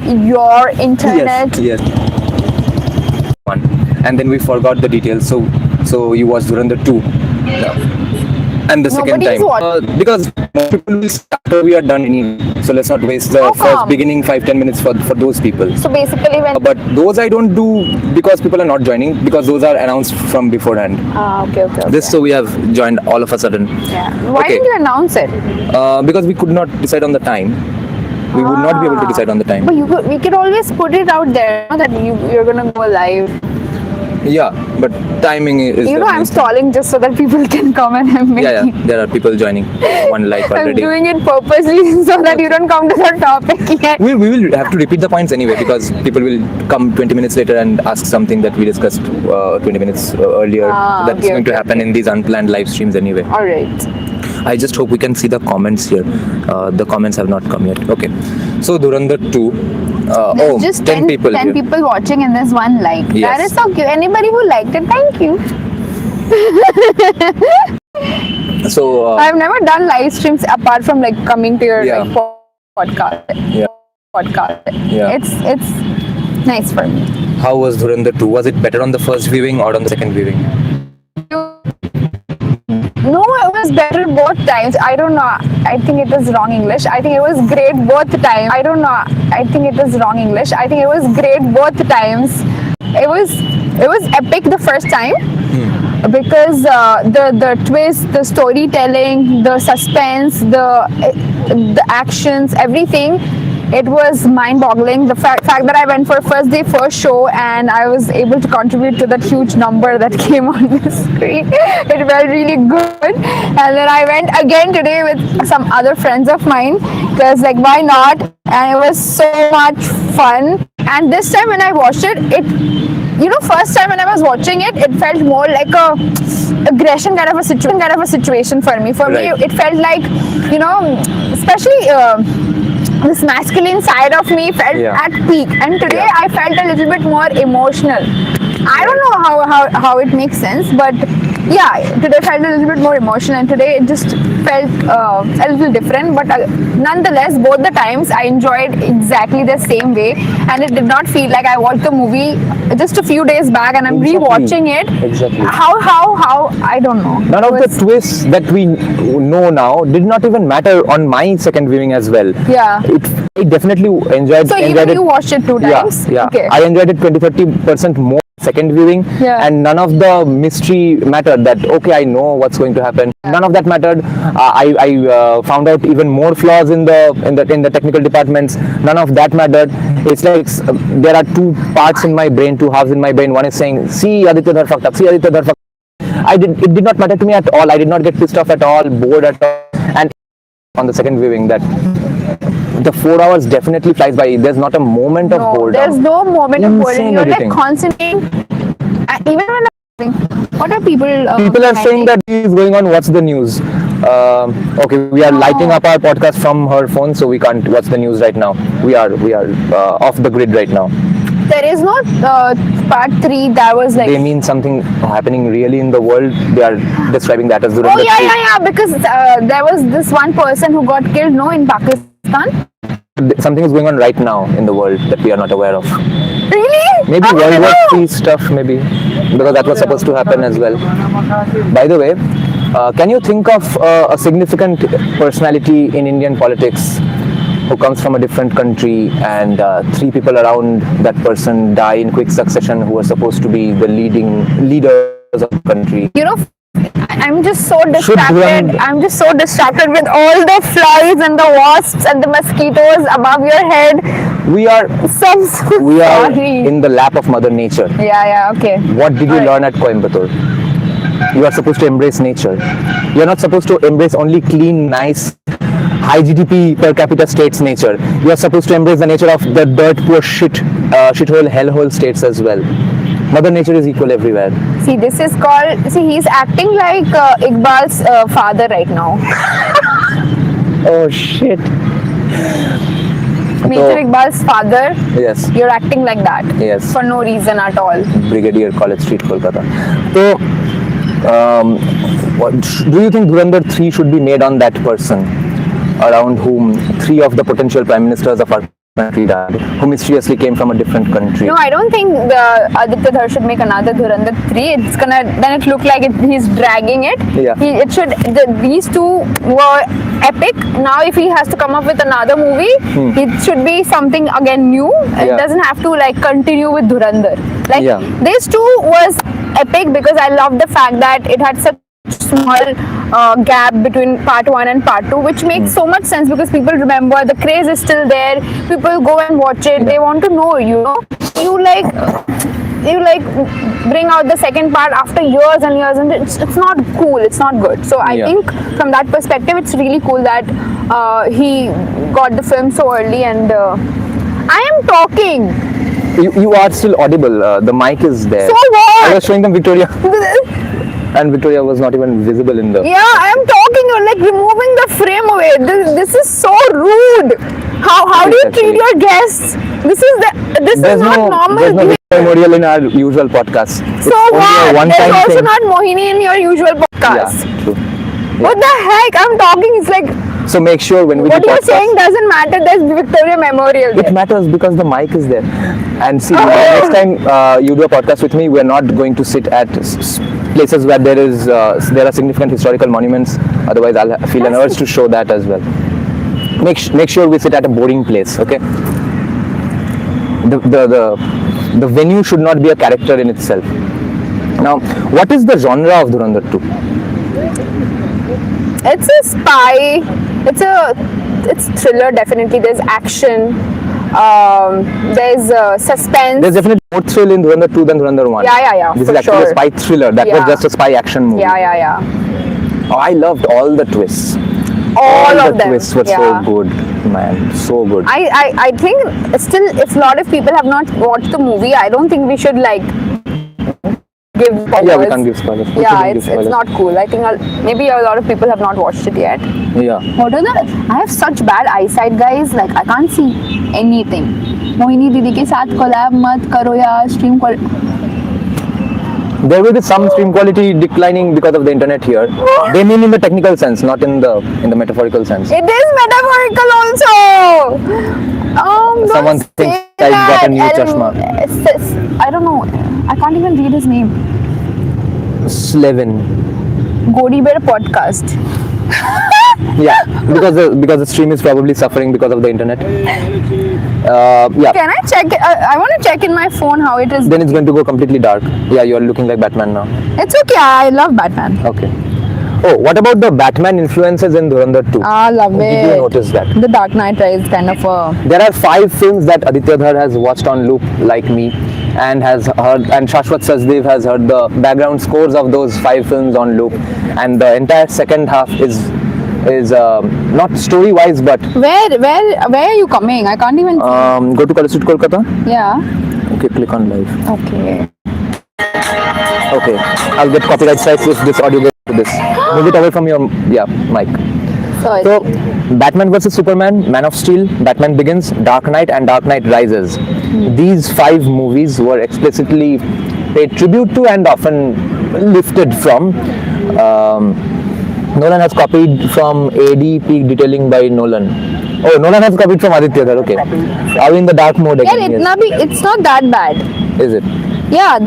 your internet. Yes. One, and then we forgot the details. So you watched Dhurandhar 2. Yeah. And the second Nobody's time, because most people will start after we are done anyway. So let's not waste the first beginning 5-10 minutes for those people. So basically, when but those I don't do because people are not joining, because those are announced from beforehand. Okay. This so we have joined all of a sudden. Yeah. Why didn't you announce it? Because we could not decide on the time. We would not be able to decide on the time. But we could always put it out there, you know, that you're gonna go live. Yeah, but timing is. You know, I'm stalling just so that people can come and have me. Yeah, there are people joining. One like already. I'm doing it purposely so that you don't come to the topic yet. We will have to repeat the points anyway, because people will come 20 minutes later and ask something that we discussed 20 minutes earlier. That's going to happen in these unplanned live streams anyway. All right. I just hope we can see the comments here. The comments have not come yet. Okay. So Dhurandhar 2. Just 10 people 10 here. people watching and there's one like. Yes. That is so cute. Anybody who liked it, thank you. So I've never done live streams apart from like coming to your like, podcast. Yeah. Podcast. Yeah. It's nice for me. How was Dhurandhar 2? Was it better on the first viewing or on the second viewing? No, it was better both times. I don't know. I think it was wrong English. I think it was great both times. I don't know. I think it was wrong English. I think it was great both times. It was epic the first time because the twist, the storytelling, the suspense, the actions, everything. It was mind-boggling. The fact that I went for first day, first show, and I was able to contribute to that huge number that came on the screen. It felt really good. And then I went again today with some other friends of mine because, like, why not? And it was so much fun. And this time when I watched it, first time when I was watching it, it felt more like a aggression kind of a situation for me. For me, it felt like, especially. This masculine side of me felt at peak, and today I felt a little bit more emotional. I don't know how it makes sense, but yeah, today felt a little bit more emotional, and today it just felt a little different. But nonetheless, both the times I enjoyed exactly the same way, and it did not feel like I watched the movie just a few days back and I'm rewatching it. Exactly. How I don't know. None of the twists that we know now did not even matter on my second viewing as well. Yeah. I definitely enjoyed. So enjoyed you watched it 2 times? Yeah. Okay. I enjoyed it 20-30% more second viewing, and none of the mystery mattered. That okay, I know what's going to happen. None of that mattered. I found out even more flaws in the technical departments. None of that mattered. It's like there are two parts in my brain, two halves in my brain. One is saying, "See, Aditya Dhar fucked up. See, Aditya Dhar fucked up." It did not matter to me at all. I did not get pissed off at all, bored at all. And on the second viewing, that the 4 hours definitely flies by. There's not a moment of boredom. There's no moment of boredom. You're editing. like concentrating. Even when what are people? People are saying that is going on. What's the news? Okay, we are lighting up our podcast from her phone, so we can't watch the news right now. We are off the grid right now. There is no part 3 that was like. They mean something happening really in the world. They are describing that as Durand. Oh yeah. Because there was this one person who got killed. No, in Pakistan. Something is going on right now in the world that we are not aware of. Really? Maybe World War III stuff, maybe, because that was supposed to happen as well. By the way, can you think of a significant personality in Indian politics who comes from a different country and 3 people around that person die in quick succession who are supposed to be the leaders of the country? I'm just so distracted. I'm just so distracted with all the flies and the wasps and the mosquitoes above your head. We are sorry. In the lap of Mother Nature. Yeah, okay. What did you learn at Coimbatore? You are supposed to embrace nature. You are not supposed to embrace only clean, nice, high GDP per capita states nature. You are supposed to embrace the nature of the dirt, poor shithole, hellhole states as well. Mother Nature is equal everywhere. See, this is called. See, he's acting like Iqbal's father right now. Oh shit. Major Iqbal's father. Yes. You're acting like that. Yes. For no reason at all. Brigadier College Street, Kolkata. So, do you think Dhurandhar 3 should be made on that person, around whom 3 of the potential prime ministers of our country died, who mysteriously came from a different country. No, I don't think Aditya Dhar should make another Dhurandhar 3. It's gonna then it look like he's dragging it. Yeah. It should. These two were epic. Now, if he has to come up with another movie, it should be something again new. It doesn't have to like continue with Dhurandhar. Like these two was epic because I love the fact that it had such small gap between part 1 and part 2, which makes so much sense because people remember, the craze is still there, people go and watch it, they want to know, you bring out the second part after years and years, and it's not cool, it's not good. So I think from that perspective it's really cool that he got the film so early. And I am talking. You are still audible, the mic is there. So what? I was showing them Victoria. And Victoria was not even visible in the... Yeah, I am talking, you're like removing the frame away. This is so rude. How do you treat your guests? This is not normal. There's no memorial in our usual podcast. So what? There's also not Mohini in your usual podcast. Yeah, true. Yeah. What the heck? I'm talking, it's like... So make sure when we what do you're podcast, saying doesn't matter, there's Victoria Memorial there. It matters because the mic is there. And see, next time you do a podcast with me, we're not going to sit at places where there are significant historical monuments. Otherwise, I'll feel an urge to show that as well. Make sure we sit at a boring place, okay? The venue should not be a character in itself. Now, what is the genre of Durandhar 2? It's a spy. It's thriller, definitely. There's action. There's suspense. There's definitely more thrill in Durandhar 2 than Durandhar 1. Yeah. This is actually a spy thriller. That was just a spy action movie. Yeah. Oh, I loved all the twists. All of the them. twists were so good, man. So good. I think still, if a lot of people have not watched the movie, I don't think we should like give spoilers. Yeah, we can't give spoilers. It's not cool. I think maybe a lot of people have not watched it yet. Yeah. I have such bad eyesight, guys. Like I can't see anything. Mohini didi ke sath collab mat karo ya stream There will be some stream quality declining because of the internet here. They mean in the technical sense, not in the metaphorical sense. It is metaphorical also. Someone thinks I got a new chashma. I don't know. I can't even read his name. Slevin. Godi Bear podcast. Yeah, because the stream is probably suffering because of the internet. Yeah. Can I check? I want to check in my phone how it is. Then it's going to go completely dark. Yeah, you are looking like Batman now. It's okay. I love Batman. Okay. Oh, what about the Batman influences in Durandhar 2? Love it. Did you notice that? The Dark Knight Rises kind of a... There are 5 films that Aditya Dhar has watched on loop, like me, and has heard, and Shashwat Sachdev has heard the background scores of those 5 films on loop, and the entire second half is not story wise, but Where are you coming? I can't even go to Kolkata. Yeah. Okay, click on live. Okay, I'll get copyright strikes if this audio goes to this. Move it away from your mic. Sorry. So Batman vs Superman, Man of Steel, Batman Begins, Dark Knight and Dark Knight Rises. These 5 movies were explicitly paid tribute to and often lifted from. Nolan has copied from AD Peak Detailing by Nolan. Oh, Nolan has copied from Aditya Dhar. Okay. Are we in the dark mode again? Yeah, it's not that bad. Is it? Yeah,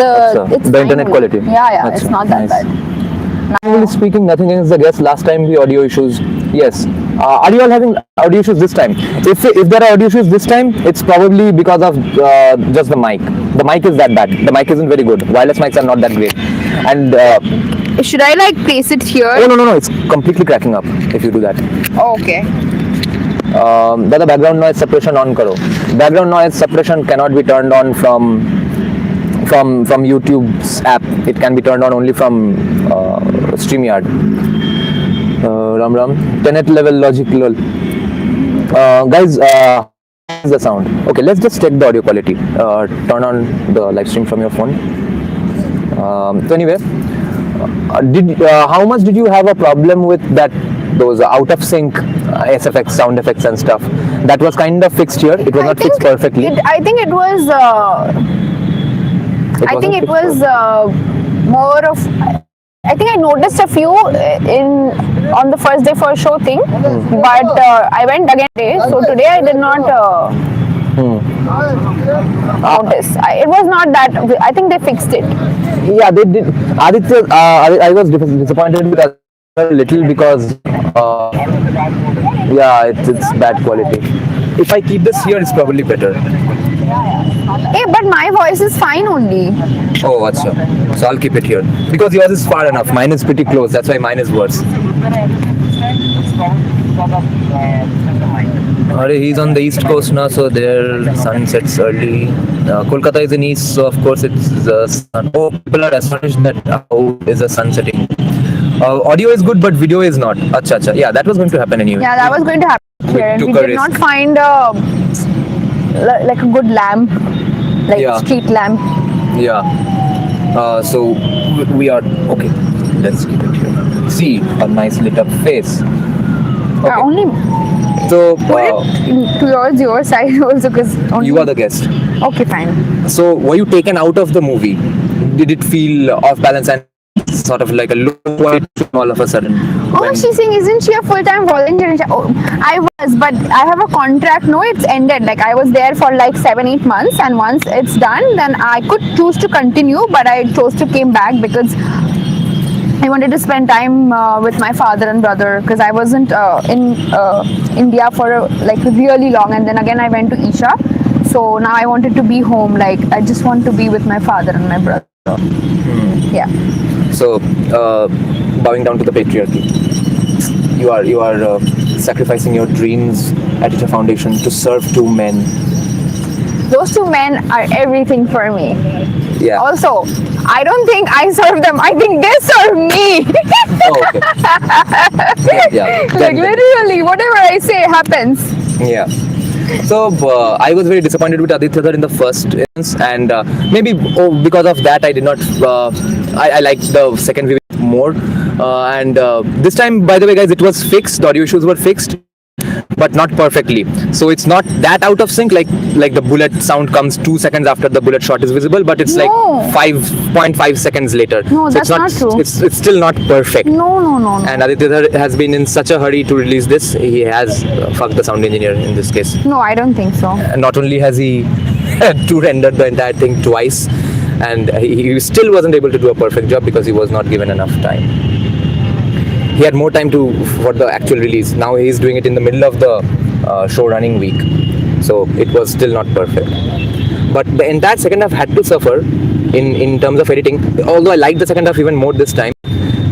it's the internet quality. Yeah, it's not that bad. Generally speaking, nothing against the guest. Last time the audio issues. Yes. Are you all having audio issues this time? If there are audio issues this time, it's probably because of just the mic. The mic is that bad. The mic isn't very good. Wireless mics are not that great. And should I like place it here? Oh no, it's completely cracking up if you do that. Oh, okay. The background noise suppression on karo. Background noise suppression cannot be turned on from YouTube's app. It can be turned on only from StreamYard. Ram. Tenet level logic lol. Guys, the sound. Okay, let's just check the audio quality. Turn on the live stream from your phone. So anyway, how much did you have a problem with those out of sync SFX sound effects and stuff? That was kind of fixed here. It was not fixed perfectly. I think it was. More of. I think I noticed a few on the first day for show thing, but I went again today. So today I did not notice. It was not that. I think they fixed it. Yeah, they did. Aditya, I was disappointed with Aditya a little because, yeah, it's bad quality. If I keep this here, it's probably better. Hey, but my voice is fine only. Oh, achha. So I'll keep it here because yours is far enough. Mine is pretty close. That's why mine is worse. He's on the east coast now, so their sun sets early. Kolkata is in east, so of course it's the sun. Oh, people are astonished that how is the sun setting. Audio is good, but video is not. Acha, acha. Yeah, that was going to happen anyway. Yeah, that was going to happen here, and we did not find like a good lamp, like Yeah. street lamp. Yeah. So we are okay. Let's keep it here. See a nice lit up face. Yeah, only So put it towards your side also, because you are the guest. Okay, fine. So were you taken out of the movie? Did it feel off balance and sort of like a low point all of a sudden? Oh, she's saying, isn't she a full-time volunteer? Oh, I was, but I have a contract. No, it's ended. Like I was there for like 7-8 months, and once it's done, then I could choose to continue, but I chose to came back because I wanted to spend time with my father and brother, because I wasn't in India for like really long, and then again I went to Isha. So now I wanted to be home. Like I just want to be with my father and my brother. Yeah. So bowing down to the patriarchy. You are sacrificing your dreams at Isha Foundation to serve two men. Those two men are everything for me. Yeah. Also, I don't think I serve them. I think they serve me. Oh, okay. Yeah. Like literally, whatever I say happens. Yeah. So I was very disappointed with Aditya in the first instance, and maybe because of that I did not. I liked the second viewing more, and this time, by the way, guys, it was fixed. The audio issues were fixed, but not perfectly. So it's not that out of sync. Like the bullet sound comes 2 seconds after the bullet shot is visible, but it's like 5.5 seconds later. No, so that's not true. It's still not perfect. No. And Aditya has been in such a hurry to release this. He has fucked the sound engineer in this case. No, I don't think so. Not only has he had to render the entire thing twice, and he still wasn't able to do a perfect job because he was not given enough time. He had more time for the actual release. Now he's doing it in the middle of the show running week, so it was still not perfect. But the entire second half had to suffer in terms of editing. Although I liked the second half even more this time,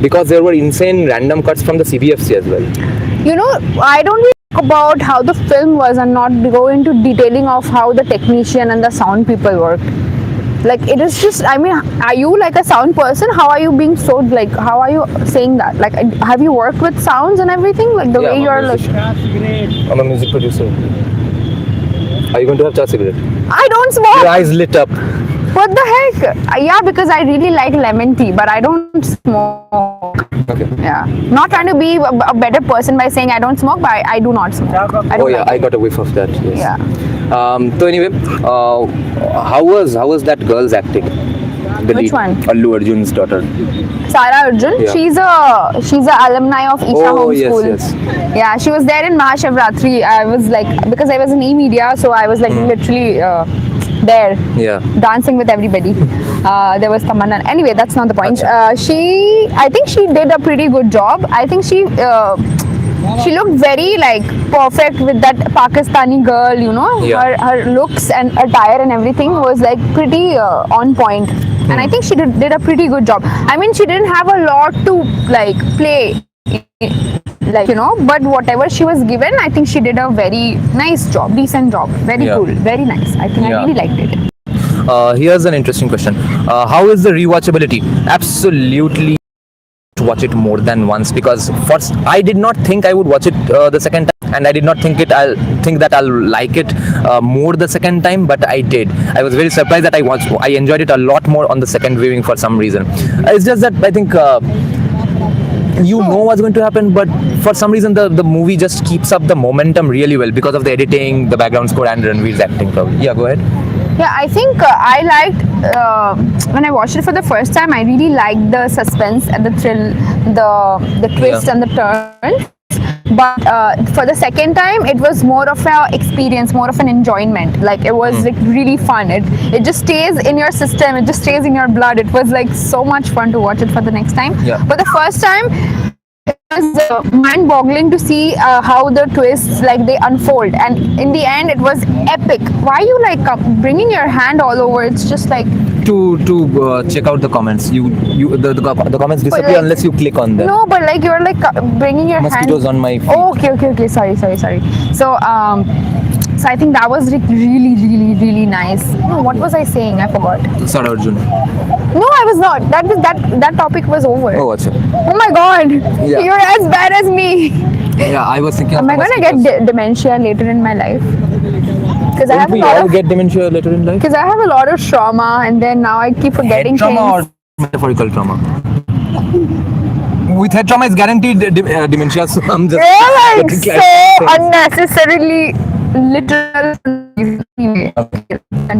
because there were insane random cuts from the CBFC as well. You know, I don't really talk about how the film was and not go into detailing of how the technician and the sound people worked. Like it is just, I mean, are you like a sound person? How are you being so, like, how are you saying that? Like, have you worked with sounds and everything? Like the way you're like... I'm a music producer. Are you going to have cha cigarette? I don't smoke! Your eyes lit up. What the heck? Yeah, because I really like lemon tea, but I don't smoke. Okay. Yeah. Not trying to be a better person by saying I don't smoke, but I do not smoke. I got a whiff of that. Yes. Yeah. So anyway, how was that girl's acting? The Which lead, one? Allu Arjun's daughter. Sarah Arjun. Yeah. She's a alumni of Isha Homeschool. Yes. Yeah, she was there in Mahashivratri. I was like, because I was in e-media, so I was like literally there. Yeah. Dancing with everybody. There was Tamanna. Anyway, that's not the point. I think she did a pretty good job. I think she looked very like perfect with that Pakistani girl, you know. Yeah. Her looks and attire and everything was like pretty on point. And I think she did a pretty good job. I mean, she didn't have a lot to like play, like, you know, but whatever she was given, I think she did a very nice job, decent job, very cool, very nice. I think I really liked it. Here's an interesting question. How is the rewatchability? Absolutely watch it more than once, because first I did not think I would watch it the second time, and I did not think that I'll like it more the second time, but I did. I was very surprised that I enjoyed it a lot more on the second viewing for some reason. It's just that I think you know what's going to happen, but for some reason the movie just keeps up the momentum really well because of the editing, the background score, and Ranveer's acting probably. Yeah, go ahead. Yeah, I think I liked, when I watched it for the first time, I really liked the suspense and the thrill, the twist and the turn. But for the second time, it was more of an experience, more of an enjoyment. Like it was like really fun. It just stays in your system. It just stays in your blood. It was like so much fun to watch it for the next time. Yeah. But the first time, it was mind-boggling to see how the twists like they unfold, and in the end, it was epic. Why are you like bringing your hand all over? It's just like to check out the comments. The comments disappear like, unless you click on them. no, but like you're like bringing your Mosquitoes hand. on my feet. Oh, okay. Sorry. So so I think that was like really nice. No, what was I saying? I forgot. Sir Arjun. No, I was not. That topic was over. Oh, achha. Oh my god. Yeah. You're as bad as me. Yeah, I was thinking. Am I gonna get dementia later in my life? Because I have we all get dementia later in life? Because I have a lot of trauma, and then now I keep forgetting Head trauma things. or metaphorical trauma? With head trauma, it's guaranteed dementia. So I'm just. You're like getting so clarity. unnecessarily literal. Anyway,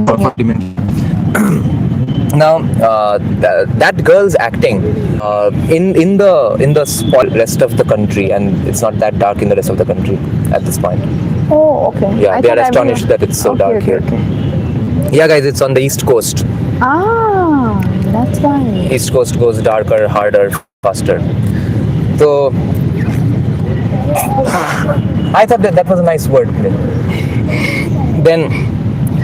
For dementia. Now, that girl's acting in the rest of the country, and it's not that dark in the rest of the country at this point. Oh, okay. Yeah, I they are thought I astonished that it's so dark here. Okay. Yeah, guys, it's on the East Coast. Ah, that's why. East Coast goes darker, harder, faster. So, I thought that was a nice word. Then,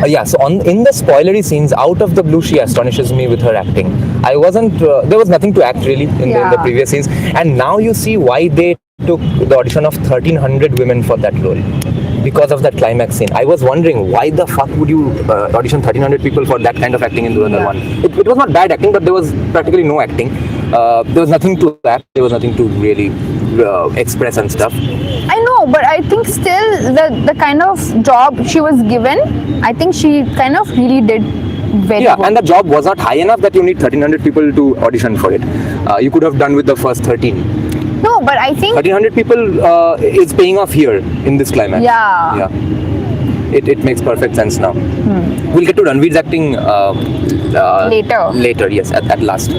yeah, so in the spoilery scenes, out of the blue, she astonishes me with her acting. I wasn't, there was nothing to act really in the previous scenes. And now you see why they took the audition of 1,300 women for that role. Because of that climax scene. I was wondering, why the fuck would you audition 1,300 people for that kind of acting in Durandhar 1? It was not bad acting, but there was practically no acting. There was nothing to act, there was nothing to really express and stuff. I know, but I think still the kind of job she was given, I think she kind of really did very good. And the job was not high enough that you need 1,300 people to audition for it. You could have done with the first 13. No, but I think 1,300 people is paying off here in this climax. Yeah. It makes perfect sense now. We'll get to Ranveer's acting later, yes, at last.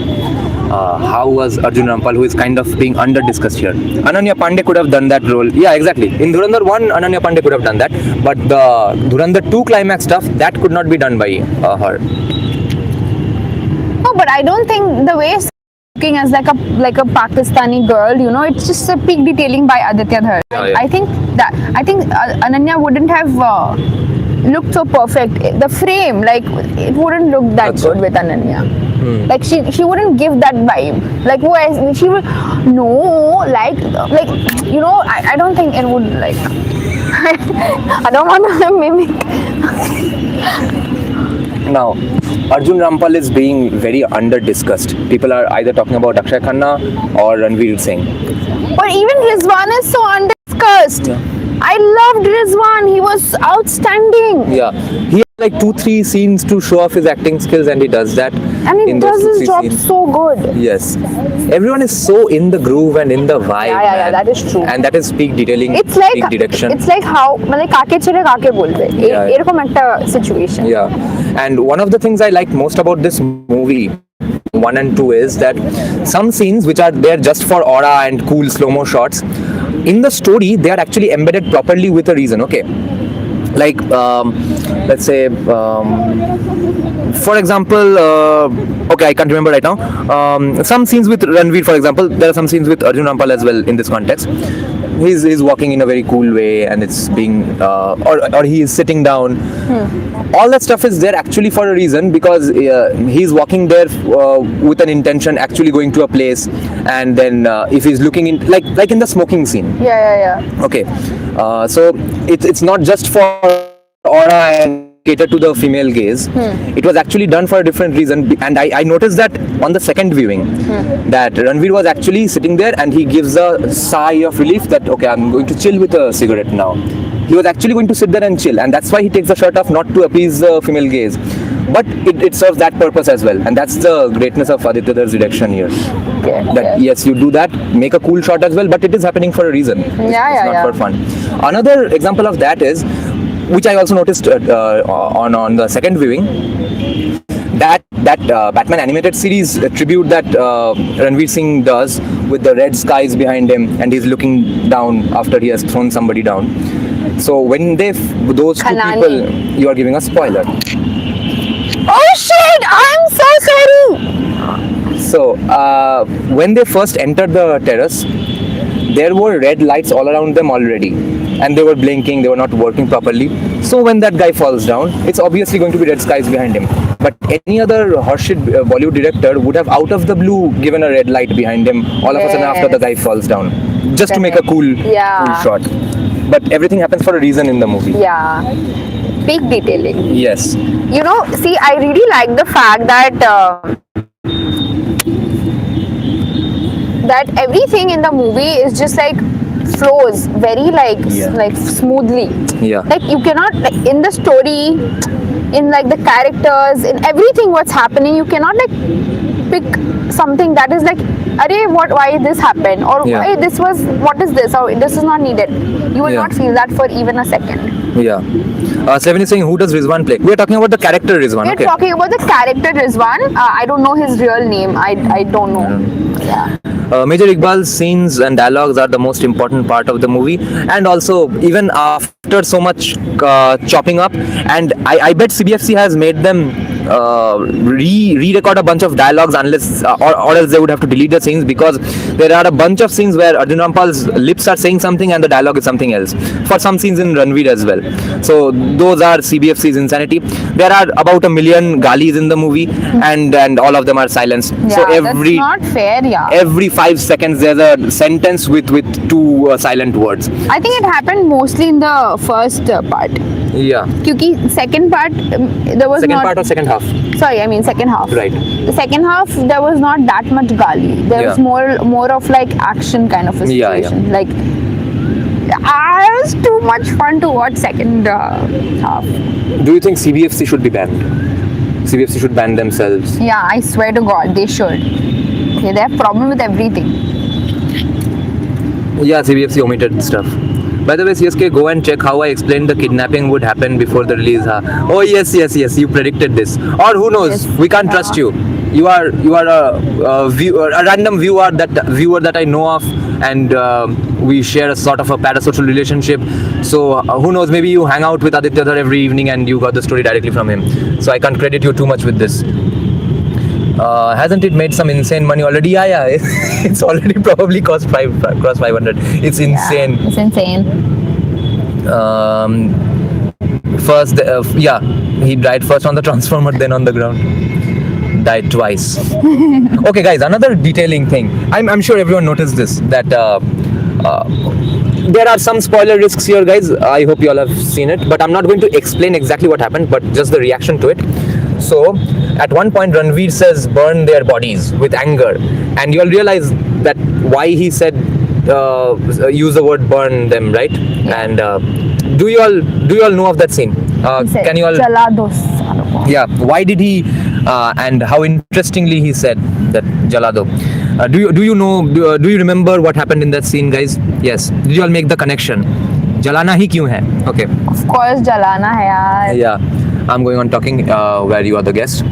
How was Arjun Rampal, who is kind of being under discussed here? Ananya Pandey could have done that role. Yeah, exactly. In Dhurandhar 1, Ananya Pandey could have done that. But the Dhurandhar 2 climax stuff, that could not be done by her. no, but I don't think the way looking as like a Pakistani girl, you know, it's just a peak detailing by Aditya Dhar. Yeah. I think Ananya wouldn't have looked so perfect. The frame, like, it wouldn't look that That's good right. with Ananya. Like she wouldn't give that vibe. Like she would like you know, I don't think it would like. I don't want to mimic. Now, Arjun Rampal is being very under discussed. People are either talking about Akshay Khanna or Ranveer Singh. But even Rizwan is so undiscussed. Yeah. I loved Rizwan. He was outstanding. Yeah, he had like 2-3 scenes to show off his acting skills, and he does that. And he in does those his 2-3 job scenes. so good. Yes, everyone is so in the groove and in the vibe. Yeah, man. that is true. And that is peak detailing, It's like peak direction. it's like how like kake chire kake bolbe. এরকম একটা situation. Yeah, and one of the things I like most about this movie 1 and 2 is that some scenes which are there just for aura and cool slow-mo shots, in the story they are actually embedded properly with a reason. Okay, like let's say for example, okay, I can't remember right now. Some scenes with Ranveer, for example, there are some scenes with Arjun Rampal as well in this context. He's walking in a very cool way, and it's being or he is sitting down. All that stuff is there actually for a reason, because he's walking there with an intention, actually going to a place, and then if he's looking in like in the smoking scene. Yeah. Okay, so it's not just for aura and cater to the female gaze. It was actually done for a different reason, and I noticed that on the second viewing that Ranveer was actually sitting there and he gives a sigh of relief that okay, I'm going to chill with a cigarette now. He was actually going to sit there and chill, and that's why he takes the shirt off, not to appease the female gaze, but it serves that purpose as well, and that's the greatness of Aditya Dhar's direction here. That yes, you do that, make a cool shot as well, but it is happening for a reason. It's not for fun. Another example of that is, which I also noticed on the second viewing, that that Batman animated series tribute that Ranveer Singh does with the red skies behind him and he's looking down after he has thrown somebody down. So when those two Khanani. people, you are giving a spoiler. Oh shit! I'm so sorry. So when they first entered the terrace, there were red lights all around them already, and they were blinking, they were not working properly. So when that guy falls down, it's obviously going to be red skies behind him. But any other horseshit Bollywood director would have out of the blue given a red light behind him all of a sudden after the guy falls down, just to make a cool shot. But everything happens for a reason in the movie. Yeah. Big detailing. Yes. You know, see, I really like the fact that that everything in the movie is just like flows very like smoothly. Yeah. Like you cannot, like, in the story, in like the characters, in everything what's happening, you cannot like pick something that is like, arey, why this happened, or hey, this was, what is this, or this is not needed. You will not feel that for even a second. Yeah. Seven is saying, who does Rizwan play? We are talking about the character Rizwan. We're talking about the character Rizwan. I don't know his real name. I don't know. Yeah. Major Iqbal's scenes and dialogues are the most important part of the movie, and also even after so much chopping up, and I bet CBFC has made them re-record a bunch of dialogues unless or else they would have to delete the scenes, because there are a bunch of scenes where Arjun Rampal's lips are saying something and the dialogue is something else, for some scenes in Ranveer as well. So those are CBFC's insanity. There are about 1 million galis in the movie, and all of them are silenced. Yeah, so that's not fair. Yeah. Every 5 seconds there's a sentence with two silent words. I think it happened mostly in the first part. Yeah. Because second part there was Second part or second half? Sorry, I mean second half. Right. The second half there was not that much gali. There was more of like action kind of a situation. Like it was too much fun to watch second half. Do you think CBFC should be banned? CBFC should ban themselves. Yeah, I swear to God, they should. Okay, they have problem with everything. Yeah, CBFC omitted stuff. By the way, CSK, go and check how I explained the kidnapping would happen before the release. Oh yes, you predicted this. Or who knows? Yes. We can't trust you. You are a random viewer that I know of, and we share a sort of a parasocial relationship. So who knows? Maybe you hang out with Aditya Dhar every evening and you got the story directly from him. So I can't credit you too much with this. Hasn't it made some insane money already? Yeah. It's already probably crossed 500. It's insane. Yeah, it's insane. First, he died first on the transformer, then on the ground. Died twice. Okay, guys, another detailing thing. I'm sure everyone noticed this, that there are some spoiler risks here, guys. I hope you all have seen it, but I'm not going to explain exactly what happened, but just the reaction to it. So, at one point, Ranveer says, burn their bodies with anger. And you'll realize that why he said, use the word burn them, right? Yeah. And do you all know of that scene? Can you all... Jala dos. Yeah, why did he, and how interestingly he said that Jalado. Do you remember what happened in that scene, guys? Yes. Did you all make the connection? Jalana hi kyun hai? Okay. Of course, jalana hai yaar. Yeah. I'm going on talking where you are the guest.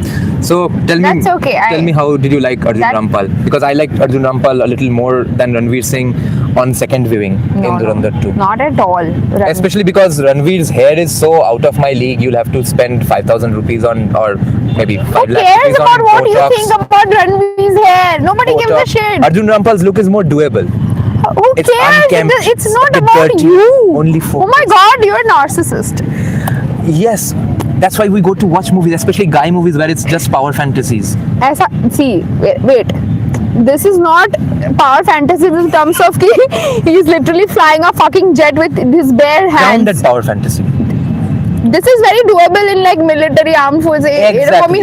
So tell me how did you like Arjun Rampal? Because I liked Arjun Rampal a little more than Ranveer Singh on second viewing in Durandar 2. Not at all. Especially because Ranveer's hair is so out of my league. You'll have to spend 5,000 rupees on, or maybe 5 Who cares about what you think about Ranveer's hair? Nobody gives a shit. Arjun Rampal's look is more doable. Who cares? It's not about dirty, you. Only for. Oh my God, you're a narcissist. Yes. That's why we go to watch movies, especially guy movies where it's just power fantasies. Wait. This is not power fantasies in terms of he's literally flying a fucking jet with his bare hands. Grounded power fantasy. This is very doable in like military armed forces. Exactly.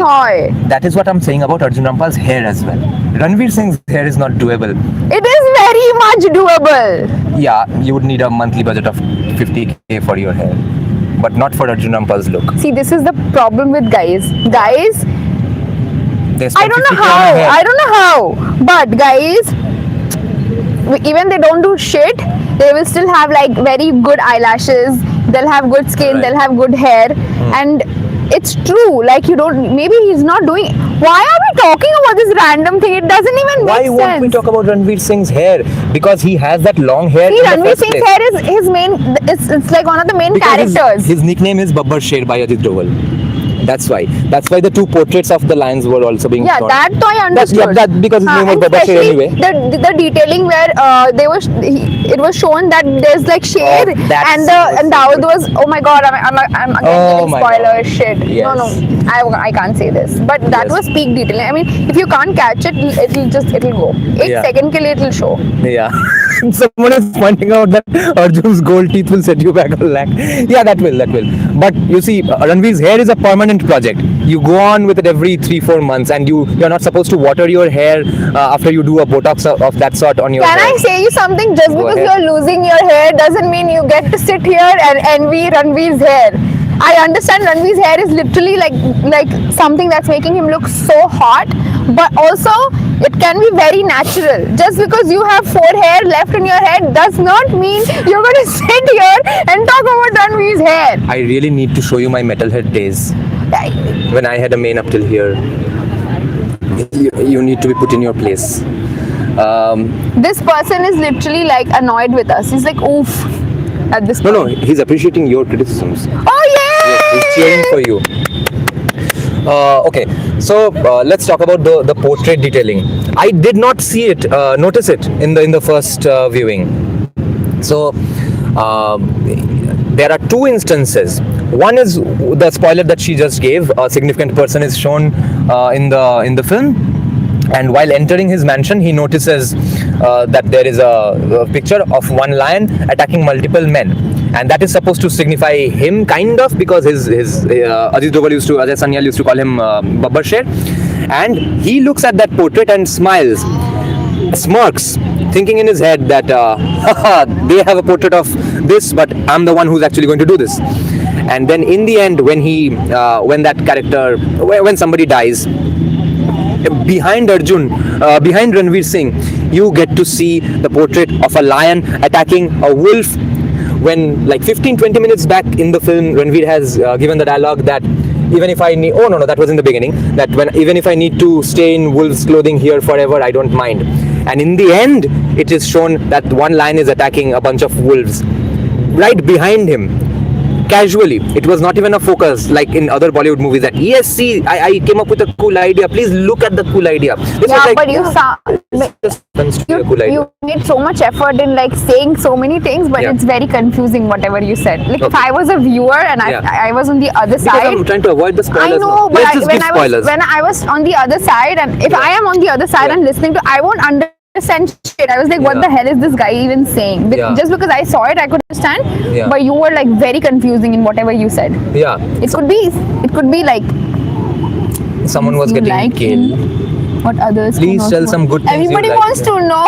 That is what I'm saying about Arjun Rampal's hair as well. Ranveer Singh's hair is not doable. It is very much doable. Yeah, you would need a monthly budget of 50k for your hair. But not for Arjun Rampal's look. See, this is the problem with guys. Guys, I don't know how. But guys, even they don't do shit, they will still have like very good eyelashes. They'll have good skin. They'll have good hair. And it's true. Like you don't. Maybe he's not doing. Why are we talking about this random thing? It doesn't even make Why sense. won't we talk about Ranveer Singh's hair? Because he has that long hair. See, in the Ranveer first Singh's place. hair is his main. It's like one of the main Because characters. his nickname is Babbar Sher by Ajit Doval. That's why the two portraits of the lions were also being Yeah, shown. that though I understood. That because his name was And Babbar Sher especially anyway. the detailing where it was shown that there's like shade and the owl was, oh my god, I'm again Oh giving my spoiler God. shit. Yes. No, I can't say this, but that Yes. was peak detailing. I mean, if you can't catch it, it'll go. Ek Yeah. second ke liye it'll show. Yeah. Someone is pointing out that Arjun's gold teeth will set you back a lakh. Yeah, that will. But you see, Ranveer's hair is a permanent project. You go on with it every 3-4 months, and you're not supposed to water your hair after you do a Botox of that sort on your Can hair. I say you something? Just because ahead. you're losing your hair doesn't mean you get to sit here and envy Ranveer's hair. I understand Ranveer's hair is literally like something that's making him look so hot, but also it can be very natural. Just because you have 4 hair left in your head does not mean you're going to sit here and talk about Ranveer's hair. I really need to show you my metalhead days when I had a mane up till here. You need to be put in your place. This person is literally like annoyed with us. He's like, oof, at this point. No, he's appreciating your criticisms. Oh, yeah! He's cheering for you. Okay, so let's talk about the portrait detailing. I did not see it, notice it in the first viewing. So there are 2 instances. One is the spoiler that she just gave. A significant person is shown in the film, and while entering his mansion, he notices that there is a picture of one lion attacking multiple men, and that is supposed to signify him, kind of, because his Ajit Doval Ajay Sanyal used to call him Babbar Sher, and he looks at that portrait and smirks, thinking in his head that they have a portrait of this, but I'm the one who's actually going to do this. And then in the end, when somebody dies, behind Arjun, behind Ranveer Singh, you get to see the portrait of a lion attacking a wolf. When like 15-20 minutes back in the film, Ranveer has given the dialogue that even if I need, oh no, that was in the beginning, that even if I need to stay in wolf's clothing here forever, I don't mind. And in the end, it is shown that one lion is attacking a bunch of wolves right behind him. Casually, it was not even a focus like in other Bollywood movies that, yes, see, I came up with a cool idea, please look at the cool idea. This Yeah, was like, but you you made so much effort in like saying so many things, but Yeah. it's very confusing whatever you said. Like if Okay. I was a viewer and Yeah. I was on the other because side. I'm trying to avoid the spoilers. I know, now. but Let's just give spoilers. when I was on the other side, and if I am on the other side Yeah. and listening to, I won't understand shit. I was like, what Yeah. the hell is this guy even saying? Yeah. Just because I saw it, I could understand. Yeah. But you were like very confusing in whatever you said. Yeah, It could be like someone was you getting like killed. what others. Please can tell also- some good things you Everybody like. wants to know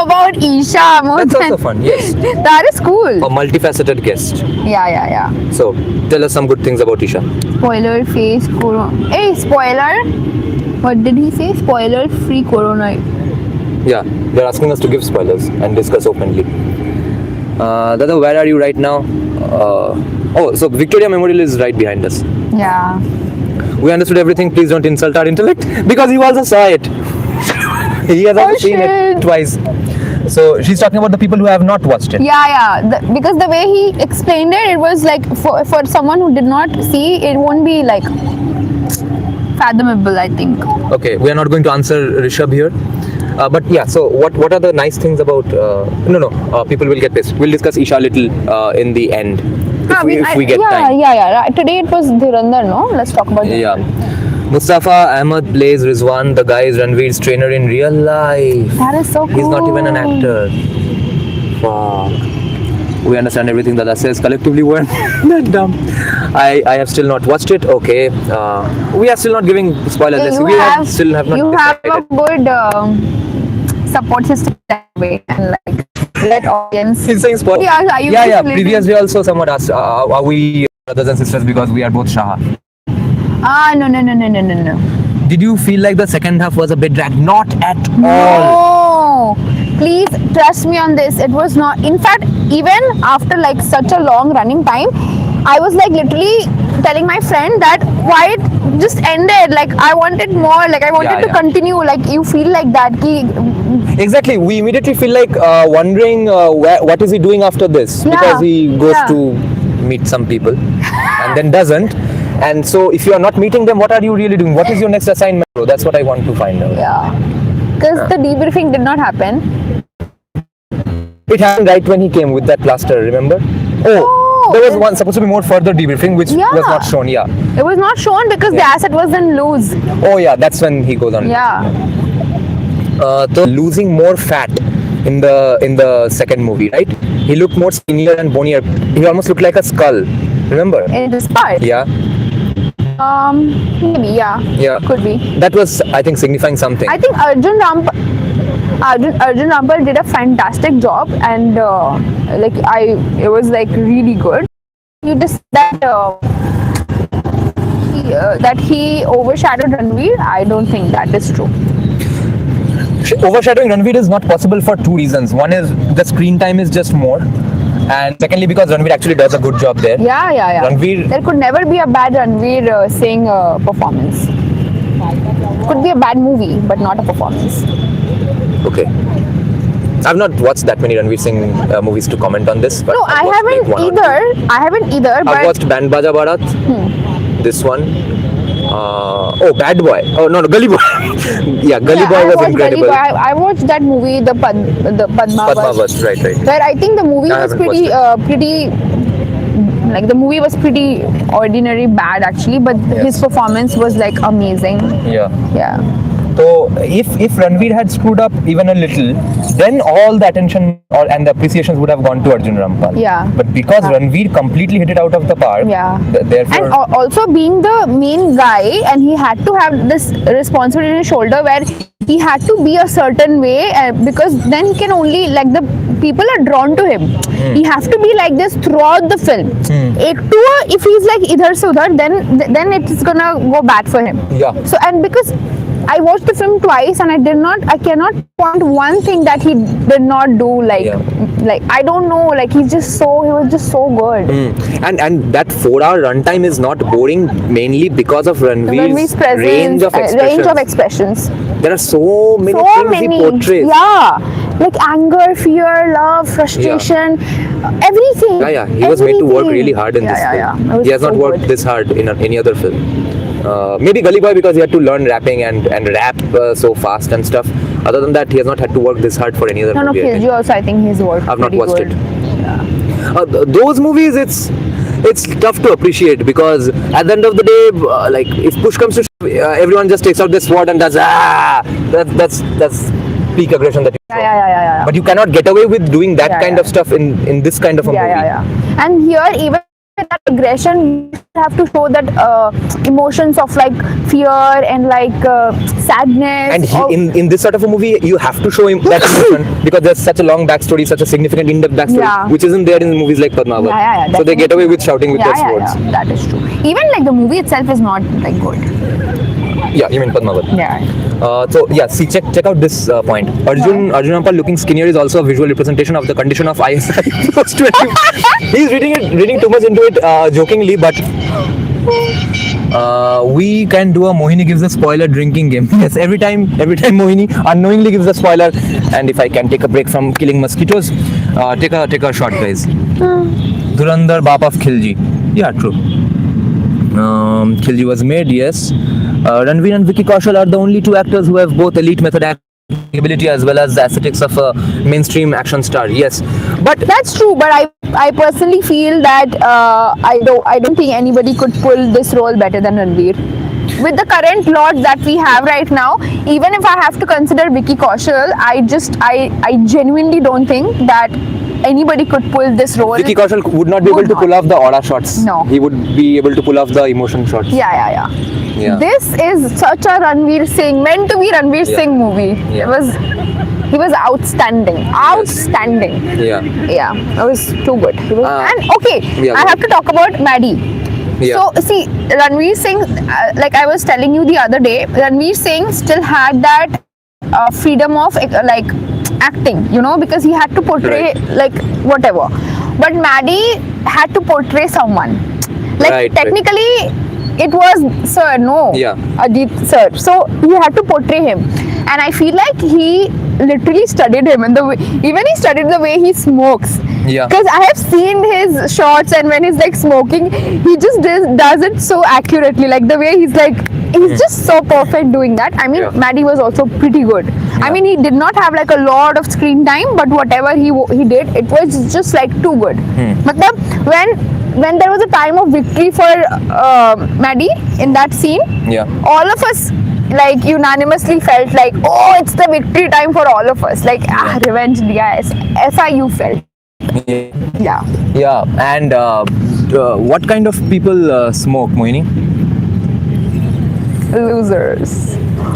about Isha more That's than also fun, yes. That is cool. A multifaceted guest. Yeah. So, tell us some good things about Isha. Spoiler face corona. Hey, spoiler. What did he say? Spoiler free corona. Yeah, they're asking us to give spoilers and discuss openly. Dada, where are you right now? So Victoria Memorial is right behind us. Yeah. We understood everything. Please don't insult our intellect, because he also saw it. He has also seen shit. it twice. So she's talking about the people who have not watched it. Yeah. Because the way he explained it, it was like for someone who did not see, it won't be like fathomable, I think. Okay, we are not going to answer Rishabh here. But yeah, so what are the nice things about? People will get pissed. We'll discuss Isha a little in the end if we get time. Yeah. Today it was Dhurandhar, no? Let's talk about Yeah. Dhurandhar. Mustafa Ahmed plays Rizwan. The guy is Ranveer's trainer in real life. That is so cool. He's not even an actor. Fuck. We understand everything Dada says. Collectively, we're that dumb. I have still not watched it. Okay. We are still not giving spoilers. Still have not You have a decided. good support system that way, and like let audience. He's saying spoilers. Yeah. Previously also someone asked, are we brothers and sisters because we are both Shaha? No. Did you feel like the second half was a bit dragged? Not at all. No, please trust me on this. It was not. In fact, even after like such a long running time, I was like literally telling my friend that why it just ended. Like I wanted more. Like I wanted to continue. Like you feel like that. Exactly. We immediately feel like wondering what is he doing after this, because he goes to meet some people and then doesn't. And so if you are not meeting them, what are you really doing? What is your next assignment? So that's what I want to find out. Yeah. Because the debriefing did not happen. It happened right when he came with that plaster, remember? Oh, there was one supposed to be more further debriefing which was not shown. Yeah. It was not shown because the asset was then loose. Oh yeah, that's when he goes on. Yeah. So losing more fat in the second movie, right? He looked more skinnier and bonier. He almost looked like a skull. Remember? In this part. Yeah. Maybe, yeah. Could be. That was, I think, signifying something. I think Arjun Rampal did a fantastic job, and it was like really good. You just that he overshadowed Ranveer. I don't think that is true. Overshadowing Ranveer is not possible for two reasons. One is the screen time is just more. And secondly, because Ranveer actually does a good job there. Yeah. Ranveer, there could never be a bad Ranveer Singh performance. Could be a bad movie, but not a performance. Okay. I've not watched that many Ranveer Singh movies to comment on this. But no, I haven't either. I've watched Band Baja Barat. This one. Bad Boy. Oh no, Gully Boy. Yeah, Gully Boy was incredible. I watched that movie, the Padmavas. Right. Where I think the movie was the movie was pretty ordinary bad actually, but his performance was like amazing. Yeah. So if Ranveer had screwed up even a little, then all the attention and the appreciations would have gone to Arjun Rampal. Yeah. But because Ranveer completely hit it out of the park, therefore, and also being the main guy, and he had to have this responsibility on his shoulder where he had to be a certain way, because then he can only the people are drawn to him. He has to be like this throughout the film. If he's like idhar se udhar, then it's gonna go bad for him. Yeah. So and because I watched the film twice and I cannot point one thing that he did not do I don't know, he was just so good. And that 4-hour runtime is not boring mainly because of Ranveer's range of expressions. There are so many things he portrays. Yeah, like anger, fear, love, frustration, everything. Yeah, he was made to work really hard in this film. He has not worked this hard in any other film. Maybe Gully Boy because he had to learn rapping and rap so fast and stuff. Other than that, he has not had to work this hard for any other movie. KG also, I think he's worked. I've not watched it. Yeah. Those movies, it's tough to appreciate because at the end of the day, if push comes to shove, everyone just takes out their sword and does that's peak aggression that you show. Yeah. But you cannot get away with doing that kind of stuff in this kind of a movie. Yeah. And here even that aggression, you have to show that emotions of fear and sadness. And in this sort of a movie, you have to show him that emotion because there's such a long backstory, such a significant in-depth backstory, which isn't there in movies like Padmavat. Yeah, so they get away with shouting with their swords. Yeah, that is true. Even the movie itself is not good. Yeah, you mean Padmavat? Yeah. Check out this point. Arjun Rampal looking skinnier is also a visual representation of the condition of ISI post 20. He's reading too much into it jokingly, but we can do a Mohini gives a spoiler drinking game. Yes, every time Mohini unknowingly gives a spoiler, and if I can take a break from killing mosquitoes, take a shot, guys. Dhurandhar Bap of Khilji. Yeah, true. Khilji was made, yes. Ranveer and Vicky Kaushal are the only two actors who have both elite method acting ability as well as the aesthetics of a mainstream action star. Yes, but that's true. But I personally feel that I don't think anybody could pull this role better than Ranveer. With the current lot that we have right now, even if I have to consider Vicky Kaushal, I genuinely don't think that anybody could pull this role. Vicky Kaushal would not be able to pull off the aura shots. No. He would be able to pull off the emotion shots. Yeah. This is such a Ranveer Singh, meant to be Ranveer Singh movie. Yeah. He was outstanding. Outstanding. Yeah. It was too good. I have to talk about Maddie. Yeah. So see, Ranveer Singh, like I was telling you the other day, Ranveer Singh still had that freedom of acting, because he had to portray whatever. But Maddie had to portray someone. Like Right, technically, it was sir, no, Yeah. Ajit sir. So he had to portray him, and I feel like he literally studied him, and the way, even he studied the way he smokes. Yeah. Because I have seen his shots, and when he's like smoking, he just does it so accurately. Like the way he's like, he's just so perfect doing that. I mean, Yeah. Maddie was also pretty good. I mean, he did not have like a lot of screen time, but whatever he did, it was just like too good. Matlab, when there was a time of victory for Maddie in that scene, Yeah. all of us like unanimously felt like, oh, it's the victory time for all of us. Like, revenge diya hai. Aisa you felt. Yeah. Yeah. And what kind of people smoke, Mohini? Losers.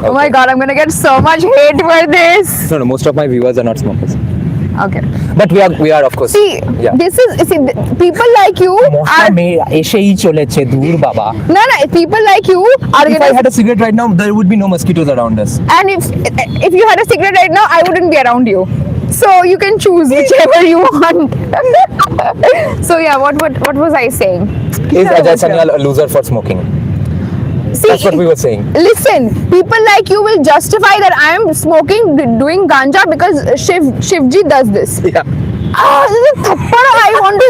Oh my Okay. god, I'm gonna get so much hate for this. No, most of my viewers are not smokers. Okay. But we are of course. See, Yeah. people like you are. এসেই চলেছে দূর বাবা No, people like you are If I gonna. had a cigarette right now, there would be no mosquitoes around us. And if you had a cigarette right now, I wouldn't be around you. So you can choose whichever you want. So yeah, what was I saying? Is Ajay Sanyal a loser for smoking? See, That's what we were saying. listen, people like you will justify that I am smoking, doing ganja because Shivji does this. Yeah. This is thappad. I want to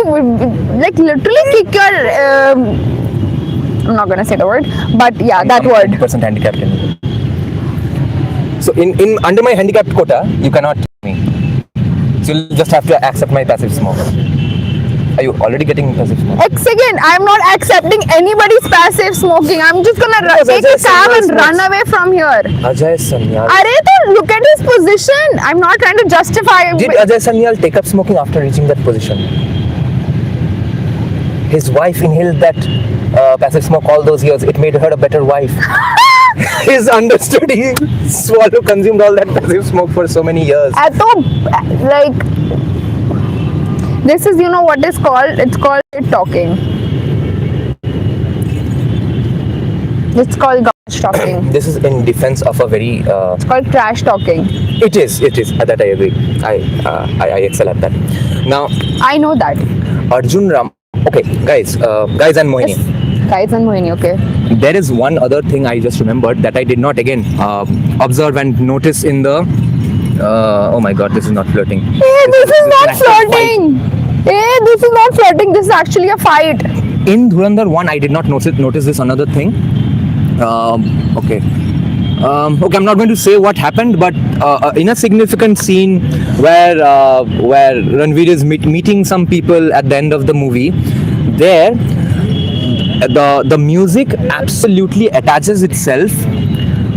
like literally kick your. I'm not gonna say the word, but yeah, that I'm word. 100% handicapped. So in under my handicapped quota, you cannot kill me. So you'll just have to accept my passive smoke. Are you already getting passive smoke? Again, I'm not accepting anybody's passive smoking. I'm just gonna Because take a Ajay cab Sanyal and run smokes. away from here. Ajay Sanyal. Arey, to look at his position. I'm not trying to justify. Did Ajay Sanyal take up smoking after reaching that position? His wife inhaled that passive smoke all those years. It made her a better wife. He's understood. He consumed all that passive smoke for so many years. Like, this is, you know what is called? It's called shit talking. It's called garbage talking. This is in defense of a very. It's called trash talking. It is. That I agree. I excel at that. Now, I know that. Arjun Ram. Okay, guys and Mohini. Yes. Guys and Mohini, okay. There is one other thing I just remembered that I did not again observe and notice in the. Oh my God, this is not flirting. Hey, this is not an actual flirting. Hey, this is not flirting. This is actually a fight. In Dhurandhar 1, I did not notice this another thing. Okay, I'm not going to say what happened, but in a significant scene where Ranveer is meeting some people at the end of the movie, there the music absolutely attaches itself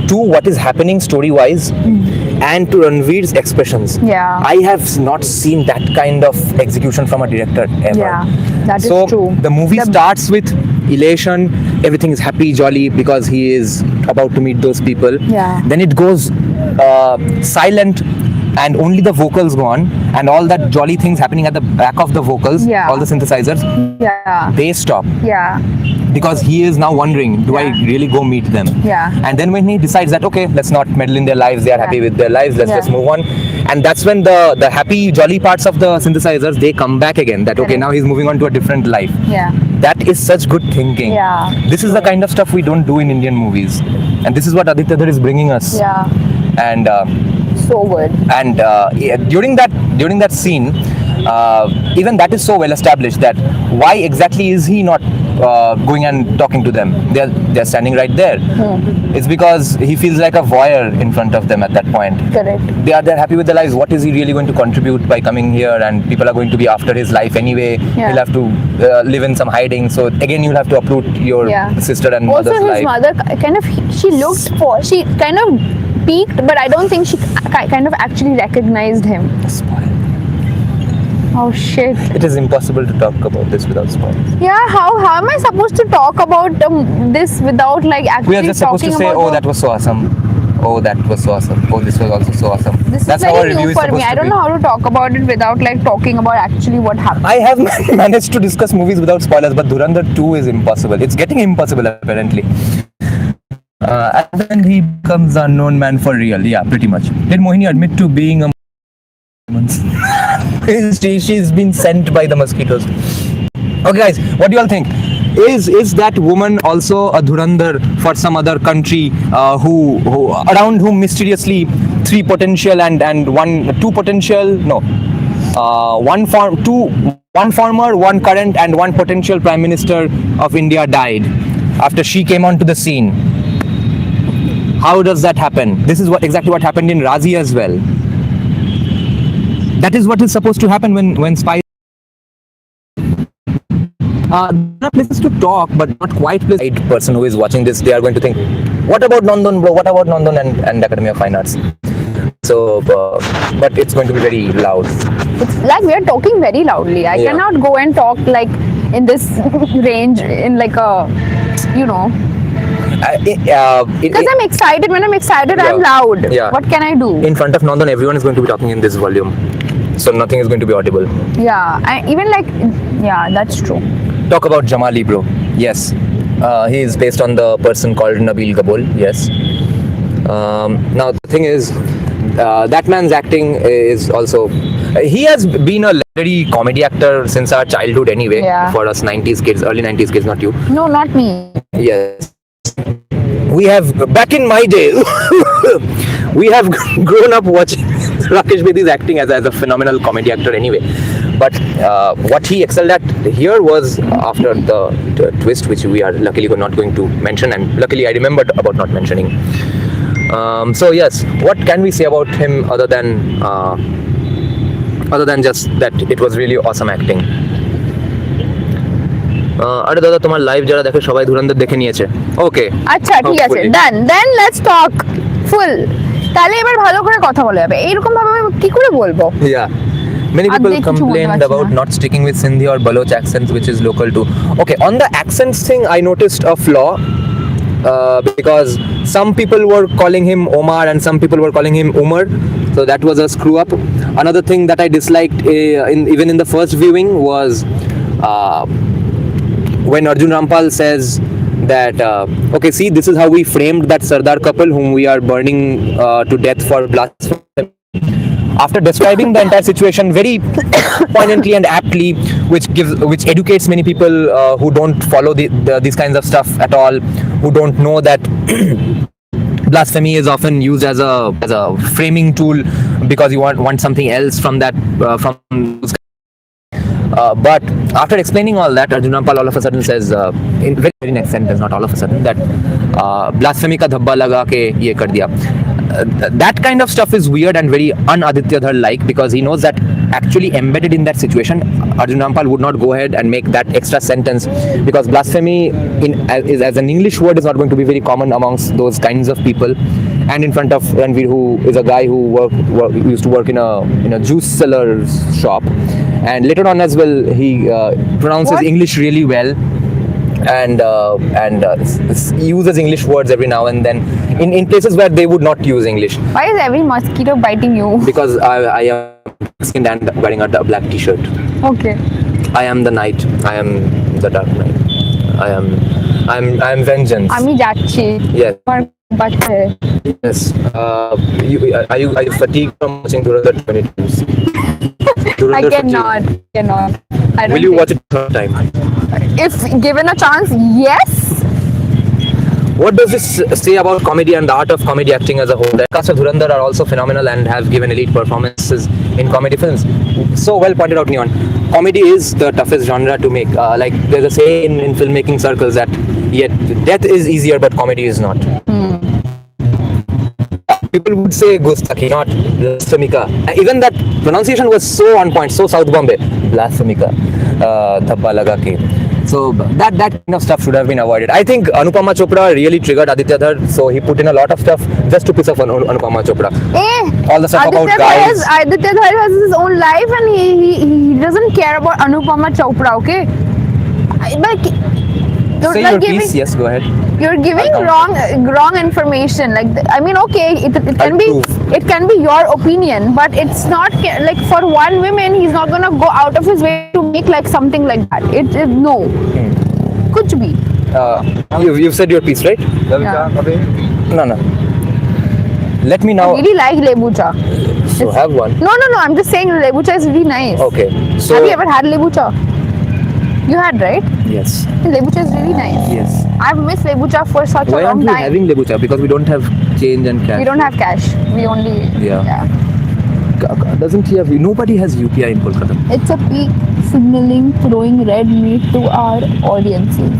to what is happening story-wise and to Ranveer's expressions. Yeah. I have not seen that kind of execution from a director ever. Yeah, that is So true. the movie starts with elation, everything is happy, jolly because he is about to meet those people. Yeah. Then it goes silent and only the vocals go on, and all that jolly things happening at the back of the vocals, Yeah. all the synthesizers, Yeah. they stop Yeah. because he is now wondering, do I Yeah. really go meet them? Yeah. And then when he decides that, okay, let's not meddle in their lives, they are happy with their lives, let's Yeah. just move on. And that's when the happy, jolly parts of the synthesizers, they come back again, that, okay, Correct. now he's moving on to a different life. Yeah. That is such good thinking. Yeah. This is the kind of stuff we don't do in Indian movies. And this is what Aditya Dhar is bringing us. Yeah. And So good. yeah, during that scene, even that is so well established that why exactly is he not going and talking to them? They're standing right there. It's because he feels like a voyeur in front of them at that point. Correct. They're happy with their lives. What is he really going to contribute by coming here? And people are going to be after his life anyway. Yeah. He'll have to live in some hiding. So again, you'll have to uproot your Yeah. sister and Also, mother's his life. mother she kind of peaked, but I don't think she kind of actually recognized him. Spoil. Oh shit. It is impossible to talk about this without spoilers. Yeah, how am I supposed to talk about this without like actually We are just supposed to talking say, about oh, that was so awesome. Oh, that was so awesome. Oh, this was also so awesome. This That's is how our very review new is for supposed me. I to don't be. know how to talk about it without like talking about actually what happened. I have managed to discuss movies without spoilers, but Durandhar 2 is impossible. It's getting impossible apparently. And then he becomes an unknown man for real. Yeah, pretty much. Did Mohini admit to being a she's been sent by the mosquitoes. Okay, guys, what do you all think? is that woman also a Dhurandhar for some other country who around whom mysteriously two potential, one former, one current, and one potential Prime Minister of India died after she came onto the scene? How does that happen? This is exactly what happened in Razi as well. That is what is supposed to happen when spies. There are places to talk, but not quite places. The person who is watching this, they are going to think, what about Nandan, bro? What about Nandan and Academy of Fine Arts? So, but it's going to be very loud. It's like we are talking very loudly. I cannot go and talk like in this range, in like a, because I'm excited. When I'm excited, I'm loud. Yeah. What can I do? In front of Nandan, everyone is going to be talking in this volume. So nothing is going to be audible. Yeah. That's true. Talk about Jamali, bro. Yes. He is based on the person called Nabil Gabol. Yes. Now, the thing is, that man's acting is also... he has been a legendary comedy actor since our childhood anyway. Yeah. For us 90s kids, early 90s kids, not you. No, not me. Yes. We have, back in my day, we have grown up watching Rakesh Bedi's acting as a phenomenal comedy actor anyway. But what he excelled at here was after the twist, which we are luckily not going to mention, and luckily I remembered about not mentioning. So yes, what can we say about him other than just that it was really awesome acting? আরে দাদা তোমার live যারা দেখে সবাই ধুরন্ধর দেখে নিয়েছে ওকে আচ্ছা ঠিক আছে ডান দেন লেটস টক ফুল তাহলে এবার ভালো করে কথা বলা যাবে এরকম ভাবে আমি কি করে বলবো ইয়া many people complained about not sticking with Sindhi or Baloch accents which is local too. Okay, on the accents thing I noticed a flaw because some people were calling him Omar and some people were calling him Umar, so that was a screw up. Another thing that I disliked even in the first viewing was when Arjun Rampal says that okay, see, this is how we framed that Sardar couple whom we are burning to death for blasphemy. After describing the entire situation very poignantly and aptly, which educates many people who don't follow these kinds of stuff at all, who don't know that blasphemy is often used as a framing tool because you want something else from that but after explaining all that, Arjun Rampal all of a sudden says, in very next sentence, not all of a sudden, that blasphemy ka dhabba laga ke ye kar diya. That kind of stuff is weird and very un-Aditya Dhar-like because he knows that actually embedded in that situation, Arjun Rampal would not go ahead and make that extra sentence because blasphemy as an English word is not going to be very common amongst those kinds of people. And in front of Ranveer, who is a guy who used to work in a juice seller's shop, and later on as well he pronounces English really well and uses English words every now and then in places where they would not use English. Why is every mosquito biting you? Because I am skinned and wearing a black t-shirt. Okay. I am the night. I am the dark night. I am vengeance. আমি যাচ্ছি Yes. Yes. Are you fatigued from watching Durand 22? I cannot. I don't Will you think. watch it third time? If given a chance, yes. What does this say about comedy and the art of comedy acting as a whole? The cast of Dhurandhar are also phenomenal and have given elite performances in comedy films. So well pointed out, Neon. Comedy is the toughest genre to make. Like there's a saying in filmmaking circles that yet death is easier, but comedy is not. People would say Gustaki, not Blasphemika. Even that pronunciation was so on point, so South Bombay. Blasphemika. Dhabba laga ke. So that kind of stuff should have been avoided. I think Anupama Chopra really triggered Aditya Dhar, so he put in a lot of stuff just to piss off Anupama Chopra. All the stuff about guys. Aditya Dhar has his own life and he doesn't care about Anupama Chopra, okay? But Say your piece, yes, go ahead. You're giving wrong information. Like I mean, okay, it can be your opinion, but it's not like for one woman, he's not gonna go out of his way to make like something like that. It no, could be. You've said your piece, right? Yeah. No. Let me now. I really like lebu cha. So have one. No. I'm just saying lebu cha is really nice. Okay. So have you ever had lebu cha? You had, right? Yes. Lebucha is really nice. Yes. I've missed Lebucha for such Why a long aren't you time. having lebucha? Because we don't have change and cash. We don't have cash. We only. Yeah. Doesn't he have? Nobody has UPI in Kolkata. It's a peak signaling throwing red meat to our audiences.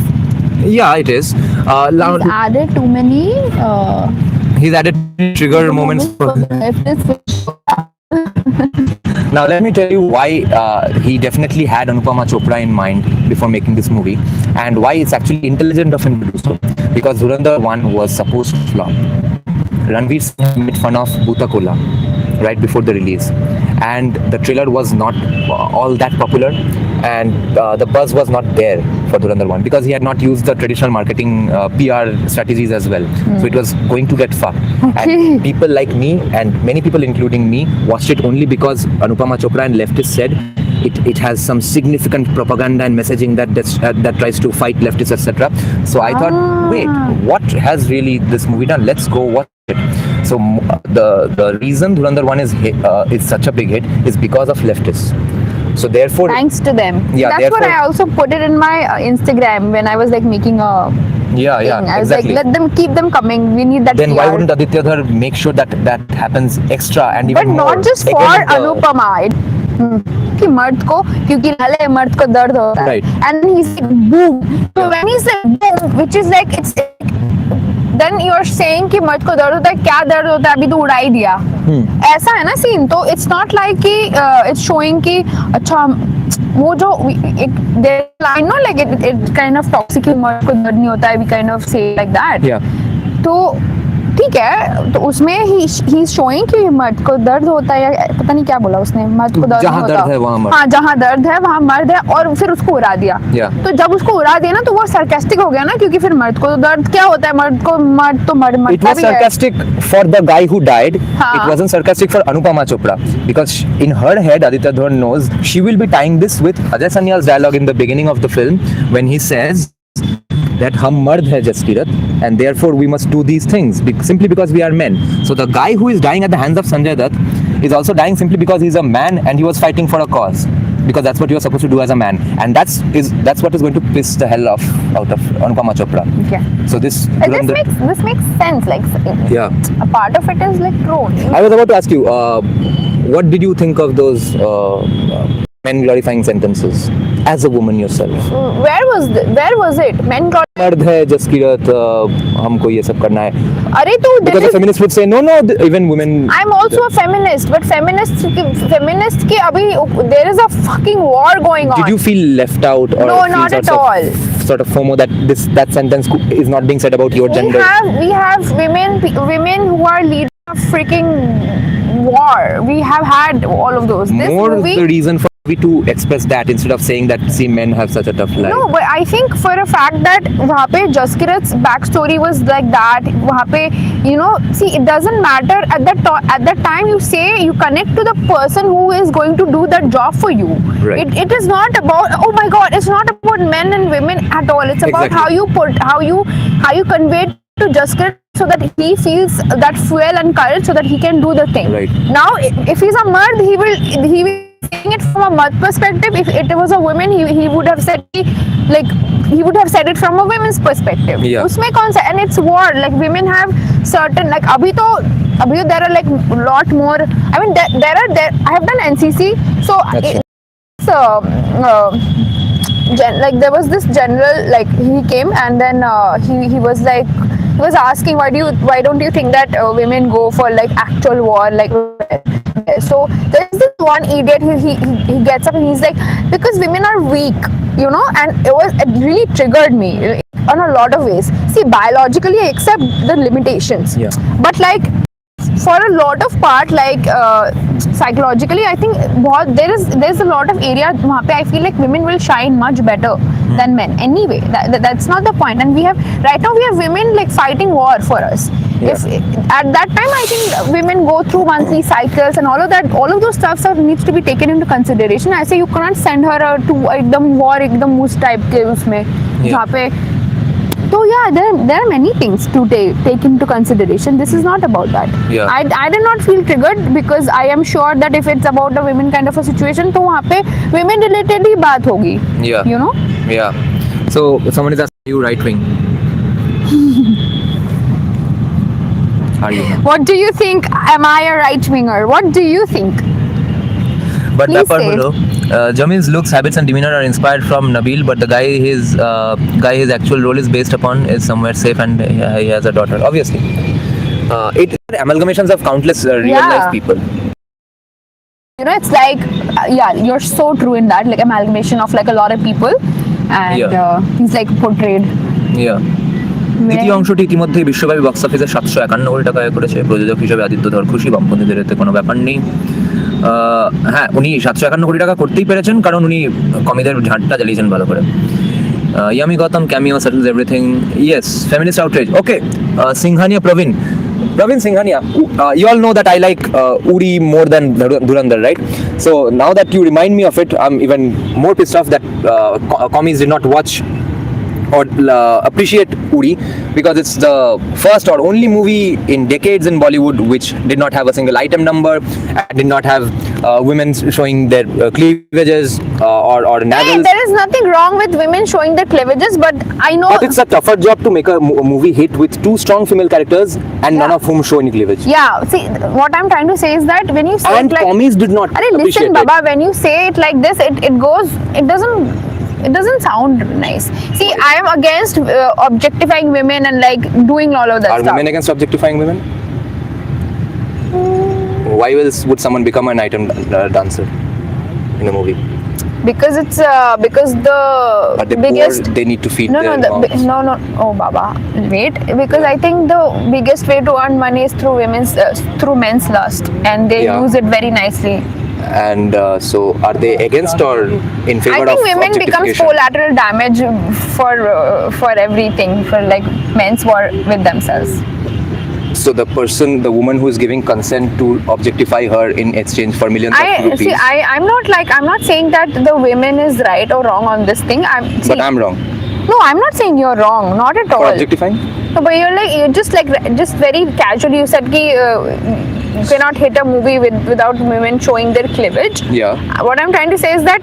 Yeah, it is. He's added too many. He's added trigger moments. Now let me tell you why he definitely had Anupama Chopra in mind before making this movie, and why it's actually intelligent of him to do so. Because Dhurandhar 1 was supposed to flop. Ranveer Singh made fun of Bhuta Kola right before the release, and the trailer was not all that popular, and the buzz was not there for Durandar 1 because he had not used the traditional marketing PR strategies as well. So it was going to get fucked. And people like me and many people including me watched it only because Anupama Chopra and leftists said it has some significant propaganda and messaging that tries to fight leftists, etc. So I thought, wait, what has really this movie done? Let's go watch it. So the reason Dhurandhar 1 is such a big hit is because of leftists. So therefore, thanks to them. Yeah, that's what I also put it in my Instagram when I was like making a thing. I was exactly. like, keep them coming. We need that. Then PR. why wouldn't Aditya Dhar make sure that happens extra and even but more? But not just for Anupama. कि मर्द को क्योंकि नाले मर्द को दर्द होता है. Right. And then he's like boom. So when he said boom, which is like it's. Then you are saying कि मर्द को दर्द होता है, क्या दर्द होता है अभी तो उड़ा ही दिया. ऐसा है ना सीन. तो it's not like कि it's showing कि अच्छा वो जो एक line no like it kind of toxic कि मर्द को दर्द नहीं होता है, we kind of say like that. Yeah. तो ठीक है, तो उसमें ही शोइंग कि मर्द को दर्द होता है या पता नहीं क्या बोला उसने, मर्द को दर्द जहाँ होता दर्द है वहाँ मर्द. हाँ, जहाँ दर्द है वहाँ मर्द है, और फिर उसको उड़ा दिया. तो जब उसको उड़ा दिया ना तो वो sarcastic हो गया ना, क्योंकि फिर मर्द को दर्द क्या होता है, मर्द तो मर्द It was sarcastic for the guy who died. हाँ. It wasn't sarcastic for Anupama Chopra because in her head Aditya Dhar knows she will be tying this with Ajay Sanyal's dialogue in the beginning of the film when he says that hum mard hai Jaskirat and therefore we must do these things simply because we are men. So the guy who is dying at the hands of Sanjay Dutt is also dying simply because he's a man and he was fighting for a cause, because that's what you are supposed to do as a man, and that's what is going to piss the hell out of Anupama Chopra. Okay. So this makes sense. Like yeah, a part of it is like true. I was about to ask you, what did you think of those men glorifying sentences as a woman yourself? Where was it? Men मर्द है जसकीरत हमको ये सब करना है. अरे तो because the feminists would say no, even women. I'm also a feminist, but feminist की अभी there is a fucking war going on. Did you feel left out or no, not at all. Sort of FOMO that sentence is not being said about your gender? We have women who are leading a freaking war. We have had all of those. This More movie, the reason for me to express that instead of saying that see men have such a tough life. No, but I think for a fact that वहाँ पे Jaskirat's backstory was like that. वहाँ पे see, it doesn't matter at that time you say you connect to the person who is going to do that job for you. Right. It is not about, oh my God, it's not about men and women at all. It's about exactly. how you convey to Jaskirat so that he feels that fuel and courage so that he can do the thing. Right. Now, if he's a mard, he will saying it from a mad perspective. If it was a woman, he would have said he would have said it from a women's perspective. Yeah. उसमें कौन सा, and it's war. Like women have certain अभी तो there are like lot more. I mean there I have done NCC, so it's like there was this general, like he came and then he was like, he was asking why don't you think that women go for like actual war, like. So there's this one idiot, he gets up and he's like, because women are weak, and it really triggered me on a lot of ways. See, biologically I accept the limitations, yeah, but like for a lot of part, like psychologically, I think there's a lot of area वहाँ पे I feel like women will shine much better than men. Anyway, that's not the point. And right now we have women like fighting war for us. Yeah. If at that time I think women go through monthly cycles and all of that, all of those stuff needs to be taken into consideration. I say you cannot send her to एकदम war एकदम उस type के उसमें जहाँ पे. So yeah, there are many things to take into consideration. This is not about that. Yeah. I did not feel triggered because I am sure that if it's about a women kind of a situation, तो वहाँ पे women related ही बात होगी. Yeah. Yeah. So someone is asking you right wing. Are you? What do you think? Am I a right winger? What do you think? But Please ব্যাপার say. হলো Jamil's looks, habits and demeanor are inspired from Nabil, but the his actual role is based upon is somewhere safe and he has a daughter. Obviously, it amalgamations of countless real Yeah. life people. You know, it's like, yeah, you're so true in that, like amalgamation of like a lot of people, and Yeah. he's like portrayed. Yeah. দ্বিতীয় অংশটি ইতিমধ্যে বিশ্বব্যাপী box অফিসে 751 কোটি টাকা আয় করেছে। প্রযোজক হিসেবে আদিত্য ধর খুশি, বামপন্থীদের এতে কোনো ব্যাপার নেই। হ্যাঁ, উনি 751 কোটি টাকা করতেই পেরেছেন কারণ উনি কমিদের ঝাঁটটা জ্বালিয়েছেন ভালো করে। Yami Gautam cameo settles everything. Yes, feminist outrage. Okay, Singhania Praveen Singhania. You all know that I like Uri more than Dhurandhar, right? So now that you remind me of it, I'm even more pissed off that commies did not watch or appreciate Uri, because it's the first or only movie in decades in Bollywood which did not have a single item number and did not have women showing their cleavages or Hey, navels. there is nothing wrong with women showing their cleavages, but I know. But it's a tougher job to make a movie hit with two strong female characters and none Yeah. of whom show any cleavage. Yeah, see, what I'm trying to say is that when you say And it like, commies did not Arey, listen, appreciate it. Baba, when you say it like this, it doesn't sound nice. See, I am against objectifying women and like doing all of that Are stuff. women against objectifying women? Why else would someone become an item dancer in a movie? Because it's because the But they're biggest. poor, they need to feed No, their no, moms. no. Oh, Baba, wait. Because I think the biggest way to earn money is through men's lust, and they Yeah. use it very nicely. And so are they against or in favor I of think women becomes objectification? collateral damage for everything, for like men's war with themselves. So the woman who is giving consent to objectify her in exchange for millions of rupees. I'm not saying that the women is right or wrong on this thing. But I'm wrong. No, I'm not saying you're wrong, not at For all. objectifying? No, but you're just very casually. You said ki you cannot hit a movie without women showing their cleavage. Yeah. What I'm trying to say is that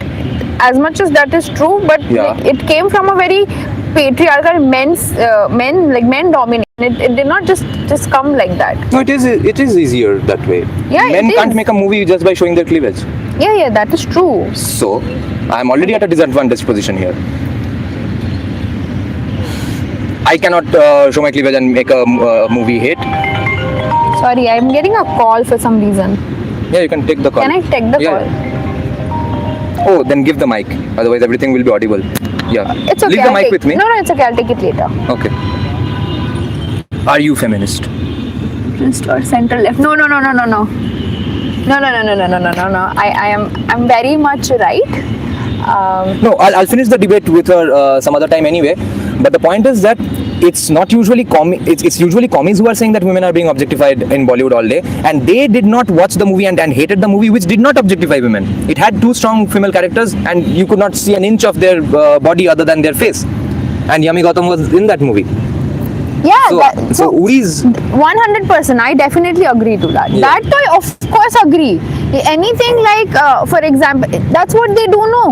as much as that is true, but Yeah. like, it came from a very patriarchal men dominant. It did not just come like that. No, it is easier that way. Yeah, Men it can't is. make a movie just by showing their cleavage. Yeah, that is true. So I'm already at a disadvantaged position here. I cannot show my cleavage and make a movie hit. Sorry, I'm getting a call for some reason. Yeah, you can take the call. Can I take the call? Oh, then give the mic. Otherwise, everything will be audible. Yeah. It's okay. Leave the I'll mic take- with me. No, it's okay. I'll take it later. Okay. Are you feminist? Left or center left? No. No. I'm very much right. No, I'll finish the debate with her some other time anyway. But the point is that it's not usually it's usually commies who are saying that women are being objectified in Bollywood all day, and they did not watch the movie and hated the movie, which did not objectify women. It had two strong female characters, and you could not see an inch of their body other than their face. And Yami Gautam was in that movie. Yeah. So Uri's 100%. I definitely agree to that. Yeah. That I of course agree. Anything like, for example, that's what they do. No.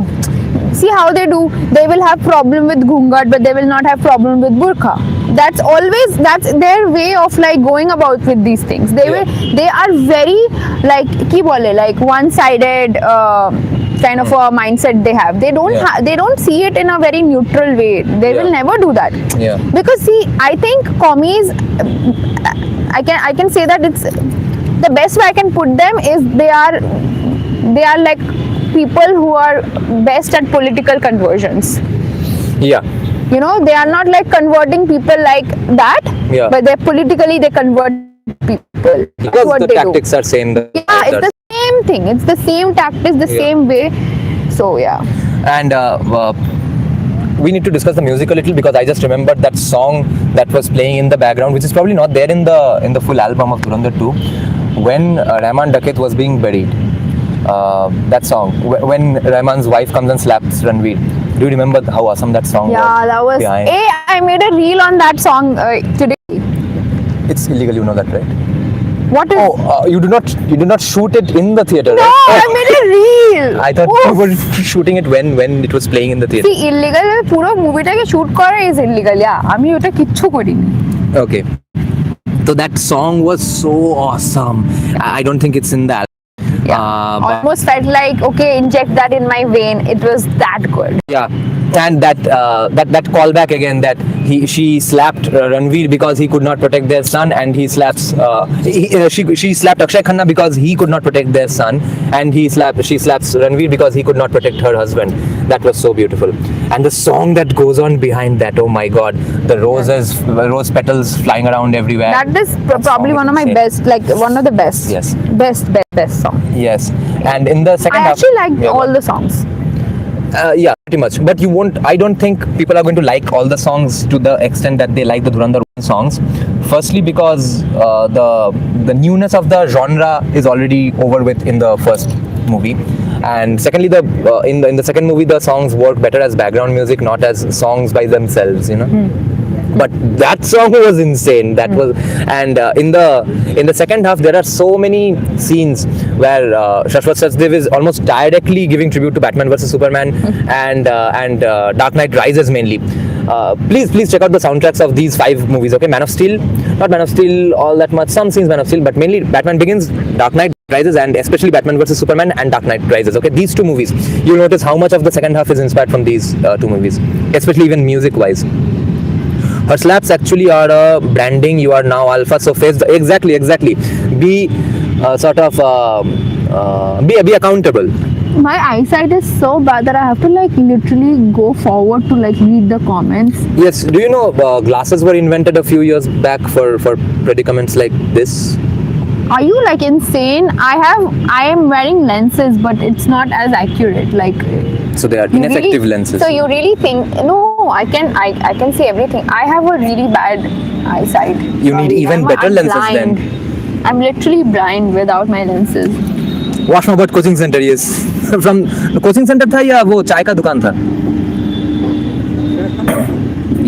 See how they do. They will have problem with ghungat, but they will not have problem with burqa. That's their way of like going about with these things. They are very like one-sided kind of a mindset they have. They don't see it in a very neutral way. They will never do that. Yeah. Because see, I think commies, I can say that it's the best way I can put them is they are like people who are best at political conversions. Yeah. You know, they are not like converting people like that, Yeah. but they convert people. That's Because what the they tactics do. are same. Yeah, it's the same thing. It's the same tactics, the same way. So yeah. And we need to discuss the music a little, because I just remembered that song that was playing in the background, which is probably not there in the full album of Durandhar 2, when Rahman Dakit was being buried. That song, when Rahman's wife comes and slaps Ranveer. Do you remember how awesome that song was? Yeah, that was. behind? Hey, I made a reel on that song today. It's illegal, you know that, right? What is? you did not shoot it in the theater. No, right? I made a reel. I thought you Oof. were shooting it when it was playing in the theater. See, illegal পুরো মুভিটাকে shoot করা is illegal. Yeah, আমি ওটা কিচ্ছু করিনি. Okay. So that song was so awesome. I don't think it's in that. But Almost felt like okay, inject that in my vein. It was that good. yeah, and that callback again that she slapped Ranveer because he could not protect their son, and he slaps she slapped Akshay Khanna because he could not protect their son, and she slaps Ranveer because he could not protect her husband. That was so beautiful, and the song that goes on behind that, oh my god, the rose petals flying around everywhere. That is probably song one is of my insane. best, like one of the best. Yes. Best song. Yes, and in the second I half, actually liked yeah, all the songs. yeah, pretty much. But you won't. I don't think people are going to like all the songs to the extent that they like the Dhurandhar songs. Firstly, because the newness of the genre is already over with in the first movie, and secondly, in the second movie, the songs work better as background music, not as songs by themselves. You know. But that song was insane. That was, and in the second half, there are so many scenes where Shashwat Sachdev is almost directly giving tribute to Batman vs Superman and Dark Knight Rises mainly. Please check out the soundtracks of these 5 movies. Okay, Man of Steel, not Man of Steel all that much. Some scenes Man of Steel, but mainly Batman Begins, Dark Knight Rises, and especially Batman vs Superman and Dark Knight Rises. Okay, these 2 movies, you'll notice how much of the second half is inspired from these 2 movies, especially even music wise. Her slaps actually are a branding. You are now alpha, so face exactly. Be sort of be accountable. My eyesight is so bad that I have to like literally go forward to like read the comments. Yes. Do you know glasses were invented a few years back for predicaments like this? Are you like insane? I am wearing lenses, but it's not as accurate. Like So they are you ineffective really, lenses. So you really think no? I can see everything. I have a really bad eyesight. You need even better I'm lenses then. blind. I'm literally blind without my lenses. Washmobot coaching center, yes. From coaching center था या वो चाय का दुकान था?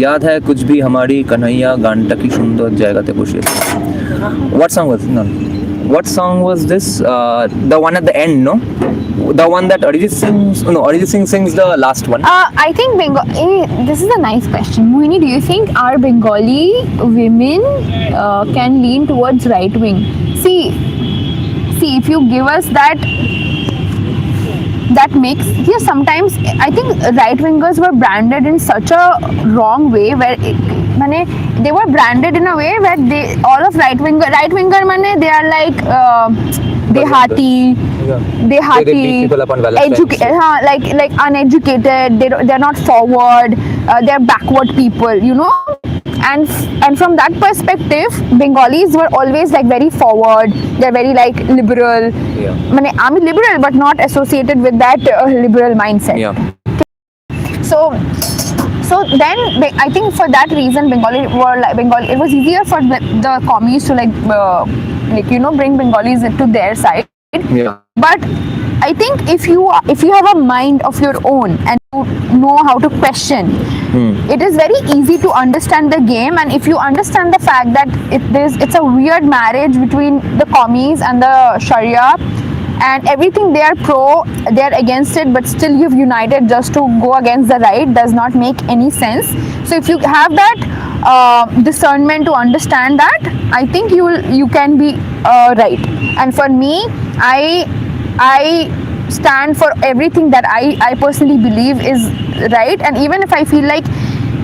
याद है कुछ भी हमारी कन्हैया गांटा की सुंदर जाएगा ते खुशी. What song was no? What song was this? The one at the end, no? The one that Arijit sings. No, Arijit sings the last one. I think this is a nice question. Mohini, do you think our Bengali women can lean towards right wing? See, if you give us that makes, yeah, sometimes I think right wingers were branded in such a wrong way where they were branded in a way where all of right winger they are like dehati, They beat people up on Valentine's Day. like uneducated. They're not forward. They're backward people, you know. And from that perspective, Bengalis were always like very forward. They're very like liberal. Yeah. I'm liberal, but not associated with that liberal mindset. Yeah. So then I think for that reason Bengali, it was easier for the commies to bring Bengalis to their side. Yeah. But I think if you have a mind of your own and you know how to question, it is very easy to understand the game. And if you understand the fact that it's a weird marriage between the commies and the Sharia, and everything they are against it, but still you've united just to go against the right, does not make any sense. So if you have that discernment to understand that, I think you can be right. And for me, I stand for everything that I personally believe is right. And even if I feel like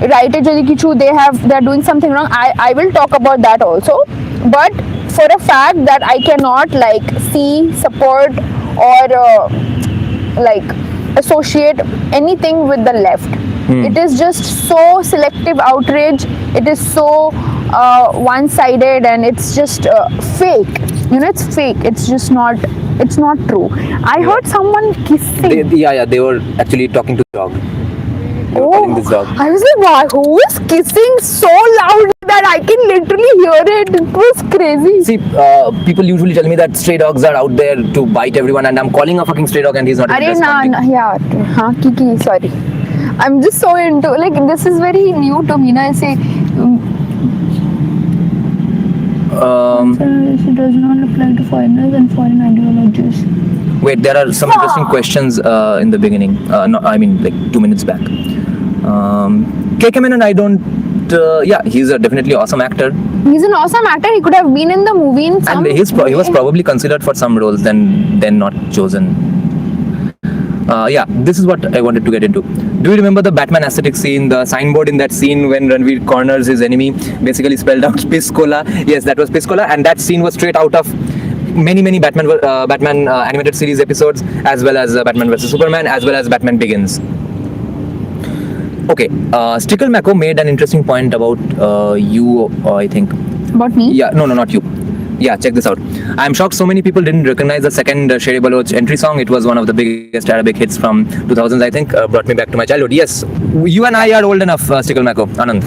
right they're doing something wrong, I will talk about that also. But for a fact that I cannot like see, support, or associate anything with the left. It is just so selective outrage. It is so one-sided, and it's just fake. You know, it's fake. It's just not. It's not true. I heard someone kissing. They were actually talking to the dog. They were calling this dog. I was like, wow, who is kissing so loud that I can literally hear it? It was crazy. See, people usually tell me that stray dogs are out there to bite everyone, and I'm calling a fucking stray dog and he's not even responding. Kiki, sorry. I'm just so into, like, this is very new to me. I say, It does not apply to foreigners and foreign ideologies. Wait, there are some interesting questions in the beginning. No, I mean, like 2 minutes back. KK Menon, I don't. Yeah, he's a definitely awesome actor, He's an awesome actor. He could have been in the movie in some and he was probably considered for some roles, then not chosen. Yeah, this is what I wanted to get into. Do you remember the Batman aesthetic scene, the signboard in that scene when Ranveer corners his enemy, basically spelled out Piss Cola? Yes, that was Piss Cola, and that scene was straight out of many Batman animated series episodes, as well as Batman vs Superman, as well as Batman Begins. Okay, Stickle Mako made an interesting point about you, I think. About me? Yeah, no, not you. Yeah, check this out. I'm shocked so many people didn't recognize the second Shere Baloch entry song. It was one of the biggest Arabic hits from 2000s, I think. Brought me back to my childhood. Yes, you and I are old enough, Stickle Mako, Anand.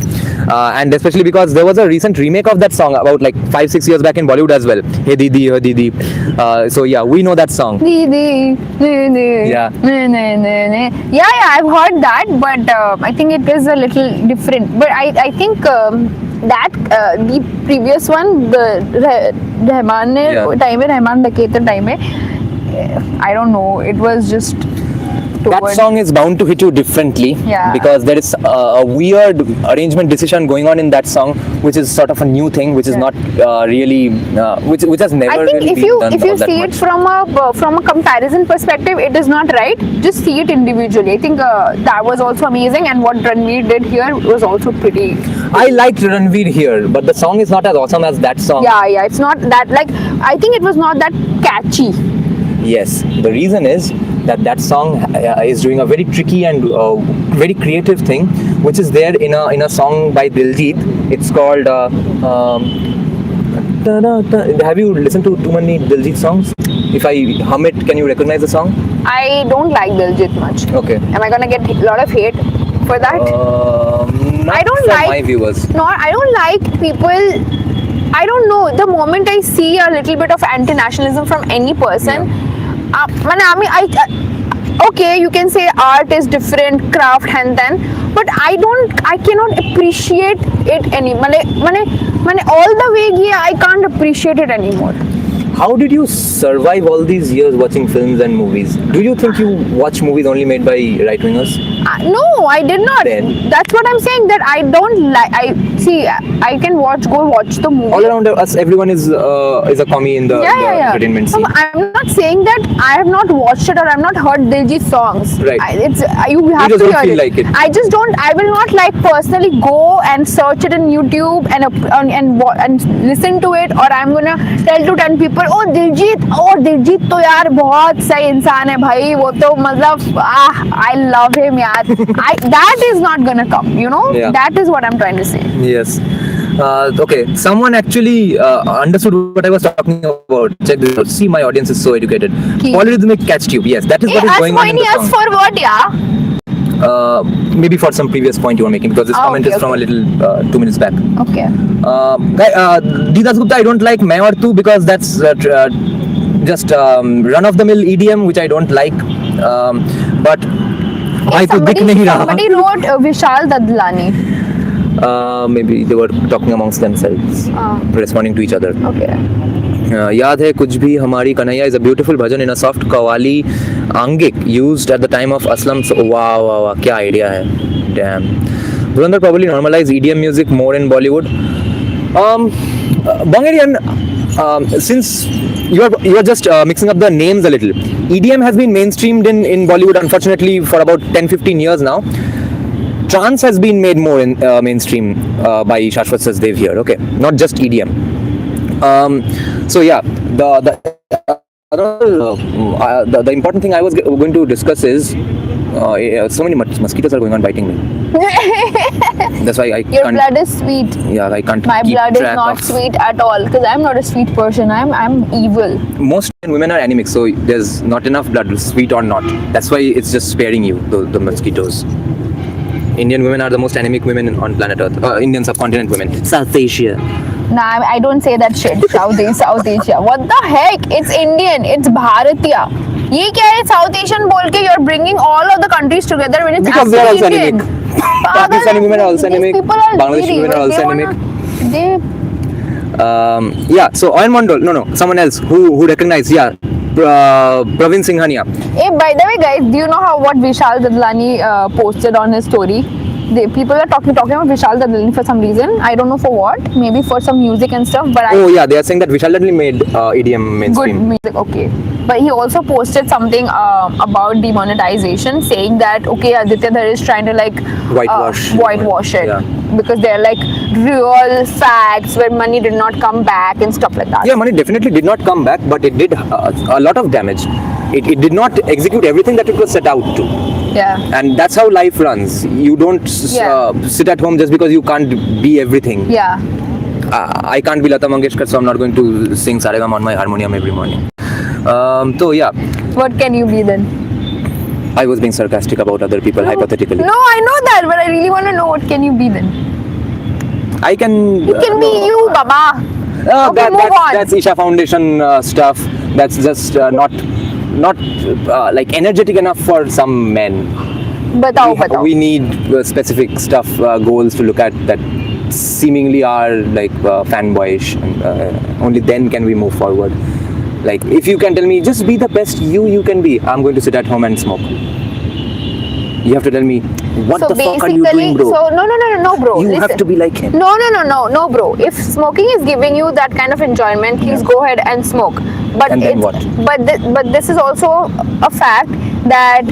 And especially because there was a recent remake of that song about like 5-6 years back in Bollywood as well. Hey Didi, Hey Didi. So yeah, we know that song. Didi, Didi. Yeah. Yeah, I've heard that, but I think it is a little different. But I think that the previous one, the Rahman time, Rahman Daketer time, I don't know. It was just. That song is bound to hit you differently, because there is a weird arrangement decision going on in that song, which is sort of a new thing, which is not really, which has never. I think really if been you done see it from a comparison perspective, it is not right. Just see it individually. I think that was also amazing, and what Ranveer did here was also pretty. I liked Ranveer here, but the song is not as awesome as that song. Yeah, it's not that, like, I think it was not that catchy. Yes, the reason is that song is doing a very tricky and very creative thing, which is there in a song by Diljit. It's called. Have you listened to too many Diljit songs? If I hum it, can you recognize the song? I don't like Diljit much. Okay. Am I gonna get a lot of hate for that? Not I don't for like my viewers. No, I don't like people. I don't know. The moment I see a little bit of anti-nationalism from any person, okay, you can say art is different, craft and then, but I cannot appreciate it anymore. All the way I can't appreciate it anymore. How did you survive all these years watching films and movies? Do you think you watch movies only made by right-wingers? No, I did not. Then? That's what I'm saying, that I don't like. I can go watch the movie. All around us, everyone is a commie in the entertainment scene. No, I'm not saying that I have not watched it or I have not heard Diljit's songs. Right. You have just to don't hear feel it. like it. I just don't. I will not like personally go and search it in YouTube and listen to it, or I'm gonna tell to 10 people, oh Diljit तो यार बहुत सही इंसान है भाई, वो तो मतलब I love him यार. That is not gonna come, you know. Yeah. That is what I'm trying to say. Yes. Okay, someone actually understood what I was talking about. Check this out. See, my audience is so educated. Polyrhythmic catch tube. Yes, that is what is going on in the song. For what, yeah? Maybe for some previous point you were making, because this comment is from a little 2 minutes back. Okay. Didas Gupta, I don't like Main Aur Tu because that's just run-of-the-mill EDM, which I don't like. But somebody wrote Vishal Dadlani. Maybe they were talking amongst themselves, responding to each other. Okay. याद है कुछ भी हमारी Kanhaiya is a beautiful bhajan in a soft qawwali angik used at the time of Aslam. So, wow, क्या idea है. Damn. Durandhar probably normalized EDM music more in Bollywood. Bangarian, since you are just mixing up the names a little. EDM has been mainstreamed in Bollywood, unfortunately, for about 10-15 years now. Trance has been made more in mainstream by Shashwat Sachdev here. Okay, not just EDM. So yeah, the important thing I was going to discuss is so many mosquitoes are going on biting me. That's why I can't. Your blood is sweet. Yeah, I can't. My keep blood is track not of. sweet at all, because I'm not a sweet person. I'm evil. Most women are anemic, so there's not enough blood, sweet or not. That's why it's just sparing you, the mosquitoes. Indian women are the most anemic women on planet Earth. Indian subcontinent women. South Asia. Nah, I don't say that shit. South Asia. What the heck? It's Indian. It's Bharatiya. ये क्या है South Asian बोल के you're bringing all of the countries together when it's because they are also actually Indian. anemic. Pakistani women are also anemic. People are Bangladeshi greedy, women are but also they anemic. Yeah, so Oyan Mondal, no, someone else who recognized, yeah, Praveen Singhania. Hey, by the way, guys, do you know what Vishal Dadlani posted on his story? People are talking about Vishal Dadlani for some reason. I don't know for what. Maybe for some music and stuff. But Yeah, they are saying that Vishal Dadlani made EDM mainstream. Good music, okay. But he also posted something about demonetization, saying that okay, Aditya Dhar is trying to like whitewash it. Yeah. Because they're like real facts where money did not come back and stuff like that. Yeah, money definitely did not come back, but it did a lot of damage. It did not execute everything that it was set out to. Yeah. And that's how life runs. You don't sit at home just because you can't be everything. Yeah. I can't be Lata Mangeshkar, so I'm not going to sing Saregam on my harmonium every morning. So yeah. What can you be then? I was being sarcastic about other people, hypothetically. No, I know that, but I really want to know what can you be then? I can... You can be you, Baba. Okay, move on. That's Isha Foundation stuff. That's just not like energetic enough for some men. Batao. We need specific stuff, goals to look at that seemingly are like fanboyish. And, only then can we move forward. Like, if you can tell me, just be the best you can be, I'm going to sit at home and smoke. You have to tell me, what the fuck are you doing, bro? So, no, bro. You have to be like him. No, bro. If smoking is giving you that kind of enjoyment, please go ahead and smoke. But and then what? But this is also a fact that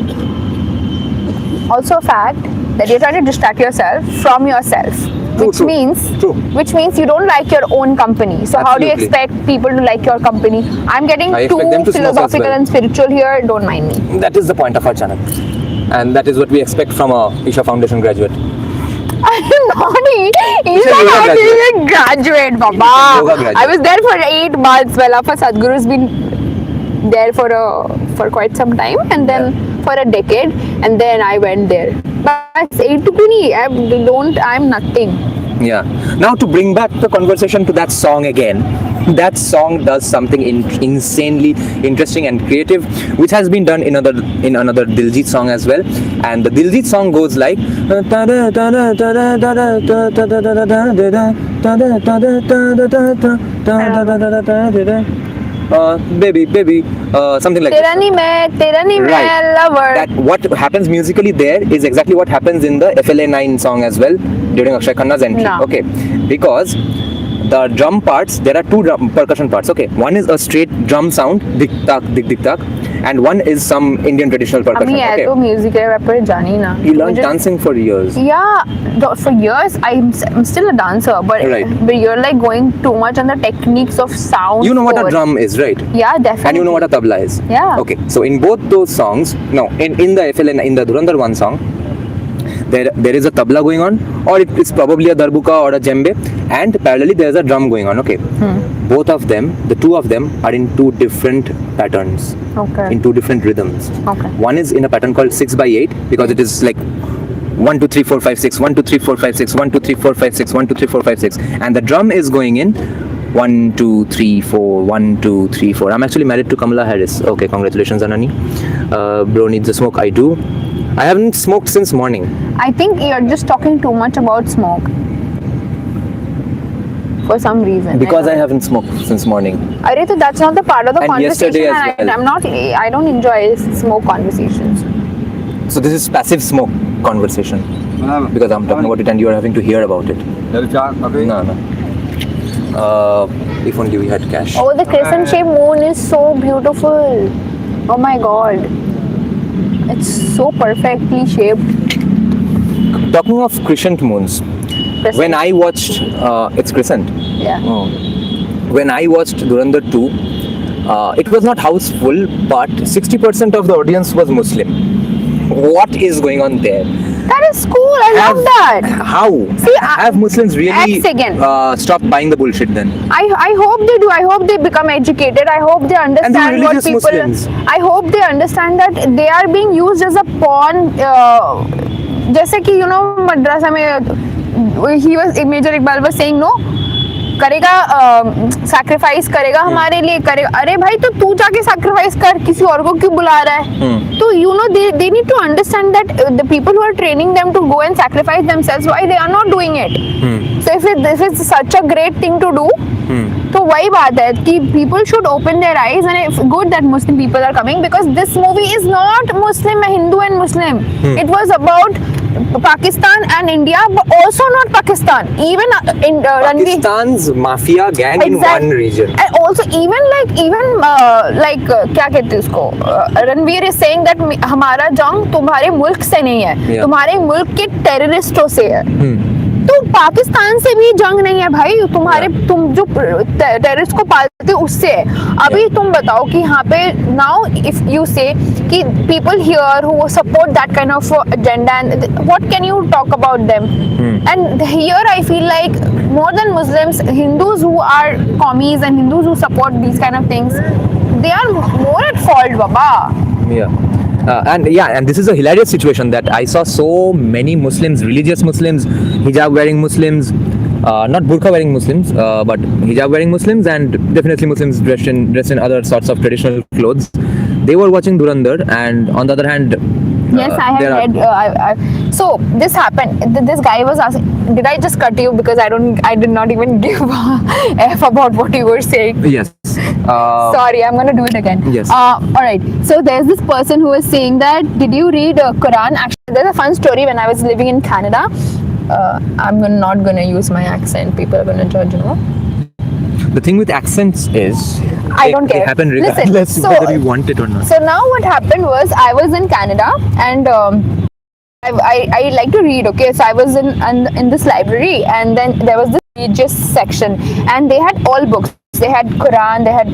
you're trying to distract yourself from yourself. Which means you don't like your own company. So how do you expect people to like your company? I'm getting too philosophical and spiritual here. Don't mind me. That is the point of our channel. And that is what we expect from a Isha Foundation graduate. I'm not even graduate, Baba. I was there for 8 months. Well, Alpha Sadhguru's been there for quite some time, and then for a decade, and then I went there. But I'm nothing. Yeah. Now to bring back the conversation to that song again. That song does something insanely interesting and creative, which has been done in another Diljit song as well. And the Diljit song goes like baby, something like Tera nahi main lover. That what happens musically there is exactly what happens in the FLA 9 song as well during Akshay Khanna's entry. No. Okay, because the drum parts, there are two percussion parts. Okay, one is a straight drum sound, dik tak, and one is some Indian traditional percussion. Okay. Music You learned dancing for years. Yeah, for years. I'm still a dancer, but you're like going too much on the techniques of sound. You know what a drum is, right? Yeah, definitely. And you know what a tabla is. Yeah. Okay, so in both those songs, no, in the FLN, in the Durandhar 1 song, there is a tabla going on, or it's probably a darbuka or a djembe, and parallelly there is a drum going on. Okay, both of them, the two of them, are in two different patterns. Okay. In two different rhythms. Okay. One is in a pattern called 6/8 because it is like 1 2 3 4 5 6 1 2 3 4 5 6 1 2 3 4 5 6 1 2 3 4 5 6, and the drum is going in 1 2 3 4 1 2 3 4. I'm actually married to Kamala Harris. Okay, congratulations, Anani. Bro needs a smoke. I do. I haven't smoked since morning. I think you're just talking too much about smoke. For some reason. Because I haven't smoked since morning. Arey, so that's not the part of the And conversation. yesterday as well. I don't enjoy smoke conversations. So this is passive smoke conversation. Because I'm talking about it and you're having to hear about it. No. If only we had cash. Oh, the crescent shaped moon is so beautiful. Oh my god. It's so perfectly shaped. Talking of crescent moons, Crescent. when I watched, it's crescent. Yeah. Oh. When I watched Durandhar 2, it was not houseful, but 60% of the audience was Muslim. What is going on there? That is cool. I love that. How? See, have Muslims really stopped buying the bullshit then? I hope they do. I hope they become educated. I hope they understand what people. Muslims. I hope they understand that they are being used as a pawn. जैसे कि मद्रासा में he was Major Iqbal was saying no करेगा sacrifice करेगा हमारे लिए करेगा. अरे भाई तो तू जाके sacrifice कर, किसी और को क्यों बुला रहा है? तो they need to understand that the people who are training them to go and sacrifice themselves, why they are not doing it. So if it's such a great thing to do, तो वही बात है कि people should open their eyes, and it's good that Muslim people are coming, because this movie is not Muslim, Hindu and Muslim. It was about Pakistan and India, but also not Pakistan. Even in Ranveer. Pakistan's mafia gang in one region. And also even क्या कहते हैं उसको, Ranveer is saying that हमारा जंग तुम्हारे मुल्क से नहीं है, तुम्हारे मुल्क के टेररिस्टों से है. तो पाकिस्तान से भी जंग नहीं है भाई, तुम जो टेररिस्ट को पालते हो उससे है. अभी तुम बताओ कि यहाँ पे नाउ इफ यू से कि people here who support that kind of agenda, and what can you talk about them? And here I feel like more than Muslims, Hindus who are commies and Hindus who support these kind of things, they are more at fault, baba. And this is a hilarious situation that I saw so many Muslims, religious Muslims, hijab wearing Muslims, not burqa wearing Muslims, but hijab wearing Muslims, and definitely Muslims dressed in other sorts of traditional clothes. They were watching Dhurandhar, and on the other hand, yes, I have read. So this happened. This guy was asking, did I just cut you because I did not even give a f about what you were saying? Yes. Sorry, I'm gonna do it again. Yes. All right. So there's this person who was saying that, did you read Quran? Actually, there's a fun story. When I was living in Canada, I'm not gonna use my accent. People are gonna judge, you know. The thing with accents is, I don't care. They happen regardless whether you want it or not. So now what happened was, I was in Canada, and I like to read. Okay, so I was in this library, and then there was this religious section, and they had all books. They had Quran, they had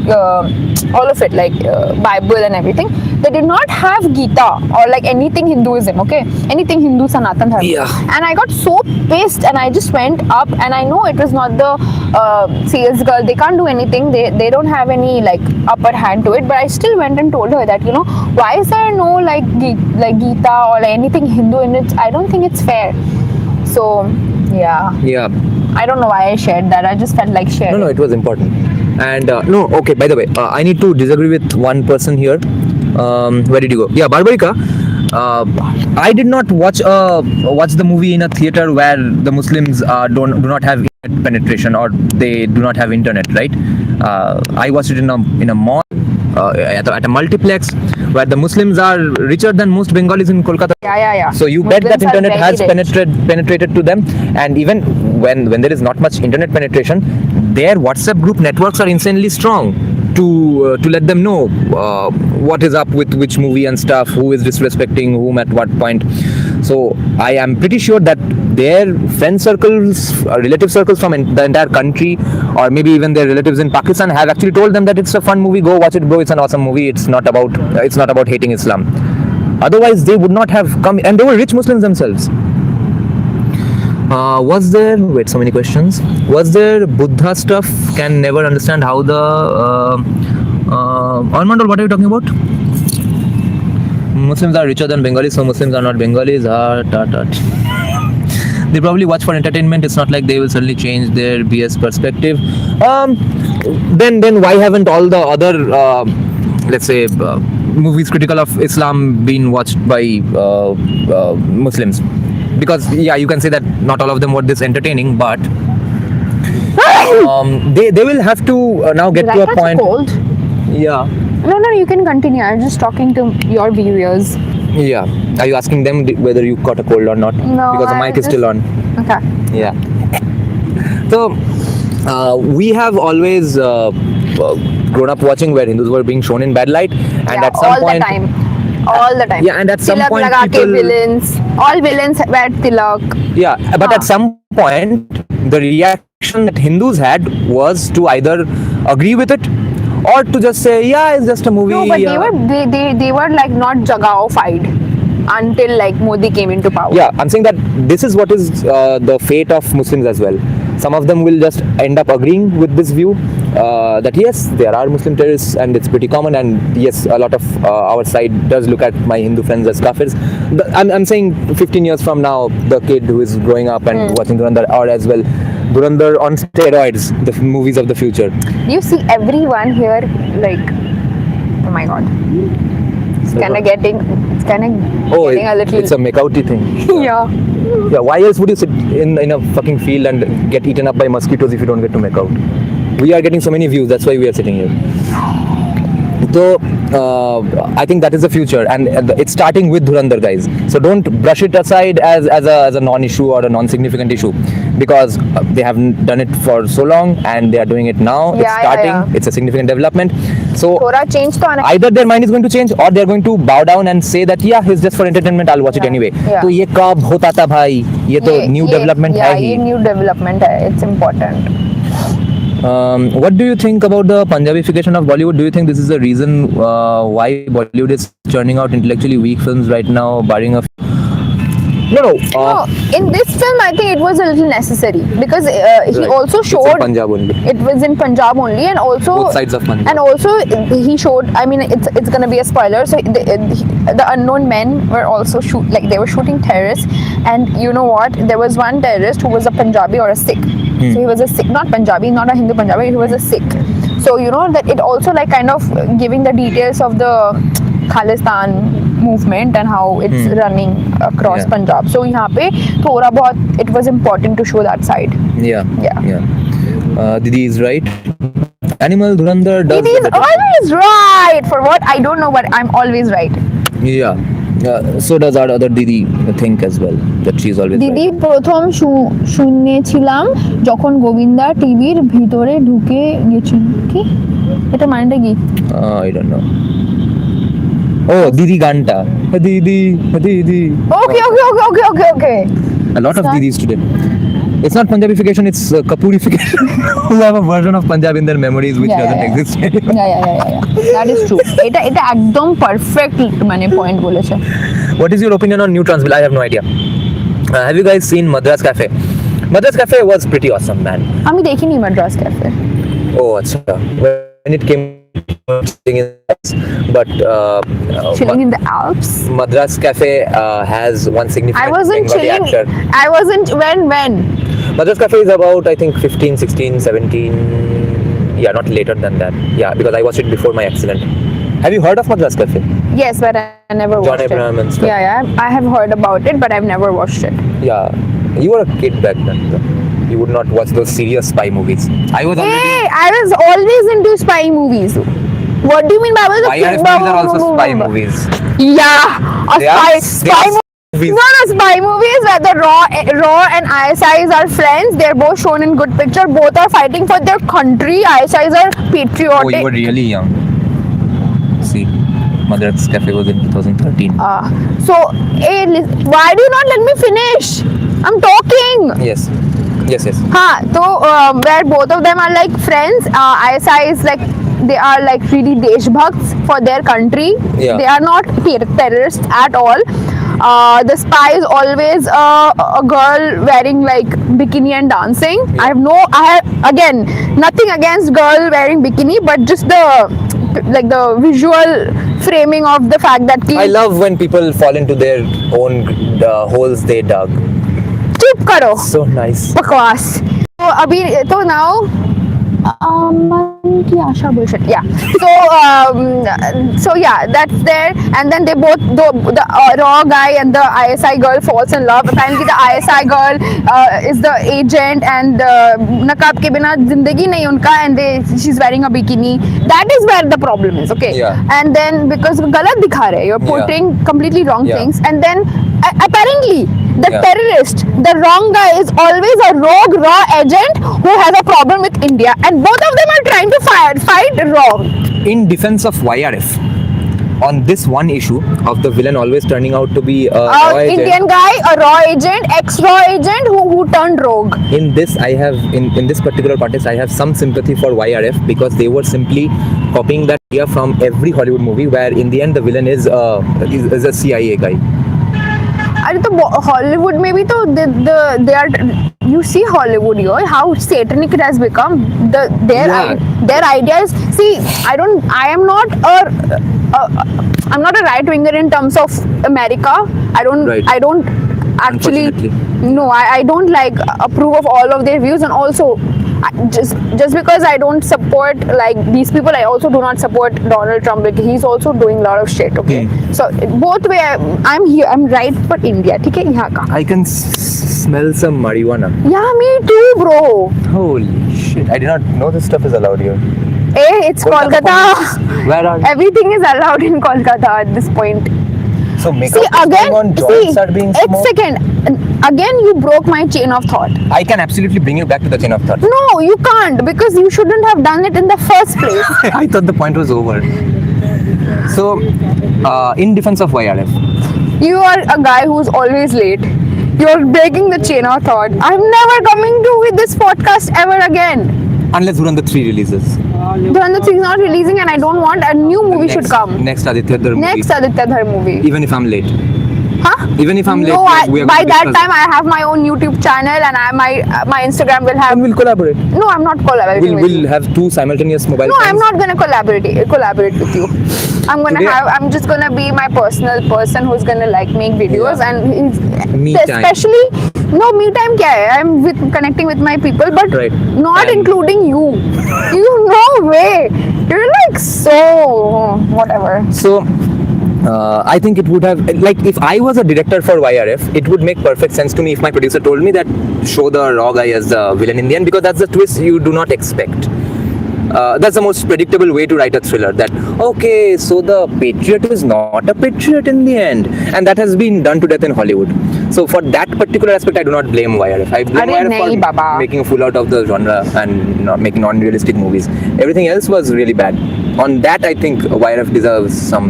all of it, like Bible and everything. They did not have Gita or like anything Hinduism, okay? Anything Hindu Sanatan Dharma. Yeah. And I got so pissed, and I just went up, and I know it was not the sales girl. They can't do anything. They don't have any like upper hand to it. But I still went and told her that, you know, why is there no like Gita or like anything Hindu in it? I don't think it's fair. So yeah. Yeah. I don't know why I shared that. I just felt like sharing. No, it was important. And no, okay, by the way, I need to disagree with one person here. Where did you go? Yeah, Barbarika. I did not watch the movie in a theater where the Muslims do not have internet penetration, or they do not have internet, right? I watched it in a mall, at a multiplex, where the Muslims are richer than most Bengalis in Kolkata. Yeah. So you bet that internet has penetrated to them, and even when there is not much internet penetration, their WhatsApp group networks are insanely strong to let them know what is up with which movie and stuff, who is disrespecting whom at what point. So I am pretty sure that their friend circles, relative circles from the entire country, or maybe even their relatives in Pakistan, have actually told them that it's a fun movie, go watch it bro, it's an awesome movie, it's not about hating Islam. Otherwise they would not have come, and they were rich Muslims themselves. Was there, wait, so many questions. Was there Buddha stuff? Can never understand how the Armandol, what are you talking about? Muslims are richer than Bengalis, so Muslims are not Bengalis. They probably watch for entertainment. It's not like they will suddenly change their BS perspective. Then why haven't all the other let's say movies critical of Islam been watched by Muslims? Because yeah, you can say that not all of them were this entertaining, but they will have to now get to a point. Cold? Yeah. No, you can continue. I'm just talking to your viewers. Yeah. Are you asking them whether you caught a cold or not? No. Because the mic is still on. Okay. Yeah. So we have always grown up watching where Hindus were being shown in bad light, and at some point. All the time. Yeah, and at some tilak point people... all villains wear tilak. Yeah, but at some point, the reaction that Hindus had was to either agree with it, or to just say, yeah, it's just a movie. No, but they were like not jagao-fied until like Modi came into power. Yeah, I'm saying that this is what is the fate of Muslims as well. Some of them will just end up agreeing with this view that yes, there are Muslim terrorists and it's pretty common, and yes, a lot of our side does look at my Hindu friends as kafirs. I'm saying 15 years from now, the kid who is growing up and watching Durandhar, or as well Durandhar on steroids, the movies of the future. You see everyone here like, oh my god. It's kind of getting a little... It's a make-outy thing. Yeah. Yeah, why else would you sit in a fucking field and get eaten up by mosquitoes if you don't get to make out? we are getting so many views. That's why we are sitting here. So I think that is the future, and it's starting with Dhurandhar, guys. So don't brush it aside as a non-issue or a non-significant issue, because they haven't done it for so long and they are doing it now. It's starting. It's a significant development. So either their mind is going to change or they are going to bow down and say that yeah, it's just for entertainment. I'll watch it anyway. तो ये कब होता था भाई? ये तो new development है ही. ये new development है. It's important. What do you think about the Punjabification of Bollywood? Do you think this is the reason why Bollywood is churning out intellectually weak films right now, barring a No, in this film, I think it was a little necessary because he also showed it's in Punjab only. It was in Punjab only, and also both sides of Punjab. And also he showed. I mean, it's gonna be a spoiler. So the unknown men were also they were shooting terrorists, and you know what? There was one terrorist who was a Punjabi or a Sikh. So he was a Sikh, not Punjabi, not a Hindu Punjabi. He was a Sikh. So you know that it also kind of giving the details of the Khalistan movement and how it's running across Punjab. So यहाँ पे थोड़ा बहुत it was important to show that side. Yeah. Didi is right. Animal Dhurandhar does. Didi is always right. For what? I don't know, but I'm always right. Yeah. So does our other Didi think as well that she's always দিদি right. প্রথম শুনেছিলাম যখন গোবিন্দা টিভির ভিতরে ঢুকে গেছিল কি এটা মানেটা কি I don't know. Oh, Didi Ganta. Didi. Okay. A lot of Didis today. It's not Punjabification, it's Kapurification. Who have a version of Punjab in their memories which doesn't exist anymore. Yeah. That is true. এটা একদম perfect মানে point বলেছে. What is your opinion on New Transville? I have no idea. Have you guys seen Madras Cafe? Madras Cafe was pretty awesome, man. আমি দেখিনি Madras cafe. Oh, acha. When it came but chilling in the Alps. Madras Cafe has one significant I wasn't Bengali chilling. actor. I wasn't when. Madras Cafe is about I think 15, 16, 17. Yeah, not later than that. Yeah, because I watched it before my accident. Have you heard of Madras Cafe? Yes, but I never watched John Abraham it. and stuff. Yeah. I have heard about it, but I've never watched it. Yeah, you were a kid back then. You would not watch those serious spy movies. I was always into spy movies. What do you mean by I was a kid? movies are also spy movies. Yeah, spy movies. No, spy movies where the Raw and ISIs are friends. They're both shown in good picture. Both are fighting for their country. ISIs are patriotic. Oh, you were really young. See, Madras Cafe was in 2013. So, hey, why do you not let me finish? I'm talking. Yes. So where both of them are like friends. ISI is they are really deshbhakts for their country. Yeah. They are not terrorists at all. The spy is always a girl wearing bikini and dancing. Yeah. I have again nothing against girl wearing bikini, but just the visual framing of the fact that I love when people fall into their own holes they dug. चुप करो. So nice. बकवास. तो now की आशा bullshit. Yeah. So yeah, that's there. And then they both the raw guy and the ISI girl falls in love. Apparently the ISI girl is the agent and नकाब के बिना जिंदगी नहीं उनका, and she's wearing a bikini. That is where the problem is. Okay. Yeah. And then because गलत दिखा रहे, you're portraying completely wrong things, and then apparently the terrorist, the wrong guy, is always a rogue raw agent who has a problem with India, and both of them are trying to fight wrong. In defense of YRF, on this one issue of the villain always turning out to be a raw Indian guy, a raw agent, ex-raw agent who turned rogue. In this, I have in this particular context, I have some sympathy for YRF because they were simply copying that idea from every Hollywood movie, where in the end the villain is a CIA guy. अरे तो Hollywood में भी तो they are, you see Hollywood, how satanic it has become. Their ideas. See, I'm not a right winger in terms of America. I don't actually, no, I don't approve of all of their views, and also just because I don't support these people, I also do not support Donald Trump. He's also doing a lot of shit. Okay, so both way I'm right for India. ठीक है यहाँ का. I can smell some marijuana. Yeah, me too, bro. Holy shit. shit, I did not know this stuff is allowed here. Hey, it's Kolkata. Where are Everything is allowed in Kolkata at this point. so makeup See is going again, on, joints are being it's smoked? second. Again, you broke my chain of thought. I can absolutely bring you back to the chain of thought. No, you can't because you shouldn't have done it in the first place. I thought the point was over. So, in defense of YRF, You are a guy who's always late. You're breaking the chain of thought. I'm never coming to with this podcast ever again. unless Durand 3 releases. Durand 3 is not releasing and I don't want a new movie should come. Next Aditya Dhar movie. Next Aditya Dhar movie. Even if I'm late. Huh? Even if I'm late, No, we are by going to that discuss time I have my own YouTube channel and my Instagram will have. And we'll collaborate. No, I'm not collaborating with you. We'll have two simultaneous mobile No, phones. I'm not gonna collaborate with you. Today- I'm just gonna be my personal person who's gonna like make videos Yeah. and Me time. especially no me time kya hai? I'm with connecting with my people, but Right. not And- including you. You no way. You're like so whatever. So, I think it would have, like, if I was a director for YRF, it would make perfect sense to me if my producer told me that show the raw guy as the villain in the end, because that's the twist you do not expect. That's the most predictable way to write a thriller, that okay, so the patriot is not a patriot in the end, and that has been done to death in Hollywood. So for that particular aspect, I do not blame YRF. I blame Arey YRF nahi, for baba. making a fool out of the genre and not making unrealistic movies. Everything else was really bad. On that, I think YRF deserves some,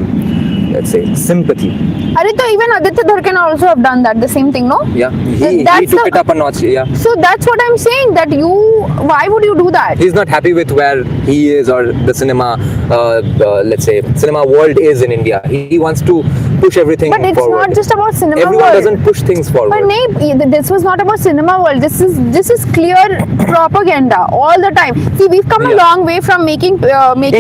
let's say, sympathy. So even Aditya Dhar can also have done that, the same thing, no? Yeah, he That's took the- it up a notch. Yeah, So that's what I'm saying, that why would you do that? he's not happy with where he is or the cinema, let's say, cinema world is in India. He wants to push everything But it's forward. not just about cinema Everyone world. doesn't push things forward. But nahi, this was not about cinema world. This is clear propaganda all the time. See, we've come a Yeah. long way from making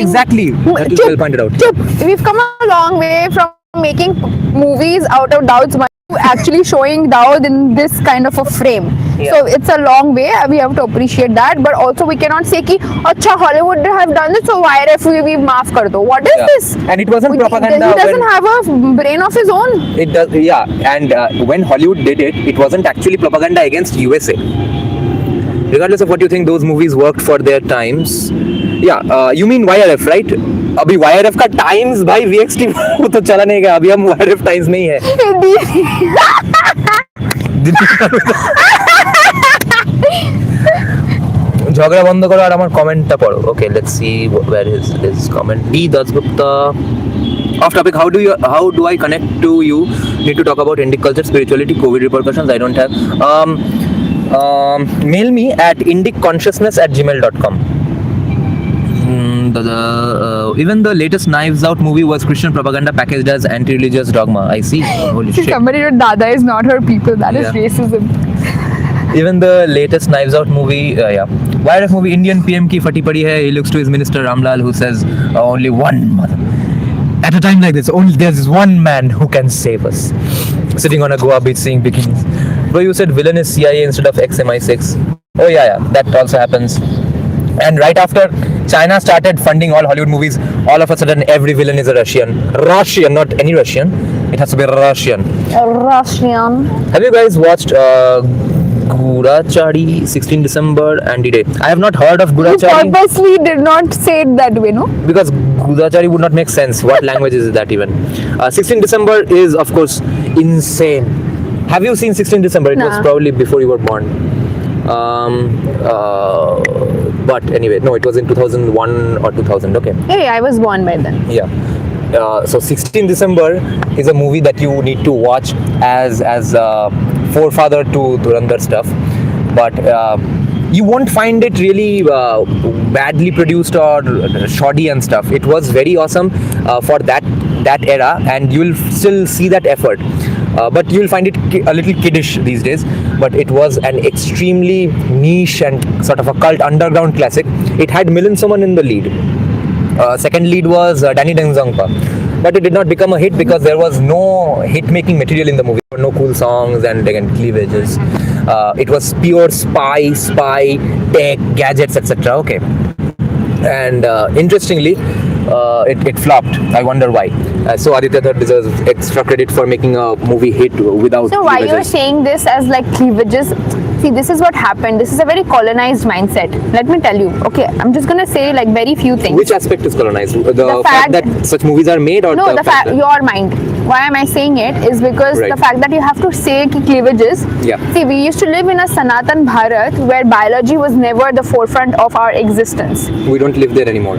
Exactly. That is well pointed out. Chip. We've come a long way from making movies out of Dowd's money to actually showing Dowd in this kind of a frame. Yeah. So it's a long way. We have to appreciate that. But also we cannot say ki, "Acha, Hollywood have done this, so YRF we maaf kar do." What is Yeah. this? And it wasn't propaganda. He doesn't when- have a brain of his own. It does, yeah. And when Hollywood did it, it wasn't actually propaganda against USA. Regardless of what you think, those movies worked for their times. Yeah, you mean YRF, right? अभी YRF का times भाई VXT वो तो चला नहीं गया, अभी हम YRF टाइम्स में ही है. ঝগড়া বন্ধ করো আর আমার কমেন্টটা পড়ো. Okay, let's see where his comment. D Dasgupta. Off topic, how do I connect to you? Need to talk about Indic culture, spirituality, COVID repercussions. I don't have. Mail me at indiconsciousness@gmail.com. Even the latest Knives Out movie was Christian propaganda packaged as anti-religious dogma. I see. Holy shit. Somebody wrote Dada is not her people. That is Yeah. racism. Even the latest Knives Out movie, YRF movie, Indian PM ki fati padi hai. He looks to his minister Ramlal, who says only one mother. At a time like this, only there's one man who can save us. Sitting on a Goa beach seeing bikinis. Bro, you said villain is CIA instead of XMI6. Oh yeah, that also happens. And right after China started funding all Hollywood movies, all of a sudden every villain is a Russian. Russian, not any Russian. It has to be Russian. Russian. Have you guys watched Gurachari, 16 December and D-Day? I have not heard of You Gurachari purposely did not say it that way, no? because Gurachari would not make sense. What language is that even? 16 December is, of course, insane. Have you seen 16 December? It was Nah. probably before you were born. But anyway, no, it was in 2001 or 2000. Okay. Hey, I was born by then. Yeah. So 16 December is a movie that you need to watch as forefather to Dhurandhar stuff, but you won't find it really badly produced or shoddy and stuff. It was very awesome for that era, and you'll still see that effort. But you'll find it a little kiddish these days. But it was an extremely niche and sort of a cult underground classic. It had Milind Soman in the lead. Second lead was Danny Dengzongpa, but it did not become a hit because there was no hit-making material in the movie. No cool songs and again cleavages. It was pure spy, tech, gadgets, etc. Okay. And interestingly, it flopped. I wonder why. So Aditya Dhar deserves extra credit for making a movie hit without. So why you're cleavages. saying this as like cleavages? See, this is what happened. This is a very colonized mindset. Let me tell you. Okay, I'm just gonna say like very few things. Which aspect is colonized? The fact fact that such movies are made, or No, the fact that- your mind. Why am I saying it is because Right. the fact that you have to say ki cleavages. Yeah. See, we used to live in a Sanatan Bharat where biology was never the forefront of our existence. we don't live there anymore.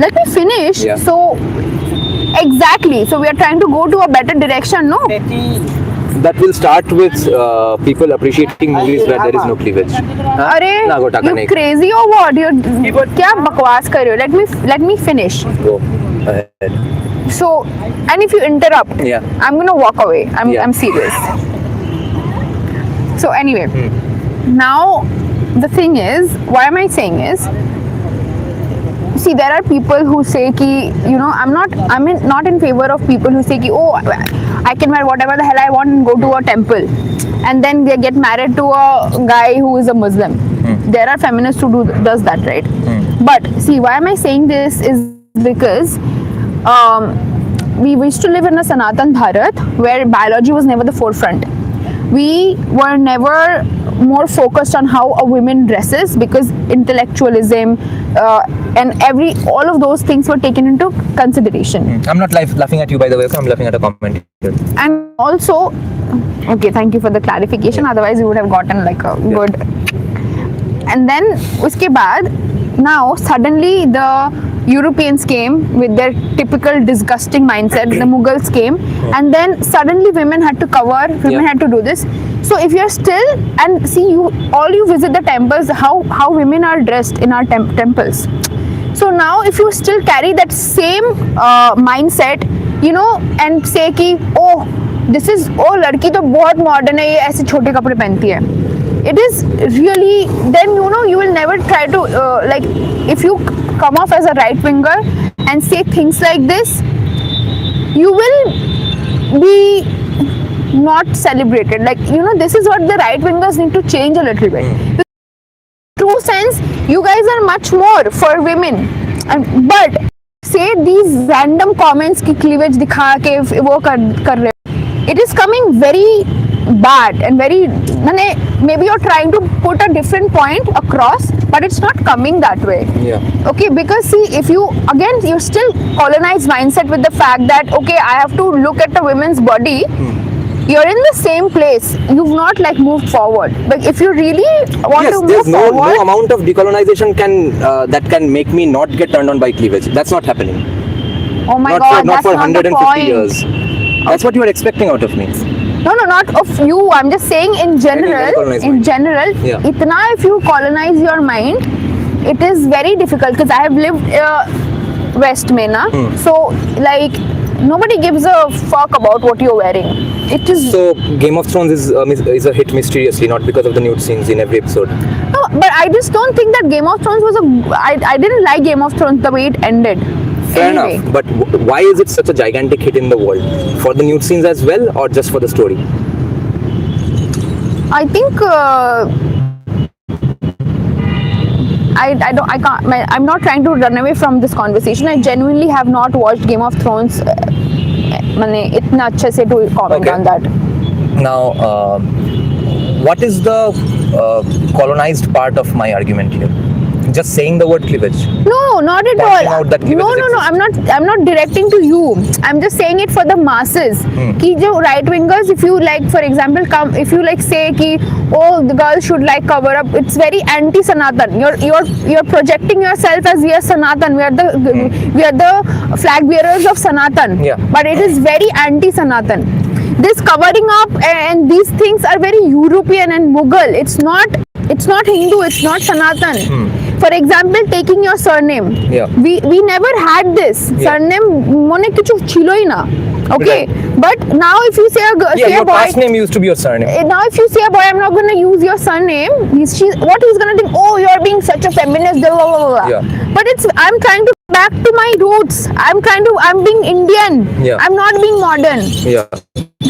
Let me finish. Yeah. So, exactly. So we are trying to go to a better direction, no? That will start with people appreciating movies where there is no cleavage. Huh? अरे, ना गोटा you करने. crazy or what? You क्या बकवास कर रहे हो? Let me finish. Go ahead. So, and if you interrupt, Yeah. I'm gonna walk away. Yeah. I'm serious. So anyway, now the thing is, why am I saying is, see, there are people who say ki, you know, I'm not in favor of people who say ki, oh, I can wear whatever the hell I want and go to a temple, and then they get married to a guy who is a Muslim. There are feminists who does that, right? But see, why am I saying this is because we used to live in a Sanatan Bharat where biology was never the forefront. We were never more focused on how a woman dresses because intellectualism and all of those things were taken into consideration. I'm not laughing at you, by the way. I'm laughing at a comment here. And also, okay, thank you for the clarification. Otherwise, you would have gotten like a good. And then, uske baad, now suddenly the Europeans came with their typical disgusting mindset. The Mughals came, and then suddenly women had to cover. Women had to do this. So if you're still and see you visit the temples, how women are dressed in our temples. So now if you still carry that same mindset, you know, and say ki this is लड़की तो बहुत modern है, ये ऐसे छोटे कपड़े पहनती है. It is really, then you know, you will never try to like, if you come off as a right winger and say things like this, you will be not celebrated. Like, you know, this is what the right wingers need to change a little bit. In true sense, you guys are much more for women, but say these random comments ki cleavage dikha ke wo kar rahe ho. It is coming very bad and very, maybe you're trying to put a different point across, but it's not coming that way. Yeah. Okay, because see, if you you're still colonized mindset with the fact that okay, I have to look at a woman's body. You're in the same place. You've not like moved forward. But if you really want to move there's no forward, amount of decolonization that can make me not get turned on by cleavage. That's not happening. oh my not God, for, not that's for not the 150 point. years. That's what you are expecting out of me. No, not of you. I'm just saying in general. colonized In mind. general, Yeah. itna if you colonize your mind, it is very difficult. Because I have lived West mein, na? So like nobody gives a fuck about what you're wearing. It is So Game of Thrones is a hit mysteriously, not because of the nude scenes in every episode. no, but I just don't think that Game of Thrones was I didn't like Game of Thrones the way it ended. Fair Anyway. enough. But why is it such a gigantic hit in the world? For the nude scenes as well, or just for the story? I think I can't. I'm not trying to run away from this conversation. I genuinely have not watched Game of Thrones. मैंने इतना अच्छे से to comment on that. Now, what is the colonized part of my argument here? Just saying the word cleavage. No, not at Pointing all. out that No, cleavage I'm not directing to you. I'm just saying it for the masses. कि जो right wingers, if you like, for example, if you like say कि the girls should like cover up, it's very anti-Sanatan. You're projecting yourself as we are Sanatan. We are the flag bearers of Sanatan. Yeah. But it is very anti-Sanatan. This covering up and these things are very European and Mughal. It's not Hindu. It's not Sanatan. For example, taking your surname. Yeah. We never had this. Yeah. Surname mone kichu chilo hi na. Okay. Right. But now if you say Your a boy, past name used to be your surname. now if you say a boy, I'm not going to use your surname. What he's going to think? Oh, you're being such a feminist. Blah, blah, blah, blah. Yeah. But I'm trying to back to my roots. I'm being Indian. Yeah. I'm not being modern. Yeah.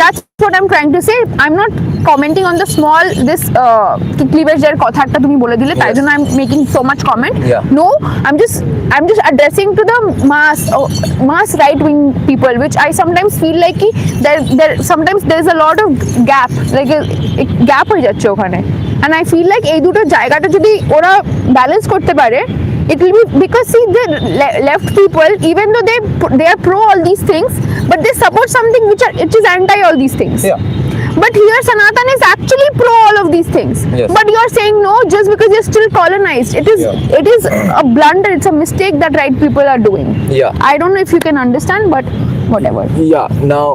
That's what I'm trying to say. I'm not commenting on the small cleavage এর কথা একটা তুমি বলে দিলে তাই জন্য I'm making so much comment. Yeah. No, I'm just addressing to the mass right wing people, which I sometimes feel like there sometimes there's a lot of gap, like a gap হয়ে যাচ্ছে ওখানে, and I feel like এই দুটো জায়গাটা যদি ওরা balance করতে পারে, it will be, because see the left people, even though they are pro all these things, but they support something which is anti all these things. Yeah. But here Sanatan is actually pro all of these things. Yes. But you are saying no just because you're still colonized. It is a blunder, it's a mistake that right people are doing. Yeah. I don't know if you can understand, but whatever. Yeah. Now,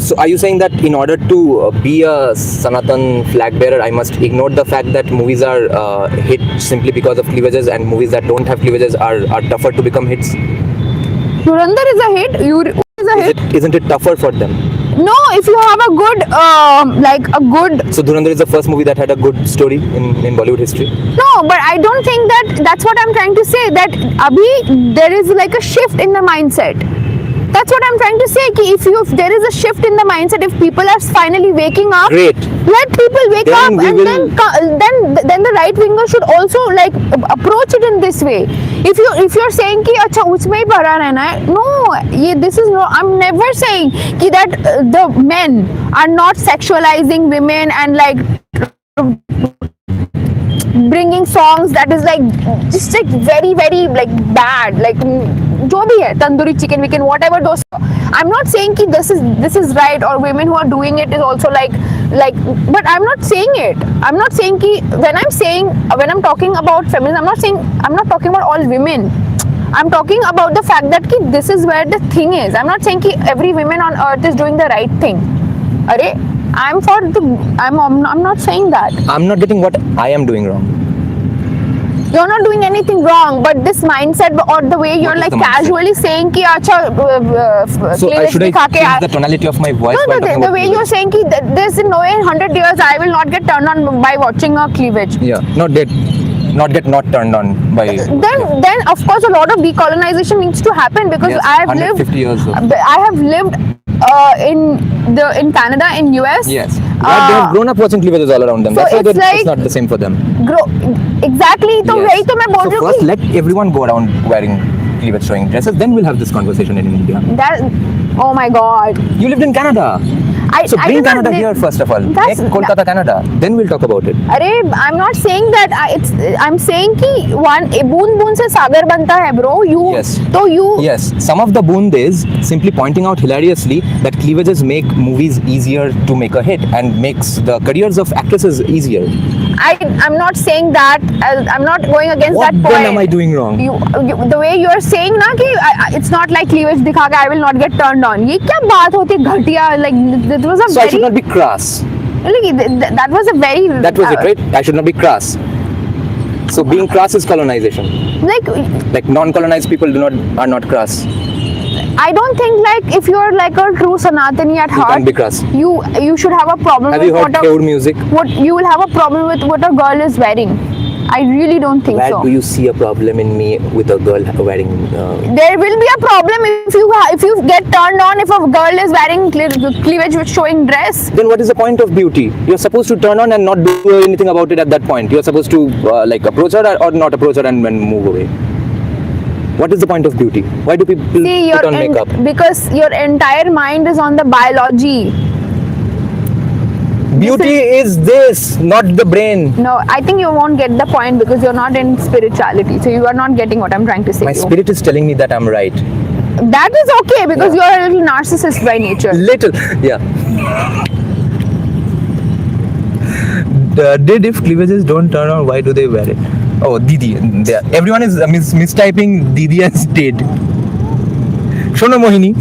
so are you saying that in order to be a Sanatan flag bearer, I must ignore the fact that movies are hit simply because of cleavages, and movies that don't have cleavages are tougher to become hits? Durandhar is a hit. Is a hit. Isn't it tougher for them? No, if you have a good So Dhurandhar is the first movie that had a good story in Bollywood history? No, but I don't think that's what I'm trying to say, that abhi there is like a shift in the mindset. That's what I'm trying to say, ki if there is a shift in the mindset, if people are finally waking up, Great. let people wake Then up, we and then the right winger should also like approach it in this way. If you're saying ki acha usme hi para rehna hai, no, this is no, I'm never saying ki that the men are not sexualizing women and like bringing songs that is like just like very very like bad, like जो भी है tandoori chicken weekend whatever those, I'm not saying ki this is right, or women who are doing it is also like but I'm not saying it. I'm not saying ki when I'm talking about feminism, I'm not talking about all women. I'm talking about the fact that ki this is where the thing is. I'm not saying ki every woman on earth is doing the right thing. Arey, I'm not saying that. I'm not getting what I am doing wrong. You're not doing anything wrong, but this mindset or the way you're like casually saying ki acha So should I change the tonality of my voice? No, the way you're saying ki there's no way in 100 years I will not get turned on by watching a cleavage. Yeah, not turned on by. Then of course a lot of decolonization needs to happen, because Yes, I have 150 years ago. I have lived in Canada, in US. Yes. They have grown up watching cleavages all around them. So That's why it's like it's not the same for them. Exactly. तो Yes. वही तो मैं बोल So रही हूँ first कि let everyone go around wearing cleavage showing dresses, then we'll have this conversation in India. that, oh my god. You lived in Canada. So I bring did not Canada live- here first of all. That's- Make Kolkata Canada. Then we'll talk about it. अरे I'm not saying that I'm saying कि बूंद बूंद से सागर बनता है bro. Yes. तो Yes, some of the boond is simply pointing out hilariously that cleavages make movies easier to make a hit and makes the careers of actresses easier. I'm not saying that. I'm not going against What that point. then am I doing wrong? The way you are saying ना कि it's not like cleavage दिखा के I will not get turned on. ये क्या बात होती है घटिया, like that was a So I should not be crass. that was a very That was it, right? I should not be crass. So being crass is colonization. Like non-colonized people are not crass. I don't think like if you're like a true Sanatani at heart, can't be crass. You should have a problem Have with you heard Keur music? what you will have a problem with what a girl is wearing. I really don't think Where so. do you see a problem in me with a girl wearing? There will be a problem if you get turned on if a girl is wearing cleavage with showing dress. Then what is the point of beauty? You're supposed to turn on and not do anything about it at that point. You're supposed to like approach her or not approach her and move away. What is the point of beauty? Why do people put on makeup? Because your entire mind is on the biology. Beauty is this, not the brain. No, I think you won't get the point because you're not in spirituality. So you are not getting what I'm trying to say. My spirit is telling me that I'm right. That is okay because you're a little narcissist by nature. Little, yeah. Did if cleavages don't turn on, why do they wear it? Oh, Didi. Everyone is mistyping Didi as did. Shono Mohini.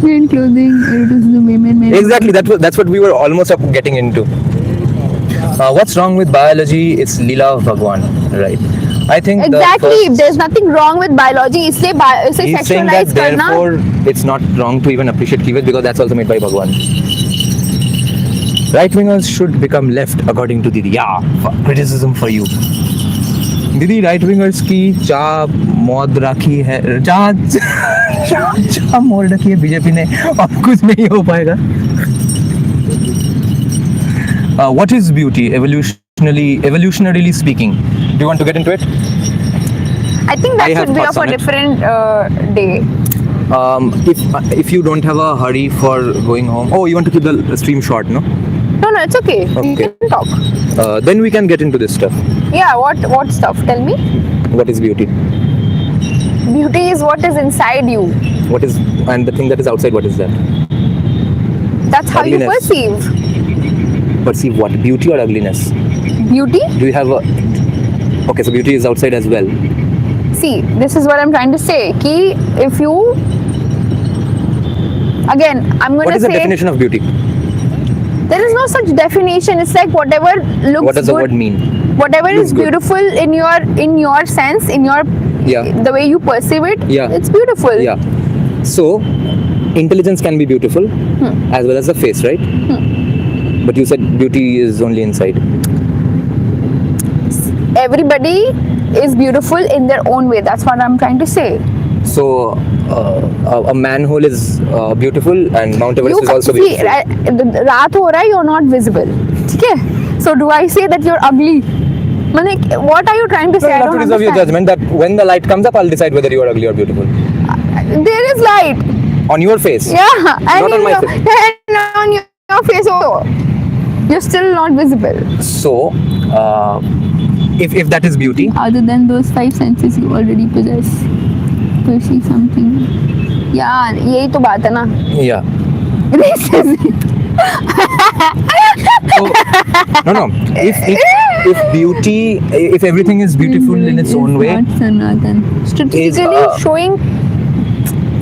Men clothing, it is the women. Exactly, that's what we were almost getting into. What's wrong with biology? It's Leela of Bhagwan, right? I think exactly. There's nothing wrong with biology. It's he's saying that sexualized karna. therefore it's not wrong to even appreciate cleavage because that's also made by Bhagwan. Exactly. There's nothing wrong with biology. It's say sexualized karna. He's saying that therefore it's not wrong to even appreciate cleavage because that's also made by Bhagwan. It's say sexualized karna. Right wingers should become left according to Didi. Yeah, criticism for you. दीदी right wingers की चा मौत रखी है चा मोड़ रखी है बीजेपी ने अब कुछ नहीं हो पाएगा. What is beauty evolutionarily speaking? Do you want to get into it? I think that I have should be thoughts of a on it. different day. If you don't have a hurry for going home, oh, you want to keep the stream short, no? No, it's okay. Okay. You can talk. Then we can get into this stuff. Yeah, what stuff? Tell me. What is beauty? Beauty is what is inside you. What is, and the thing that is outside, what is that? That's how you Ugliness. Perceive what? Beauty or ugliness? Beauty? Do you have a... Okay, so beauty is outside as well. See, this is what I'm trying to say. Ki if you... Again, I'm going What to is the say... definition of beauty? There is no such definition. It's like whatever looks What does the good, word mean? whatever Looks is good. beautiful in your sense, in your Yeah. the way you perceive it, Yeah. it's beautiful. Yeah. So, intelligence can be beautiful as well as the face, right? But you said beauty is only inside. Everybody is beautiful in their own way. That's what I'm trying to say. So, a manhole is beautiful and Mount Everest is also see, beautiful. रात हो रहा है, you're not visible. ठीक है? So do I say that you're ugly? Like, what are you trying to So say? you I have to don't reserve your understand. judgment that when the light comes up, I'll decide whether you are ugly or beautiful. There is light. On your face. Yeah, and Not on in my your, face. and on your face also. You're still not visible. So, if that is beauty, Other than those five senses you already possess. Perceive something. यार यही तो बात है ना. yeah. Racism. So, no. If beauty, if everything is beautiful in its own way, Not Sanatan. Strategically showing.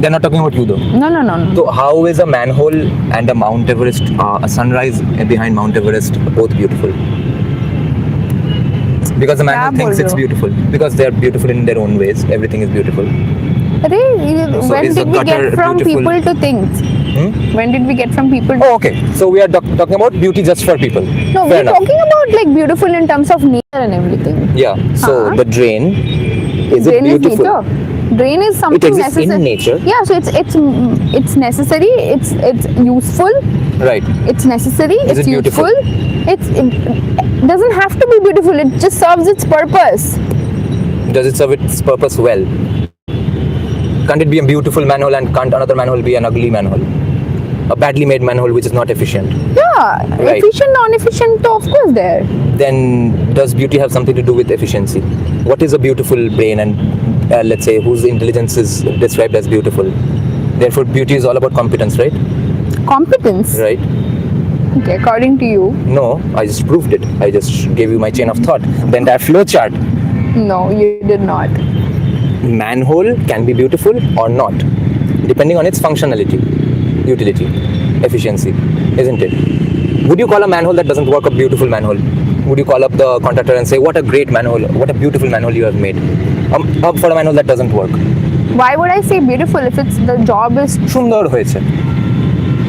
they're not talking about you though. No. So how is a manhole and a Mount Everest, a sunrise behind Mount Everest, both beautiful? Because the manhole क्या thinks बोल it's रहे हो? beautiful. Because they are beautiful in their own ways. Everything is beautiful. अरे when is did the we gutter get from beautiful? people to things? When did we get from people to... Oh, okay. So we are talking about beauty just for people. No, Fair we're enough. talking about like beautiful in terms of nature and everything. Yeah. So Huh? the drain, is Drain it beautiful? is nature. Drain is something exists in necessary. nature. Yeah, so it's necessary. It's useful. Right. It's necessary. Is it's it beautiful? useful. It doesn't have to be beautiful. It just serves its purpose. Does it serve its purpose well? Can't it be a beautiful manhole and can't another manhole be an ugly manhole? A badly made manhole which is not efficient. Yeah, Right. efficient, non-efficient, तो of course there. Then does beauty have something to do with efficiency? What is a beautiful brain and let's say whose intelligence is described as beautiful? Therefore beauty is all about competence, right? Competence. Right. Okay, according to you. No, I just proved it. I just gave you my chain of thought. The entire flow chart. No, you did not. Manhole can be beautiful or not, depending on its functionality, utility, efficiency, isn't it? Would you call a manhole that doesn't work a beautiful manhole? Would you call up the contractor and say, what a great manhole, what a beautiful manhole you have made? Up for a manhole that doesn't work. Why would I say beautiful if it's the job is... সুন্দর হয়েছে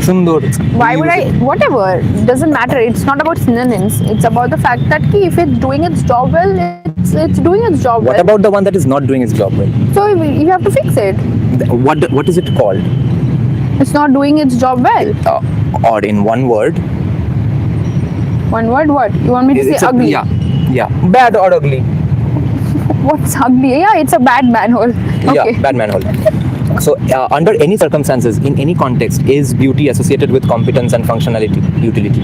সুন্দর Why would I... Whatever. Doesn't matter. It's not about synonyms. It's about the fact that ki, if it's doing its job well, it's doing its job What well. about the one that is not doing its job well? So you have to fix it. What is it called? It's not doing its job well. Or in one word, One word, what? You want me to say ugly? Yeah, bad or ugly. What's ugly? Yeah, it's a bad manhole. Okay. Yeah, bad manhole. So, under any circumstances, in any context, is beauty associated with competence and functionality, utility?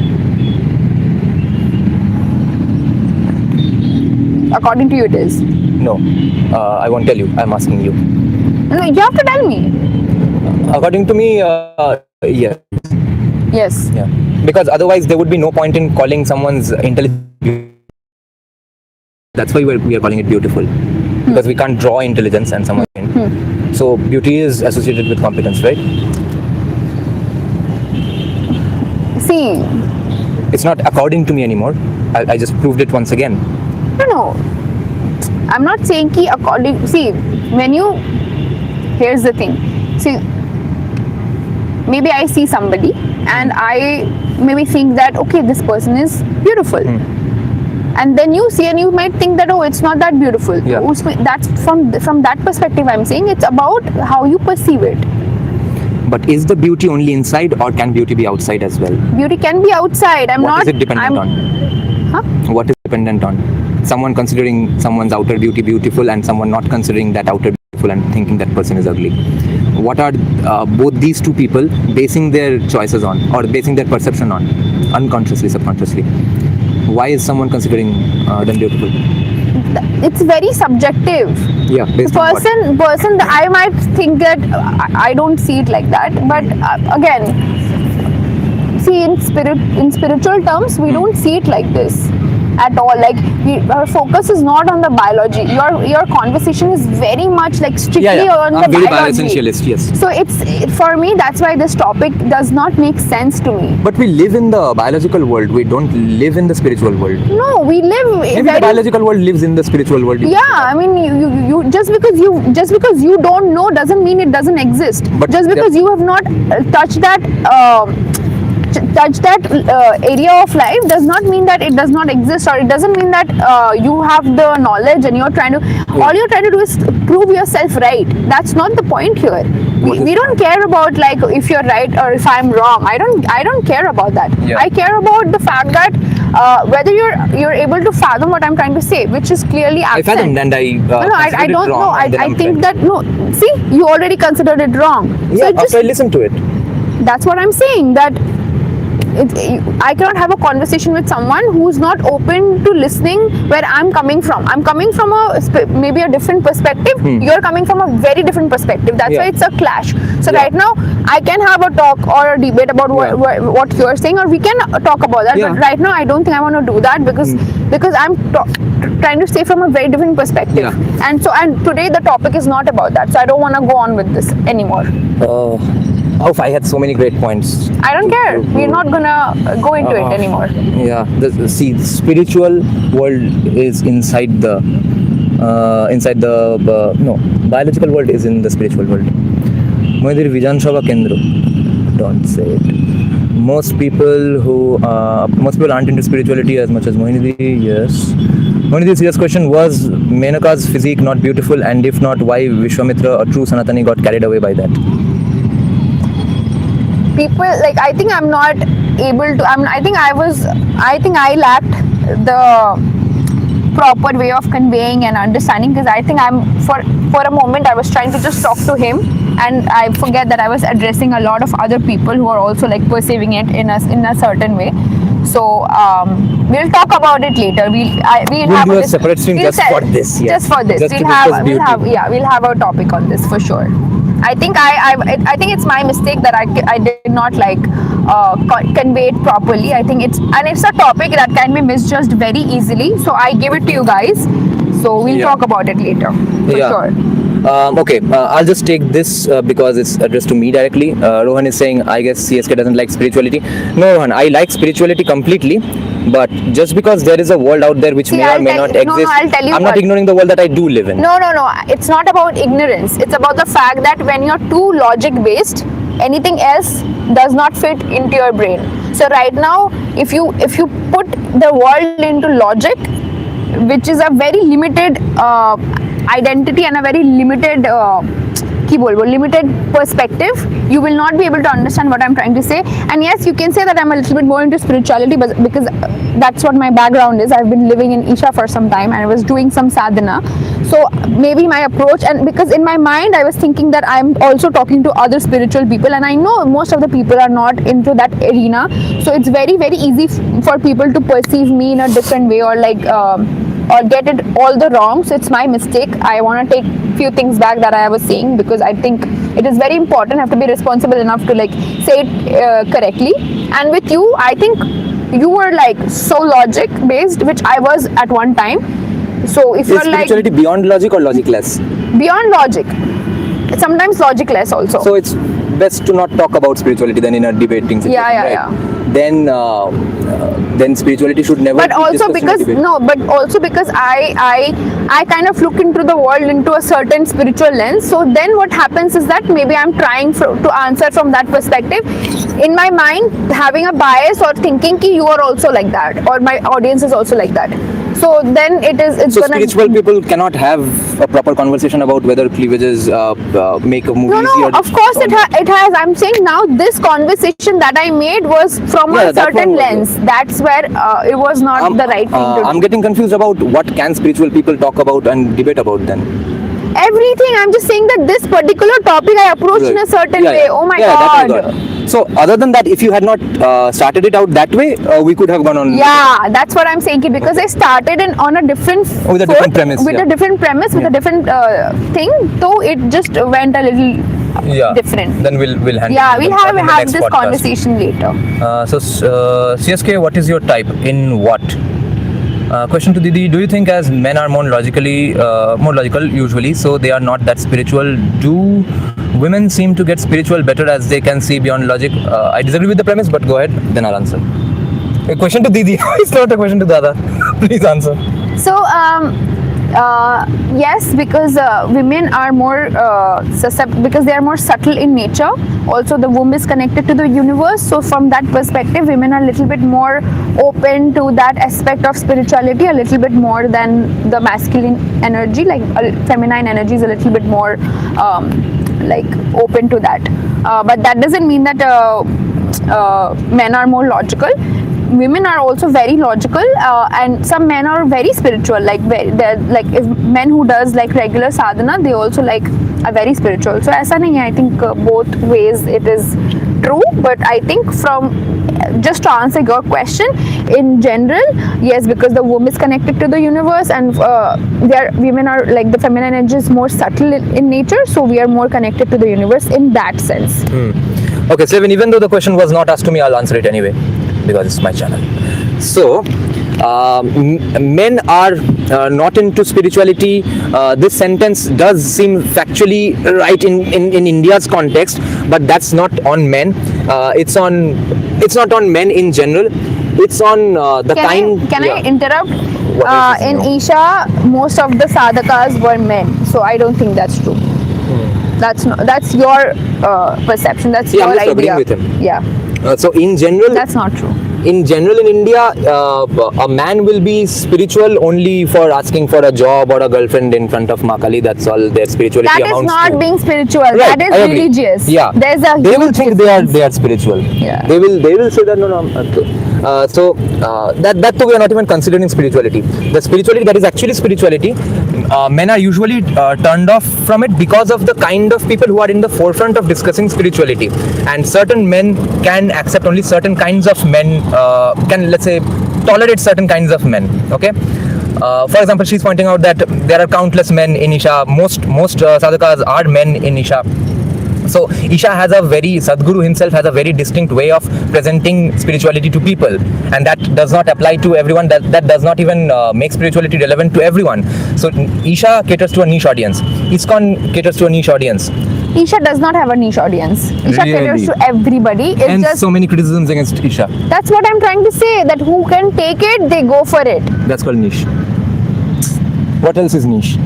According to you, it is. No, I won't tell you. I'm asking you. No, you have to tell me. According to me, yeah. Yes. Yeah. Because otherwise, there would be no point in calling someone's intelligence. That's why we are calling it beautiful. Because we can't draw intelligence and someone. So beauty is associated with competence, right? See, It's not according to me anymore. I just proved it once again. no. I'm not saying ki according... See, when you... Here's the thing. See, maybe I see somebody and I maybe think that, okay, this person is beautiful. And then you see and you might think that, oh, it's not that beautiful. Yeah. That's from that perspective I'm saying. It's about how you perceive it. But is the beauty only inside, or can beauty be outside as well? Beauty can be outside. What is it dependent on? Huh? What is dependent on? Someone considering someone's outer beauty beautiful and someone not considering that outer beautiful and thinking that person is ugly. What are both these two people basing their choices on, or basing their perception on, unconsciously, subconsciously? Why is someone considering them beautiful? It's very subjective. Yeah, based on what? Person I might think that I don't see it like that, but again, see, in spiritual terms we don't see it like this at all. Like our focus is not on the biology. Your conversation is very much like strictly on the very biology. bioessentialist, yes. So for me, that's why this topic does not make sense to me. But we live in the biological world. We don't live in the spiritual world. No, we live. Maybe the biological world lives in the spiritual world. Yeah, I mean, you just because you don't know doesn't mean it doesn't exist. But just because you have not touched that area of life does not mean that it does not exist, or it doesn't mean that you have the knowledge and all you're trying to do is prove yourself right. That's not the point here. We don't care about like if you're right or if I'm wrong. I don't care about that. Yeah. I care about the fact that whether you're able to fathom what I'm trying to say, which is clearly absent. I fathomed and I I don't know. I think that see, you already considered it wrong. Yeah, after I listened to it. That's what I'm saying, that I cannot have a conversation with someone who's not open to listening where I'm coming from. I'm coming from maybe a different perspective. You're coming from a very different perspective. That's why it's a clash. So right now, I can have a talk or a debate about what you're saying, or we can talk about that. But right now, I don't think I want to do that because I'm trying to stay from a very different perspective. And today the topic is not about that. So I don't want to go on with this anymore. I had so many great points. I don't care. We're not gonna go into it anymore. Yeah. The spiritual world is inside the biological world is in the spiritual world. Mohini Vigilance Kendra. Don't say it. Most people aren't into spirituality as much as Mohini. Yes. Mohini's serious question was Menaka's physique not beautiful, and if not, why Vishwamitra, a true Sanatani, got carried away by that? People I think I'm not able to. I think I lacked the proper way of conveying and understanding, because I think for a moment I was trying to just talk to him, and I forget that I was addressing a lot of other people who are also perceiving it in a certain way. So we'll talk about it later. We'll have do a separate stream just for this. Just for this, we'll have a topic on this for sure. I think I think it's my mistake that I did not convey it properly. I think it's a topic that can be misjudged very easily. So I give it to you guys. So we'll talk about it later for sure. Okay, I'll just take this because it's addressed to me directly. Rohan is saying, I guess CSK doesn't like spirituality. No, Rohan, I like spirituality completely. But just because there is a world out there which may or may not exist, I'm not ignoring the world that I do live in. No. It's not about ignorance. It's about the fact that when you're too logic-based, anything else does not fit into your brain. So right now, if you put the world into logic, which is a very limited identity and a very limited limited perspective, you will not be able to understand what I'm trying to say. And yes, you can say that I'm a little bit more into spirituality, but because that's what my background is. I've been living in Isha for some time and I was doing some sadhana. So maybe my approach, and because in my mind I was thinking that I'm also talking to other spiritual people, and I know most of the people are not into that arena. So it's very, very easy for people to perceive me in a different way, or or get it all the wrong. So it's my mistake. I want to take few things back that I was saying, because I think it is very important. I have to be responsible enough to say it correctly. And with you, I think you were so logic based, which I was at one time. So if you're spirituality beyond logic or logicless? Beyond logic. Sometimes logicless also. So it's best to not talk about spirituality then in a debating situation, right? Yeah. Then then spirituality should never But be also discussed in because debate. no, but also because I kind of look into the world into a certain spiritual lens. So then what happens is that maybe I'm trying to answer from that perspective. In my mind, having a bias or thinking ki you are also like that, or my audience is also like that. So then it's So gonna. spiritual people cannot have a proper conversation about whether cleavages make a movie No, easier. of course it has. I'm saying now this conversation that I made was from Yeah, a that certain one was lens. That's where it was not the right thing to do. I'm getting confused about what can spiritual people talk about and debate about then. Everything. I'm just saying that this particular topic I approached in a certain way. Oh my that I god. got. So other than that, if you had not started it out that way, we could have gone on. Yeah, that's what I'm saying. Because I started on a different With a different premise, with yeah. a different premise, with a different thing. So it just went a little different. Then we'll handle. Yeah, it we'll in have the next this podcast. conversation later. CSK, what is your type? In what? Question to Didi: do you think as men are more logical usually, so they are not that spiritual? Do women seem to get spiritual better as they can see beyond logic? I disagree with the premise, but go ahead, then I'll answer. A question to Didi. It's not a question to Dada. Please answer. So yes, because women are more susceptible, because they are more subtle in nature. Also, the womb is connected to the universe. So from that perspective, women are a little bit more open to that aspect of spirituality, a little bit more than the masculine energy. Like feminine energy is a little bit more like open to that. But that doesn't mean that men are more logical. Women are also very logical, and some men are very spiritual. Like if men who does like regular sadhana, they also like are very spiritual. So aisa nahi hai. I think both ways it is true. But I think from just to answer your question, in general, yes, because the womb is connected to the universe, and women are like the feminine energy is more subtle in nature. So we are more connected to the universe in that sense. Okay, Seven, even though the question was not asked to me, I'll answer it anyway, because it's my channel. So, men are not into spirituality. This sentence does seem factually right in India's context, but that's not on men. It's not on men in general. It's on the Can I interrupt? What else is In new? Isha, most of the sadhakas were men, so I don't think that's true. That's your perception. That's Yeah, I'm your just agreeing idea. with him. Yeah, So in general, that's not true. in general in India, a man will be spiritual only for asking for a job or a girlfriend in front of Makali. That's all their spirituality That is amounts not to. being spiritual. Right, That is I agree. religious. Yeah, There's a they will huge think difference. they are spiritual. Yeah. They will say that no. That too we are not even considering spirituality. The spirituality that is actually spirituality, men are usually turned off from it because of the kind of people who are in the forefront of discussing spirituality. And certain men can accept only certain kinds of men, can, let's say, tolerate certain kinds of men. Okay. For example, she's pointing out that there are countless men in Isha. Most sadhakas are men in Isha. So Isha has Sadhguru himself has a very distinct way of presenting spirituality to people, and that does not apply to everyone. That does not even make spirituality relevant to everyone. So Isha caters to a niche audience. ISKCON caters to a niche audience. Isha does not have a niche audience. Isha caters Really? to everybody. It's And just so many criticisms against Isha. that's what I'm trying to say. That who can take it, they go for it. That's called niche. What else is niche?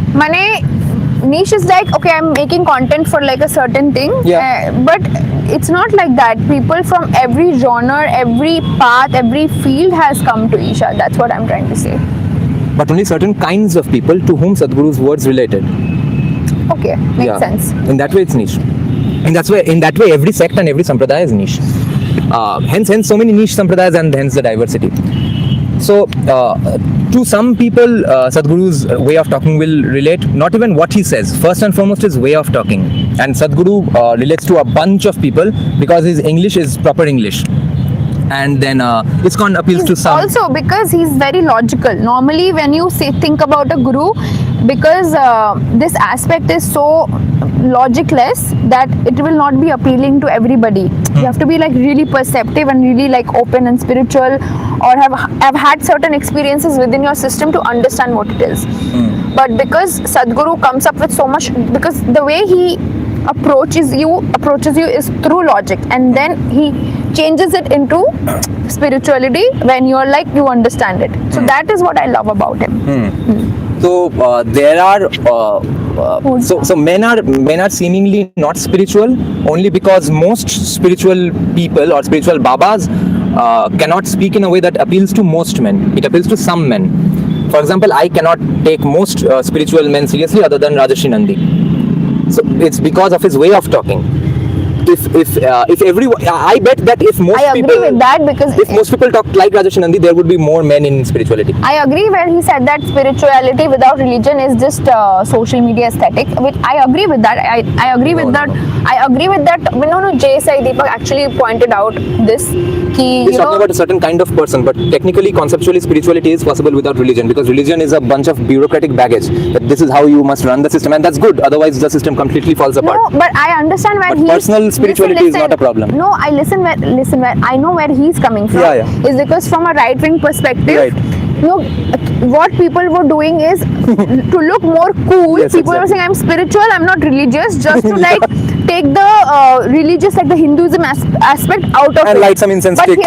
Niche is like, okay, I'm making content for like a certain thing, Yeah. but it's not like that. People from every genre, every path, every field has come to Isha. That's what I'm trying to say. But only certain kinds of people to whom Sadhguru's words related. Okay, makes sense. In that way, it's niche. And that's why, in that way, every sect and every sampradaya is niche. Hence, so many niche sampradayas, and hence the diversity. So, to some people, Sadhguru's way of talking will relate not even what he says. First and foremost, his way of talking. And Sadhguru relates to a bunch of people because his English is proper English. And then ISKCON appeals to some. Also, because he's very logical. Normally, when you think about a guru, because this aspect is so logicless that it will not be appealing to everybody. You have to be like really perceptive and really like open and spiritual, or have had certain experiences within your system to understand what it is. But because Sadhguru comes up with so much, because the way he approaches you is through logic, and then he changes it into spirituality when you're like you understand it. So that is what I love about him. So there are so men are seemingly not spiritual only because most spiritual people or spiritual babas cannot speak in a way that appeals to most men. It appeals to some men. For example, I cannot take most spiritual men seriously other than Rajarshi Nandi. So it's because of his way of talking. If everyone, I bet that if most I agree people, with that because if most people talk like Rajarshi Nandi, there would be more men in spirituality. I agree where he said that spirituality without religion is just social media aesthetic, which I agree with that. I agree with that. I agrey with that. No, Jay Sai Deepak actually pointed out this. He's talking about a certain kind of person, but technically, conceptually, spirituality is possible without religion because religion is a bunch of bureaucratic baggage. That this is how you must run the system, and that's good. Otherwise, the system completely falls apart. No, but I understand where but personal spirituality is not a problem. No, I listen where I know where he's coming from. Yeah. Is because from a right-wing perspective. Right. No, what people were doing is to look more cool. Yes, people were saying I'm spiritual, I'm not religious, just to like take the religious, like the Hinduism aspect out of and it. light some incense But stick.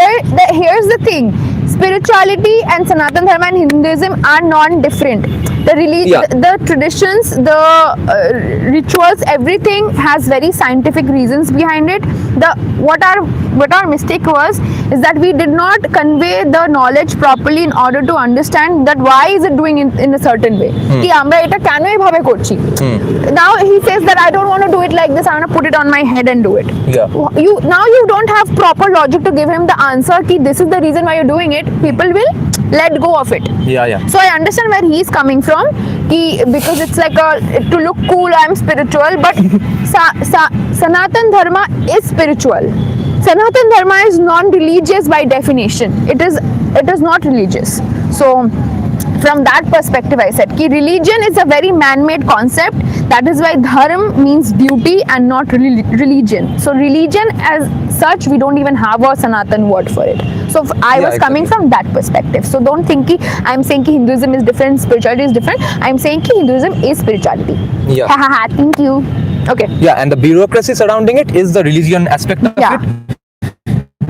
here's the thing: spirituality and Sanatan Dharma and Hinduism are non-different. The religion, the traditions, the rituals, everything has very scientific reasons behind it. What our mistake was is that we did not convey the knowledge properly in order to understand that why is it doing in a certain way. Ki amra eta keno bhabe korchi. Now he says that I don't want to do it like this. I want to put it on my head and do it. Yeah. You don't have proper logic to give him the answer. Ki this is the reason why you're doing it. People will let go of it. Yeah. So I understand where he's coming from. Because it's like to look cool, I'm spiritual, but Sanatan Dharma is spiritual. Sanatan Dharma is non-religious by definition. It is not religious. So from that perspective, I said ki religion is a very man-made concept. That is why dharma means duty and not religion. So religion as such, we don't even have a Sanatan word for it. So I was coming from that perspective. So don't think ki I'm saying ki Hinduism is different, spirituality is different. I'm saying ki Hinduism is spirituality. Yeah. Thank you. Okay. Yeah, and the bureaucracy surrounding it is the religion aspect of it.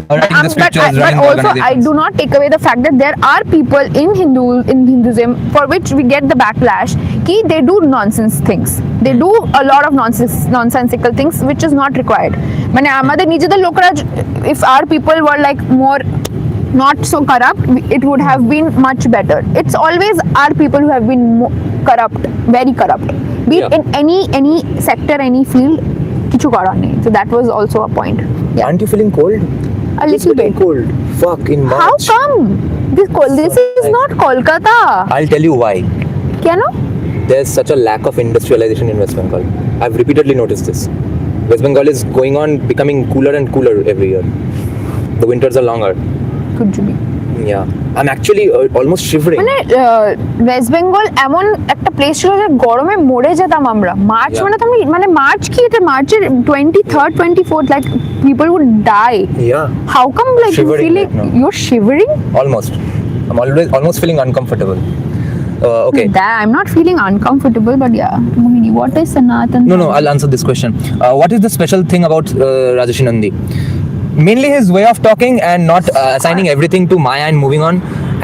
Writing the scriptures, but running also I organizations. do not take away the fact that there are people in Hinduism for which we get the backlash ki they do nonsense things. They do a lot of nonsensical things which is not required. Mane amader nijeder lokra, if our people were like more not so corrupt, it would have been much better. It's always our people who have been corrupt, very corrupt. Be it in any sector, any field, kichu karar nahi. So that was also a point. Yeah. Aren't you feeling cold? A little bit. Cold. Fuck, in March. How come? This is not Kolkata. I'll tell you why. Kya There's such a lack of industrialization in West Bengal. I've repeatedly noticed this. West Bengal is going on becoming cooler and cooler every year. The winters are longer. Could you be? Yeah. I'm actually almost shivering. West Bengal এমন একটা place ছিল যে গরমে মরে যেতাম আমরা March মানে March কি এটা মার্চের 23rd 24th like people would die. Yeah. How come like Shivering you feel right you're shivering? Almost. I'm almost feeling uncomfortable. Okay. I'm not feeling uncomfortable, but yeah. Mohini, what is Sanatan? No, I'll answer this question. What is the special thing about Rajarshi Nandi? Mainly his way of talking and not assigning everything to Maya and moving on,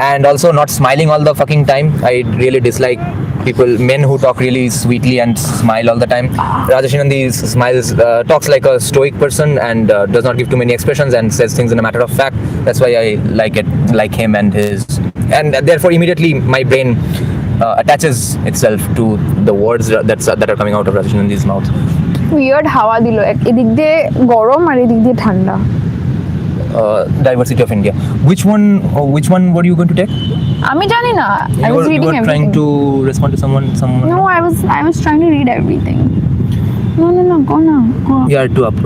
and also not smiling all the fucking time. I really dislike men who talk really sweetly and smile all the time. Rajarshi Nandi talks like a stoic person and does not give too many expressions and says things in a matter of fact. That's why I like him and therefore immediately my brain attaches itself to the words that are coming out of Rajarshi Nandi's mouth. Weird হাওয়া দিল এদিক দিয়ে গরম আর এদিক দিয়ে ঠান্ডা. Diversity of India. Which one were you going to take? আমি জানি না. I was reading everything. Trying to respond to someone. No, I was trying to read everything. No, go now. Go. Yeah, to up.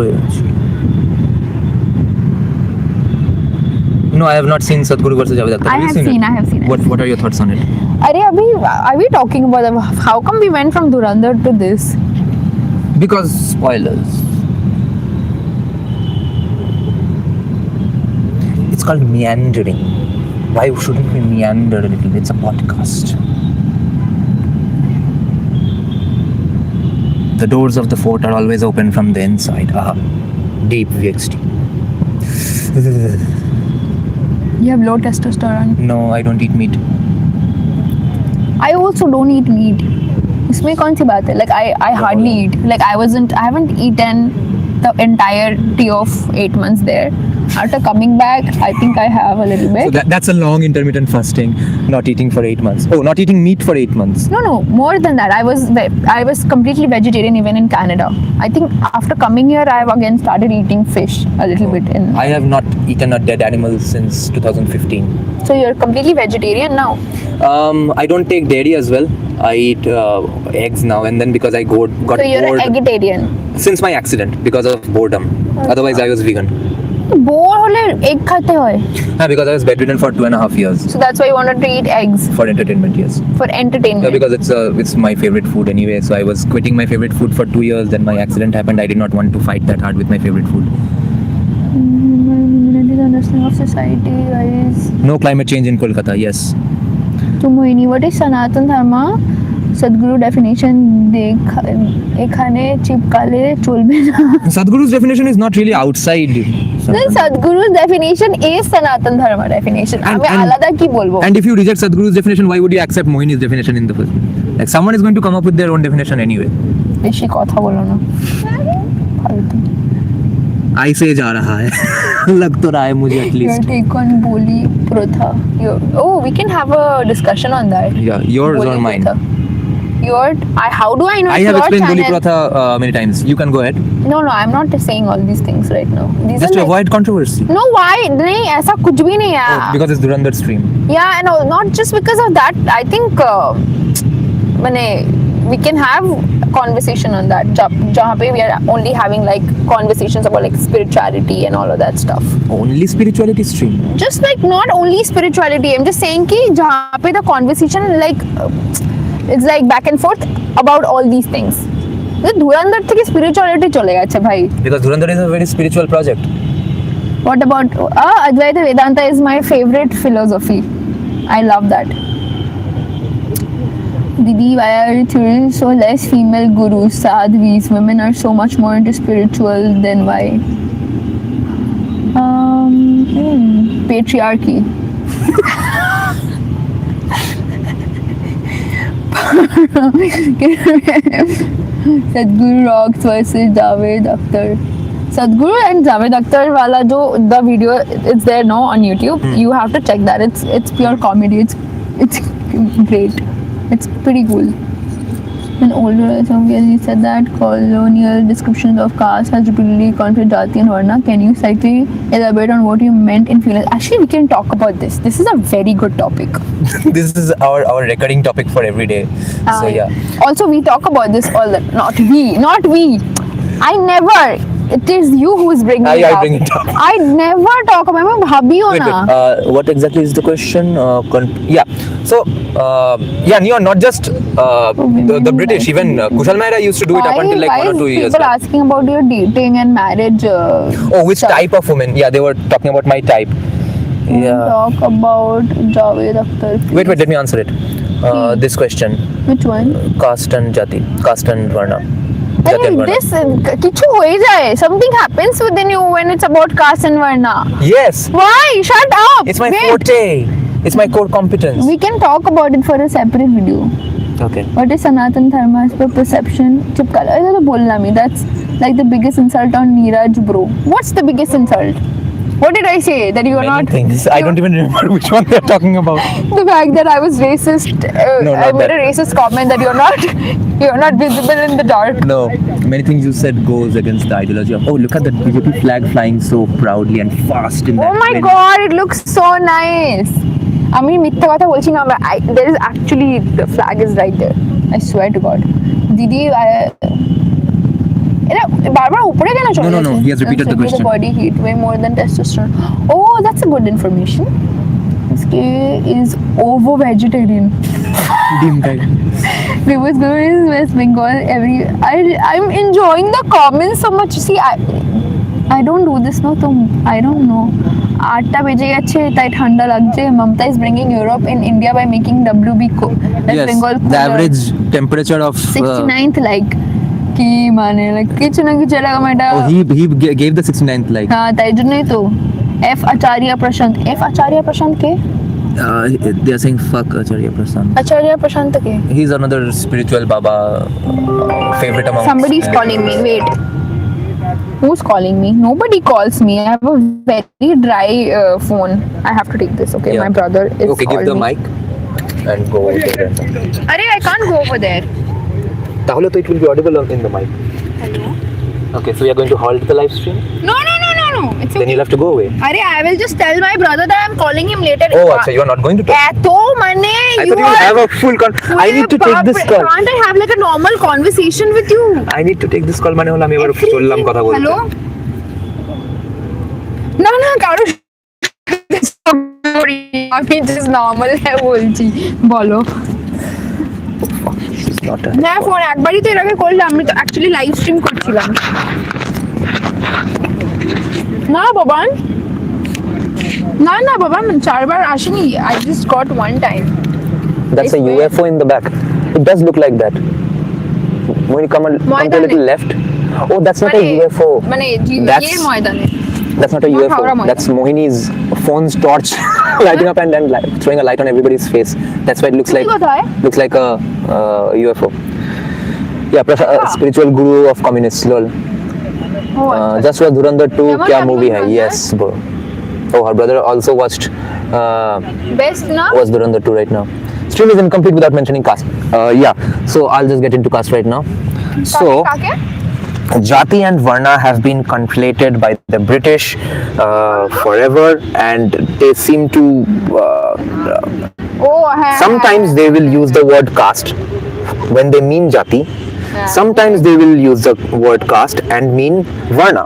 No, I have not seen Sadhguru versus Javed Akhtar. I have seen it. What are your thoughts on it? Are we talking about how come we went from Durandhar to this? Because spoilers. It's called meandering. Why shouldn't we meander a little? It's a podcast. The doors of the fort are always open from the inside. Deep VXT. You have low testosterone. No, I don't eat meat. I also don't eat meat. इसमें कौन सी बात है? Like I hardly eat. Like I haven't eaten the entirety of 8 months there. After coming back, I think I have a little bit. So that's a long intermittent fasting, not eating for 8 months. Oh, not eating meat for 8 months. No, more than that. I was completely vegetarian even in Canada. I think after coming here, I have again started eating fish a little bit. I have not eaten a dead animal since 2015. So you're completely vegetarian now. I don't take dairy as well. I eat eggs now and then because I got So you're bored an vegetarian. since my accident because of boredom. Otherwise, I was vegan. Bore hole egg khate hoy. Because I was bedridden for 2.5 years. So that's why you wanted to eat eggs For entertainment, yes. for entertainment. Yeah, because it's my favorite food anyway. So I was quitting my favorite food for 2 years. Then my accident happened. I did not want to fight that hard with my favorite food. Understanding of society, guys. No climate change in Kolkata. Yes. So Mohini, what is Sanatan Dharma? Sadhguru definition ekhane chipkale cholbe na. Sadhguru's definition is not really outside. Then Sadhguru's definition is Sanatan Dharma definition. And- আমি and- আলাদা কি বলবো? And if you reject Sadhguru's definition, why would you accept Mohini's definition in the first place? Like someone is going to come up with their own definition anyway. বেশি কথা বলো না। ফালতু। I say जा रहा है. लग तो रहा है मुझे at Your least. take on boli protha. Oh, we can have a discussion on that. Yeah, yours Boli or mine? protha. How do I know? I it's have your explained Boli channel? Protha many times. You can go ahead. No, I'm not saying all these things right now. These Just are to like, avoid controversy. No, why? नहीं ऐसा कुछ भी नहीं है. Oh, because it's Durandar stream. Yeah, and not just because of that. I think मैंने we can have conversation on that. जहाँ पे we are only having like conversations about like spirituality and all of that stuff. Only spirituality stream. Just like not only spirituality. I'm just saying कि जहाँ पे the conversation like it's like back and forth about all these things. ধুরন্ধর থেকে spirituality চলে গেছে ভাই. Because Durandar is a very spiritual project. What about Advaita Vedanta is my favorite philosophy. I love that. Didi, why are there so less female gurus, sadhvis? Women are so much more into spiritual than why? Patriarchy. Sadhguru rocks versus Javed Akhtar. Sadhguru and Javed Akhtar wala jo the video, it's there no on YouTube. You have to check that. It's pure comedy. It's great. It's pretty cool. An older somewhere he said that colonial descriptions of caste has repeatedly conflict jati and varna. Can you slightly elaborate on what you meant in feelings? Actually, we can talk about this. This is a very good topic. This is our recurring topic for every day. So yeah. Also, we talk about this all the not we. I never. It is you who is bringing it I up. bring it up. I never talk about my bhabhi ho Wait, na. what exactly is the question? Yeah. So, Neon, not just the British, even Kushal Mehra used to do it up until like 1 or 2 years people back. asking about your dating and marriage? Oh, which stuff. type of woman? Yeah, they were talking about my type. Yeah. Talk about Javed Akhtar. Wait, let me answer it. This question. Which one? Caste and Jati. Caste and Varna. Jati Hey, and Varna. this kichu hoye jaye. Something happens within you when it's about caste and varna. Yes. Why? Shut up. It's my Wait. forte. It's my core competence. We can talk about it for a separate video. Okay. What is Sanatan Dharma as per perception? Chipkala. I don't bolna me. That's like the biggest insult on Neeraj, bro. What's the biggest insult? What did I say? That you are Many not. things. I don't even remember which one they're talking about. The fact that I was racist. No, I not made that. a racist comment that you're not visible in the dark. No, many things you said goes against the ideology of. Oh, look at that BJP flag flying so proudly and fast in that. Oh my wind. god, it looks so nice. আমি মিথ্যা কথা বলছি না, there is actually the flag is right there. I swear to God. দিদি এটা বারবার উপরে কেন চলে No, he has repeated the question. Body heat way more than testosterone. Oh, that's a good information. This is ovo vegetarian. Dim guy. Rewatchability is West Bengal. I'm enjoying the comments so much. See, I don't do this now, so I don't know. 8টা বেজে গেছে তাই ঠান্ডা লাগছে. Mamta is bringing Europe in India by making WB West Bengal Yes, the cooler. average temperature of. 69th like কি মানে like কিছু না কিছু এরকম এটা. Oh, he gave the 69th like. হ্যাঁ তাই জন্যই তো F Acharya Prashant. F Acharya Prashant ke? They are saying fuck Acharya Prasad. Acharya Prashant ke? He's another spiritual Baba, favorite among. Somebody's calling me. Wait. Who's calling me? Nobody calls me. I have a very dry phone. I have to take this. Okay, Yeah. my brother is Okay, give called the me. mic and go over there. Arey, I can't go over there. তাহলে তো it will be audible in the mic. Hello. Okay, so we are going to halt the live stream. No. It's Then okay. you'll have to go away. Arey, I will just tell my brother that I'm calling him later. Oh, acha, you are not going to talk. Eto mane, I you thought you are. have a full I need to take this call. Can't I have like a normal conversation with you? I need to take this call মানে হলো আমি এবার চললাম কথা বলতে। Hello. না কারো আমি just normal বলছি বলো। She's not a- না ফোন একবারই তো এর আগে করলাম, আমি তো অ্যাকচুয়ালি লাইভ স্ট্রিম করছিলাম। না বাবান চারবার আসেনি, I just got one time. That's a UFO in the back. It does look like that. When you come to a little left. Oh, that's not a UFO. মানে That's- এর ময়দানে That's not a Not UFO. Howrah Moy. That's Mohini's phone's torch lighting up and then throwing a light on everybody's face. That's why it looks তুমি like কোথায়? a UFO. Yeah, spiritual guru of communists. Lol. Just watch Dhurandhar 2 কেমন क्या লাগলো movie है? Dhurandhar? Yes, bro. Oh, her brother also watched best না Dhurandhar 2 right now. Stream is incomplete without mentioning caste. Yeah, so I'll just get into caste right now. So. কাকে Jati and Varna have been conflated by the British forever, and they seem to. ও হ্যাঁ Sometimes they will use the word caste when they mean Jati. Sometimes they will use the word caste and mean Varna.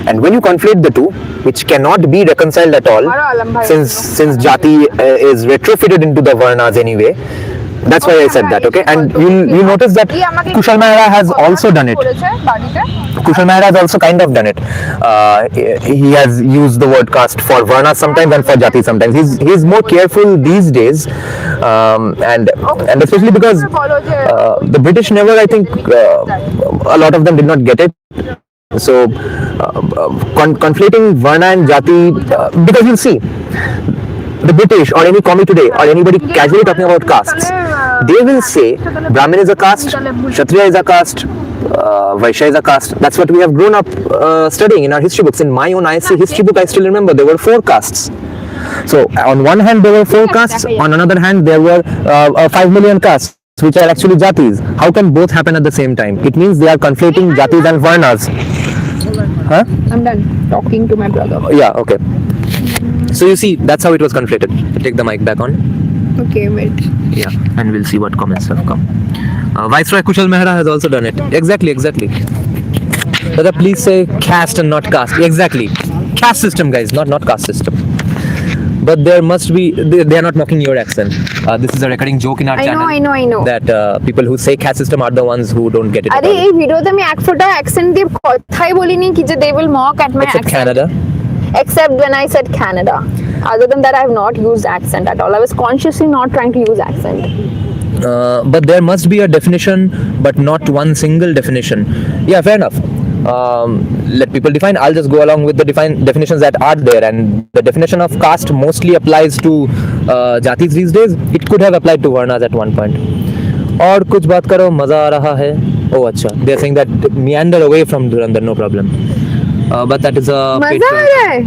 And when you conflate the two, which cannot be reconciled at all, since Jati is retrofitted into the Varnas anyway. That's why I said that, okay? And you'll notice that Kushal Mehra has also done it. Kushal Mehra has also kind of done it. He has used the word caste for Varna sometimes and for Jati sometimes. He's more careful these days, and especially because the British never, I think, a lot of them did not get it. So conflating Varna and Jati, because you'll see. The British or any commie today or anybody casually talking about castes, they will say Brahmin is a caste, Kshatriya is a caste, Vaishya is a caste. That's what we have grown up studying in our history books. In my own ISC history book, I still remember there were 4 castes. So on one hand there were 4 castes, on another hand there were 5 million castes, which are actually Jatis. How can both happen at the same time? It means they are conflating Jatis and Varnas. Huh? I'm done talking to my brother. Yeah, okay. So you see, that's how it was conflated. Take the mic back on. Okay, wait. Yeah, and we'll see what comments have come. Viceroy Kushal Mehra has also done it. Exactly. Dada, please say caste and not caste. Exactly. Caste system, guys, not caste system. But there must be, they are not mocking your accent. This is a recurring joke in our channel. I know. That people who say caste system are the ones who don't get it. আরে এই ভিডিওতে আমি এক ফোঁটা accent দিয়ে কথাই বলিনি কি যে they will mock at my Except accent. Canada. Except when I said Canada. Other than that, I have not used accent at all. I was consciously not trying to use accent. But there must be a definition, but not one single definition. Yeah, fair enough. Let people define. I'll just go along with the definitions that are there, and the definition of caste mostly applies to jatis these days. It could have applied to varnas at one point. और कुछ बात करो मजा आ रहा है. Oh, अच्छा. They are saying that meander away from Durandhar, no problem. But that is a. मजा आ रहा है.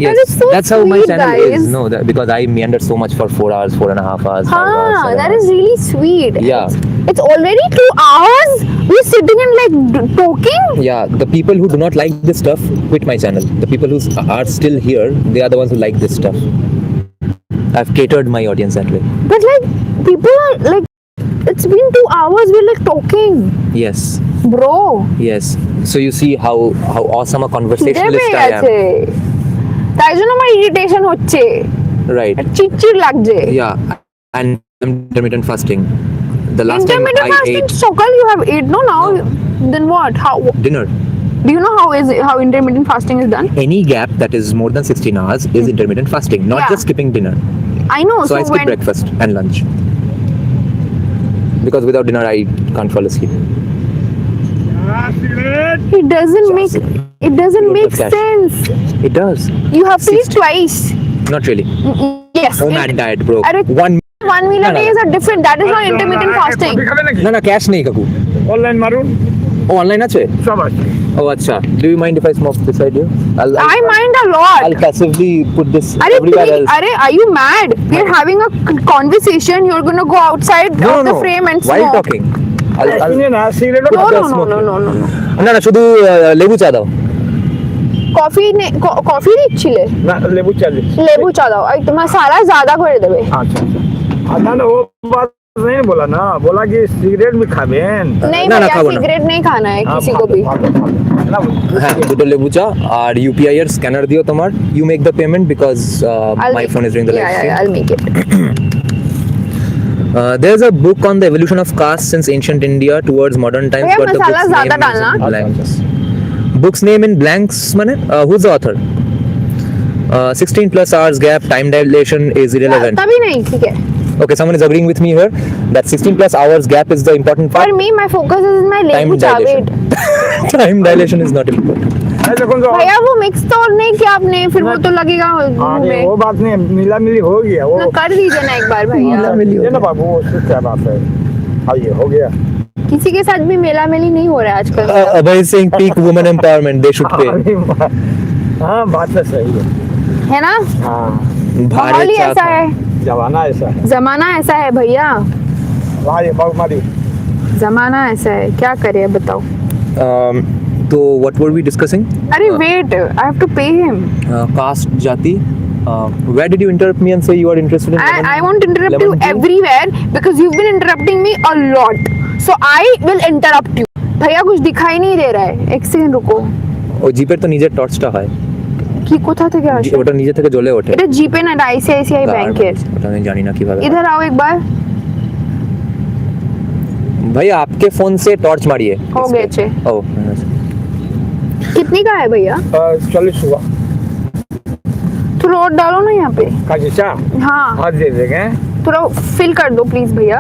Yes, That is so that's how my sweet, channel guys. is. No, because I meander so much for 4 hours, 4.5 hours. 5 hours, 7 that hours. is really sweet. Yeah. It's already 2 hours. We're sitting and like talking. Yeah, the people who do not like this stuff quit my channel. The people who are still here, they are the ones who like this stuff. I've catered my audience that way. But like people are like, it's been 2 hours. We're like talking, Yes, bro. yes. So you see how awesome a খিদে conversationalist পেয়ে I am. গেছে তাই জন্য আমার irritation হচ্ছে Right. চিড়চিড় লাগছে Yeah, and intermittent fasting. The last time intermittent I fasting ate সকাল you have ate no now then what how dinner. do you know how intermittent fasting is done? Any gap that is more than 16 hours is intermittent fasting, not Yeah. just skipping dinner. I know So I skip breakfast and lunch. Because without dinner I can't fall asleep. It doesn't make cash. sense. It does. You have to eat twice. Not really. Yes. Oh man, diet, bro. Arre, One. one meal a day is a different. That is not intermittent fasting. না cash নেই কাকু। Online মারুন ও online আছে? সব আছে ও আচ্ছা। Do you mind if I smoke beside you? I mind a lot. I'll passively put this Arre, everywhere else. Arre, are you mad? We're having a conversation. You're gonna go outside of the frame and smoke. While talking. I'll শুনে না cigarette No, no, no, no, no, no, no. না না শুধু লেবু চা দাও। Coffee দিচ্ছিলে? না লেবু চালি লেবু চা দাও। এই মশলা ज्यादा করে দেবে। আচ্ছা আচ্ছা না ও बात नहीं बोला ना बोला कि सिगरेट भी खाবেন नहीं ना, भैया खाओ ना। सिगरेट नहीं खाना है किसी को भी। হ্যাঁ দুটো লেবু চা আর ইউপিআই এর স্ক্যানার দিও তোমার। You make the payment because my phone is doing the live Yeah, stream. I'll make it. There's a book on the evolution of caste since ancient India towards modern times. भैया but the masala book's ज्यादा name is डालना। in blanks. Book's name in blanks माने who's the author? 16 plus hours gap, time dilation is irrelevant. तभी नहीं ठीक है। Okay, someone is agreeing with me here that 16 plus hours gap is the important part. For me, my focus is my Time lembu cha dilation. wait. Time dilation is not important. देखो तो भैया वो mix तो नहीं किया आपने, फिर वो तो लगेगा मुंह अरे में। वो बात नहीं मिला मिली हो गया वो ना कर दीजिए ना एक बार भैया। ये ना बाबू उससे क्या बात है हाँ ये हो गया किसी के साथ भी मेला मेली नहीं हो रहा है आजकल। Abhay is saying peak women empowerment. They should pay. हाँ बात तो सही है है ना? हाँ माहौल ही ऐसा है, जमाना ऐसा है जमाना ऐसा है भैया, वाह ये बाबू मारी जमाना ऐसा है, क्या करे बताओ। So what were we discussing? अरे wait, I have to pay him. Caste, jati. Where did you interrupt me and say you are interested in? I won't interrupt you lemon tea? everywhere because you've been interrupting me a lot. So I will interrupt you. भैया कुछ दिखाई नहीं दे रहा है, एक second रुको। ও জিপের তো নিজের টর্চটা হয় কি কোথা থেকে আসে? ওটা নিজে থেকে জ্বলে ওঠে এটা জিপে না, আইসিআইসিআই ব্যাংকের। ওটা আমি জানি না কিভাবে इधर आओ एक बार। भैया आपके फोन से टॉर्च मारिए हो गए छे। ओ कितनी का है भैया? 40 हुआ थोड़ा और डालो ना यहाँ पे। काजीचा हाँ हाँ दे देंगे थोड़ा फिल कर दो प्लीज भैया।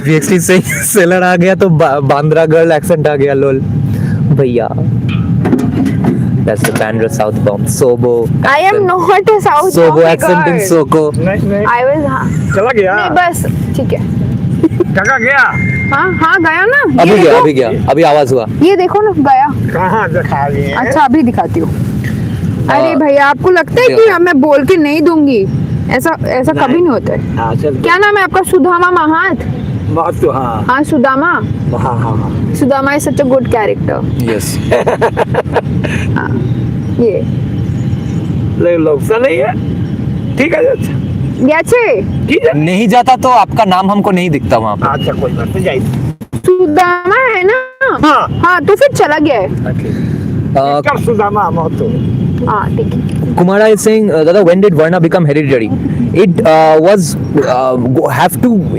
VXT से सेलर आ गया तो बांद्रा गर्ल एक्सेंट आ गया लोल भैया that's the Bandra southbound Sobo I am not a South Sobo Bombay accent in girl. Soko नहीं I was हाँ चला गया नहीं बस ठीक है। काका गया हाँ हाँ गया ना। ये अभी गया देखो, अभी गया अभी आवाज हुआ ये देखो ना गया। कहाँ दिखा रही है अच्छा अभी दिखाती हूँ। अरे भैया आपको लगता है कि मैं बोल के नहीं दूंगी? ऐसा ऐसा कभी नहीं होता है। हाँ चल क्या नाम है आपका? सुदामा महात। बात तो हाँ हाँ सुदामा। हाँ हाँ हाँ Sudama is such a good character. yes ये लोग सा नहीं है ठीक है अच्छा গেছে। ठीक है नहीं जाता तो आपका नाम हमको नहीं दिखता वहाँ पे अच्छा कोई बात नहीं जाइए सुदामा है ना? हाँ हाँ तो फिर चला गया है। कर सुदामा महतो हाँ ठीक है। Kumara is saying, Dada, when did Varna become hereditary? It was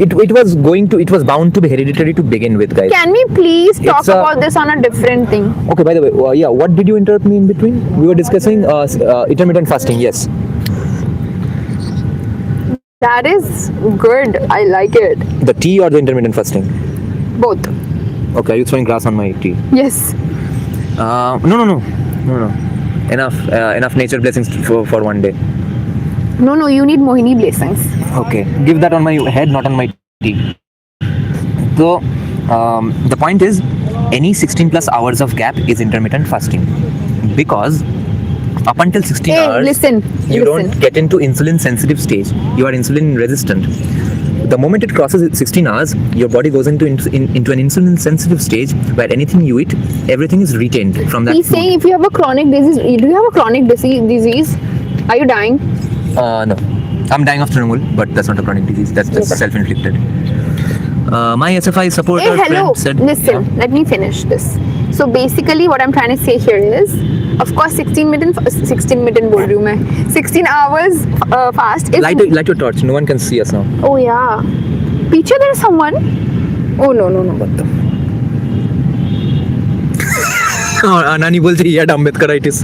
it was bound to be hereditary to begin with, guys. Can we please talk It's a- about this on a different thing? Okay, by the way, yeah, what did you interrupt me in between? We were discussing intermittent fasting, yes. That is good. I like it. The tea or the intermittent fasting? Both. Okay, are you throwing grass on my tea? Yes. No. Enough nature blessings for one day. No, you need Mohini blessings. Okay, give that on my head, not on my tea. So, the point is, any 16 plus hours of gap is intermittent fasting because up until 16 Hey, hours, listen. don't get into insulin sensitive stage. You are insulin resistant. The moment it crosses 16 hours, your body goes into an insulin sensitive stage where anything you eat, everything is retained from that He's food. saying if you have a chronic disease, do you have a chronic disease? Are you dying? No, I'm dying of Trinamool, but that's not a chronic disease. That's just Okay. self-inflicted. My SFI supporter Hey, hello. friend said, Listen, let me finish this. So basically, what I'm trying to say here is, of course, 16 बोल रही हूँ मैं. 16 hours fast is. light your torch. No one can see us now. Oh yeah. पीछे there is someone. Oh no. What the? Nani बोलते he had Ambedkaritis.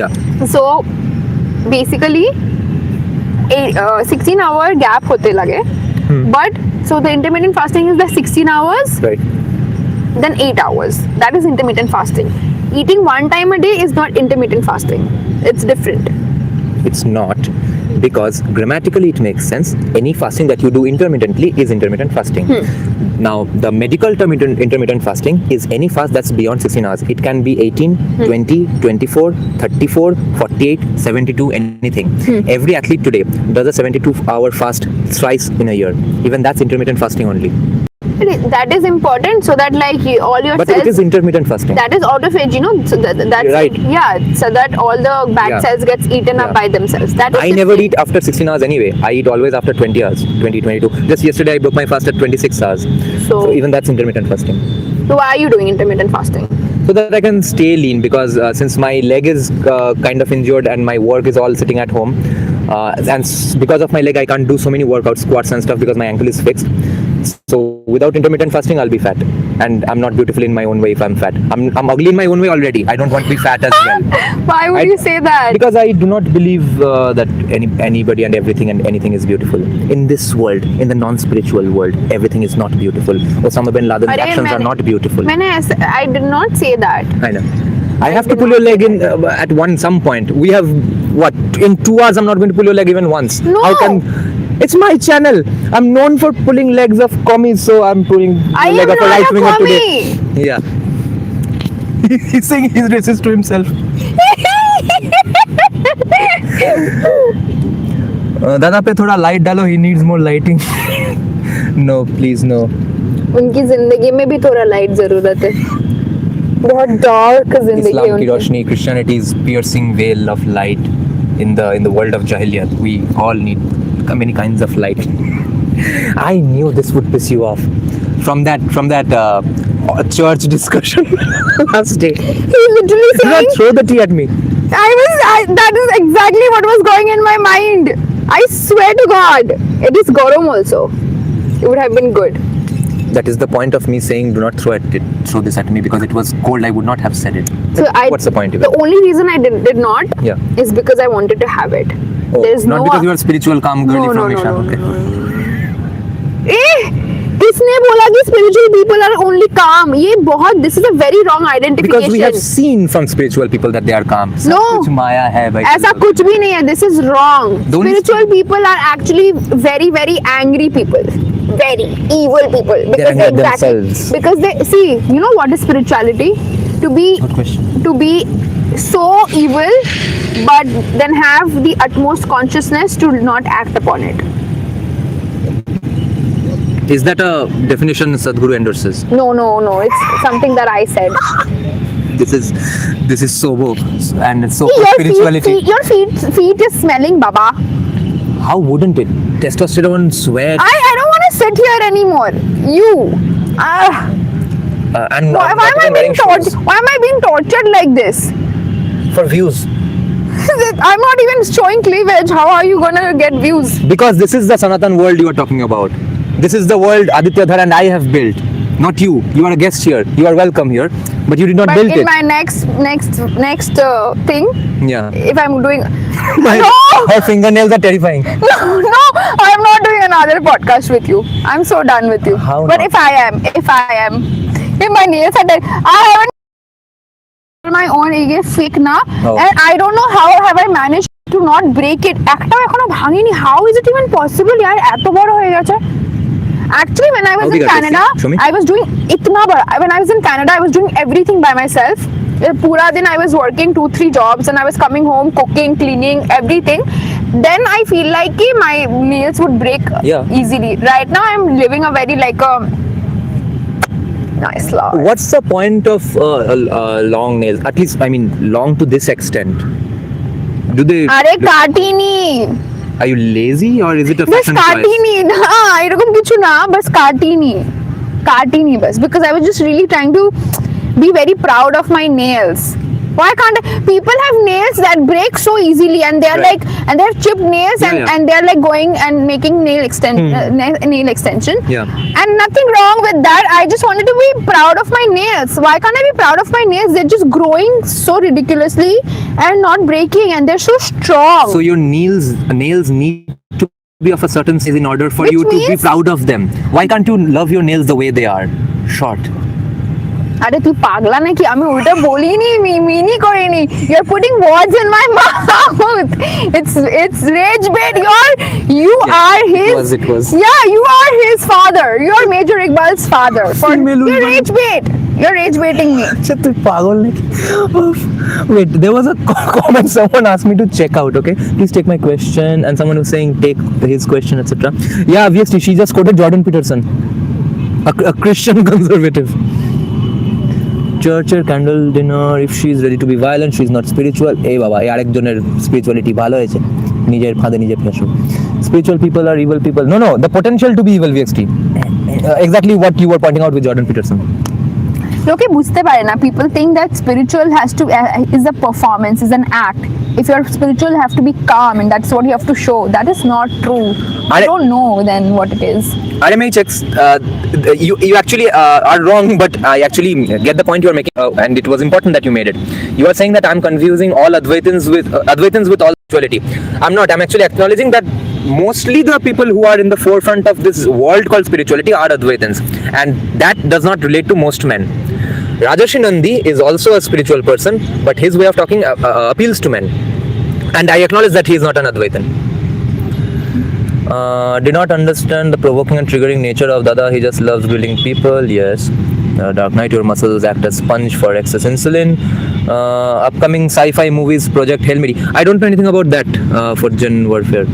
Yeah. So basically, 16 hour gap hote lage, but so the intermittent fasting is the 16 hours, Right. then 8 hours. That is intermittent fasting. Eating one time a day is not intermittent fasting. It's different. It's not, because grammatically it makes sense. Any fasting that you do intermittently is intermittent fasting. Now, the medical term intermittent fasting is any fast that's beyond 16 hours. It can be 18, 20, 24, 34, 48, 72, anything. Every athlete today does a 72-hour fast thrice in a year. Even that's intermittent fasting only. That is important, so that like all your But cells, it is intermittent fasting. that is autophagy, you know, so that's Right. yeah, so that all the bad Yeah. cells gets eaten up Yeah. by themselves. That is I the never thing. eat after 16 hours anyway. I eat always after 20 hours, 20, 22. Just yesterday I broke my fast at 26 hours. So- even that's intermittent fasting. So why are you doing intermittent fasting? So that I can stay lean, because since my leg is kind of injured and my work is all sitting at home, because of my leg I can't do so many workouts, squats and stuff, because my ankle is fixed. So without intermittent fasting I'll be fat, and I'm not beautiful in my own way if I'm fat. I'm ugly in my own way already. I don't want to be fat as well. Why would you say that? Because I do not believe that anybody and everything and anything is beautiful. In this world, in the non-spiritual world, everything is not beautiful. Osama bin Laden's Arey, actions are not beautiful. I did not say that. I know. I have to pull your leg in at some point. We have, what, in 2 hours I'm not going to pull your leg even once. No. How can... It's my channel. I'm known for pulling legs of commies, so I'm pulling I the leg am of a not right a winger today. commie. Yeah. He's saying he's racist to himself. दादा पे थोड़ा light डालो. He needs more lighting. No, please no. उनकी जिंदगी में भी थोड़ा light जरूरत है. बहुत डार्क जिंदगी है Islam की उनकी. रोशनी, Christianity's piercing veil of light in the world of Jahiliyat. We all need many kinds of light. I knew this would piss you off from that church discussion last day. He literally Do not saying, throw the tea at me. that is exactly what was going in my mind. I swear to God, it is Gorom also. It would have been good. That is the point of me saying do not throw this at me, because it was cold. I would not have said it. So What's the point? The only reason I did not Yeah. is because I wanted to have it. Oh, There is not no because you are spiritual, calm, girly No, from no, Isha. no, Okay. किसने बोला कि spiritual people are only calm? ये बहुत this is a very wrong identification. Because we have seen from spiritual people that they are calm. सब No. कुछ माया है भाई. ऐसा कुछ भी नहीं है. This is wrong. The only Spiritual people are actually very very angry people, very evil people. They're angry at exactly themselves. because they see. You know what is spirituality? To be Good question. to be so evil, but then have the utmost consciousness to not act upon it. Is that a definition Sadhguru endorses? No. It's something that I said. This is sobo and it's so Your spirituality. feet is smelling, Baba. How wouldn't it? Testosterone, sweat, I don't want to sit here anymore. and Why am I being tortured? Why am I being tortured like this? for views? I'm not even showing cleavage. How are you gonna get views? Because this is the Sanatan world you are talking about. This is the world Aditya Dhar and I have built. Not you. You are a guest here. You are welcome here, but you did not But build in it. my next thing, Yeah. if I'm doing My, no, her fingernails are terrifying. no, I'm not doing another podcast with you. I'm so done with you. How But not? if my nails are dead, I haven't my own ये fake na, Oh. and I don't know how have I managed to not break it. একটা এখনো ভাঙিনি. How is it even possible? यार এত বড় হয়ে গেছে. Actually, when I was How in big are they? Canada, Show me. I was doing itna bada. When I was in Canada, I was doing everything by myself. Pura din I was working 2-3 jobs, and I was coming home, cooking, cleaning, everything. Then I feel like ki my nails would break Yeah. easily. Right now, I'm living a very like a nice life. What's the point of long nails? At least, I mean, long to this extent. Do they? আরে কাটিনি. Are you lazy or is it a Bas fashion choice? কাটিনি না এরকম কিছু না বাস কাটিনি বাস because I was just really trying to be very proud of my nails. Why can't people have nails that break so easily, and they're Right. and they're chipped nails, and they're like going and making nail extension. Yeah. And nothing wrong with that. I just wanted to be proud of my nails. Why can't I be proud of my nails? They're just growing so ridiculously and not breaking, and they're so strong. So your nails need to be of a certain size in order for Which you to be means- proud of them. Why can't you love your nails the way they are? Short. আরে তুই পাগলা নাকি? আমি ওটা বলিনি, mini করিনি। You're putting words in my mouth. It's rage bait. You are his. It was. Yeah, you are his father. You're Major Iqbal's father. You're rage bait. You're rage baiting me. আচ্ছা তুই পাগল নাকি? Wait, there was a comment someone asked me to check out. Okay, please take my question, and someone was saying take his question, etc. Yeah, obviously she just quoted Jordan Peterson, a Christian conservative. Church candle dinner. If she is ready to be violent, she is not spiritual. এই বাবা, এই আরেকজনের spirituality ভালো হয়েছে, নিজের ফাঁদে নিজে ফেসো। Spiritual people are evil people. No, the potential to be evil, VXT. Exactly what you were pointing out with Jordan Peterson. লোকে বুঝতে পারে না। People think that spiritual is a performance, is an act. If you're spiritual, you have to be calm, and that's what you have to show. That is not true. I don't know then what it is. RMA checks. You actually are wrong, but I actually get the point you are making, and it was important that you made it. You are saying that I'm confusing all Advaitins with all spirituality. I'm not. I'm actually acknowledging that mostly the people who are in the forefront of this world called spirituality are Advaitins, and that does not relate to most men. Rajarshi Nandi is also a spiritual person, but his way of talking appeals to men, and I acknowledge that he is not an Advaitin. Did not understand the provoking and triggering nature of Dada. He just loves building people. Yes. Dark Knight, your muscles act as sponge for excess insulin. Upcoming sci-fi movies, Project Hail Mary. I don't know anything about that for Gen Warfare.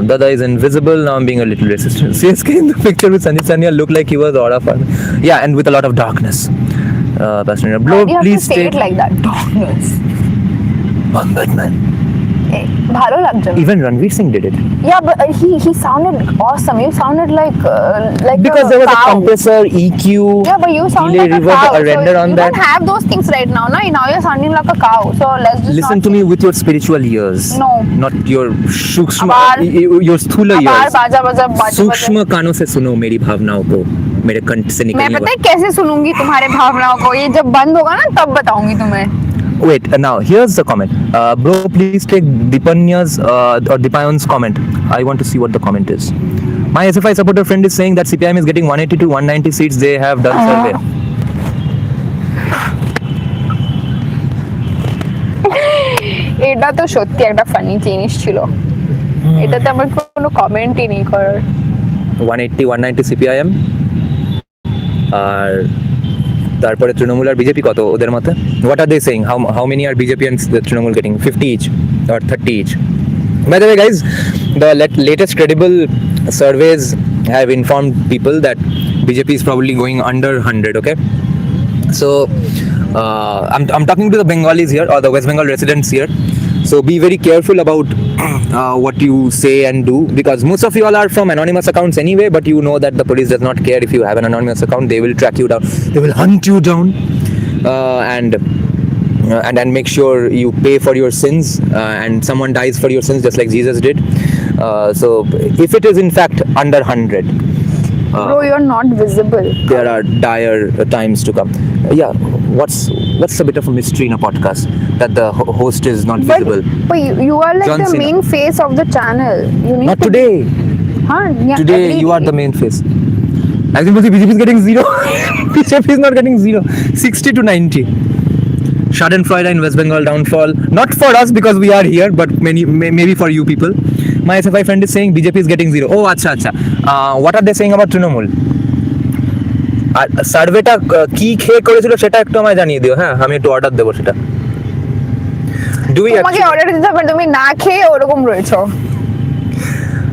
Dada is invisible. Now I'm being a little racist. CSK in the picture with Sanjay Sanya looked like he was aura fan. Yeah, and with a lot of darkness. Passenger, Why blow, do you have please to say it like that? Darkness. I'm Batman. ভালো লাগছে না। Even Ranveer Singh did it. Yeah, but he sounded awesome. You sounded like Because there was a cow. compressor, EQ, Yeah, but you sound delay, like a reverb, cow. a render so on you that. don't have those things right now. Now you're sounding like a cow. So let's just Listen not to me with your spiritual ears. No. Not your सूक्ष्म आबार- your स्थूल बार ears. बाजा सूक्ष्म कानों से सुनो मेरी भावनाओं को, मेरे कंठ से मैं निकलने पता है कैसे सुनूंगी तुम्हारे भावनाओं को? ये जब बंद होगा ना तब बताऊंगी तुम्हें। Wait, now here's the comment. Bro, please take Dipanya's or Dipayan's comment. I want to see what the comment is. My SFI supporter friend is saying that CPIM is getting 180 to 190 seats. They have done survey. এটা তো সত্যি একটা funny জিনিস ছিল। এটাতে আমার কোনো কমেন্টই নেই করার। 180 190 CPIM আর তারপরে তৃণমূল আর বিজেপি কত ওদের মতে? What are they saying? How many are BJP and the Trinamool getting? 50 each or 30 each? By the way, guys, the latest credible surveys have informed people that BJP is probably going under 100. Okay, so I'm talking to the Bengalis here or the West Bengal residents here. So be very careful about what you say and do, because most of you all are from anonymous accounts anyway, but you know that the police does not care if you have an anonymous account. They will track you down, they will hunt you down, and make sure you pay for your sins, and someone dies for your sins just like Jesus did. So if it is in fact under 100, Bro, you're not visible. there are dire times to come. Yeah, what's a bit of a mystery in a podcast that the host is not visible? But you are like John the Cena. main face of the channel. You need Not to today. Huh? Yeah, Today you are the main face. As in, BJP is getting 0. BJP is not getting 0. 60 to 90. Schadenfreude in West Bengal downfall. Not for us because we are here, but maybe for you people. My SFI friend is saying BJP is getting 0. Oh, acha. What are they saying about Trinamool? সার্ভেটা কি খেয়ে করেছিল সেটা একটু আমায় জানিয়ে দিও। হ্যাঁ, আমি একটু অর্ডার দেবো সেটা। Do we তোমাকে অর্ডার দিতে হবে, তুমি না খেয়ে ওরকম রয়েছো।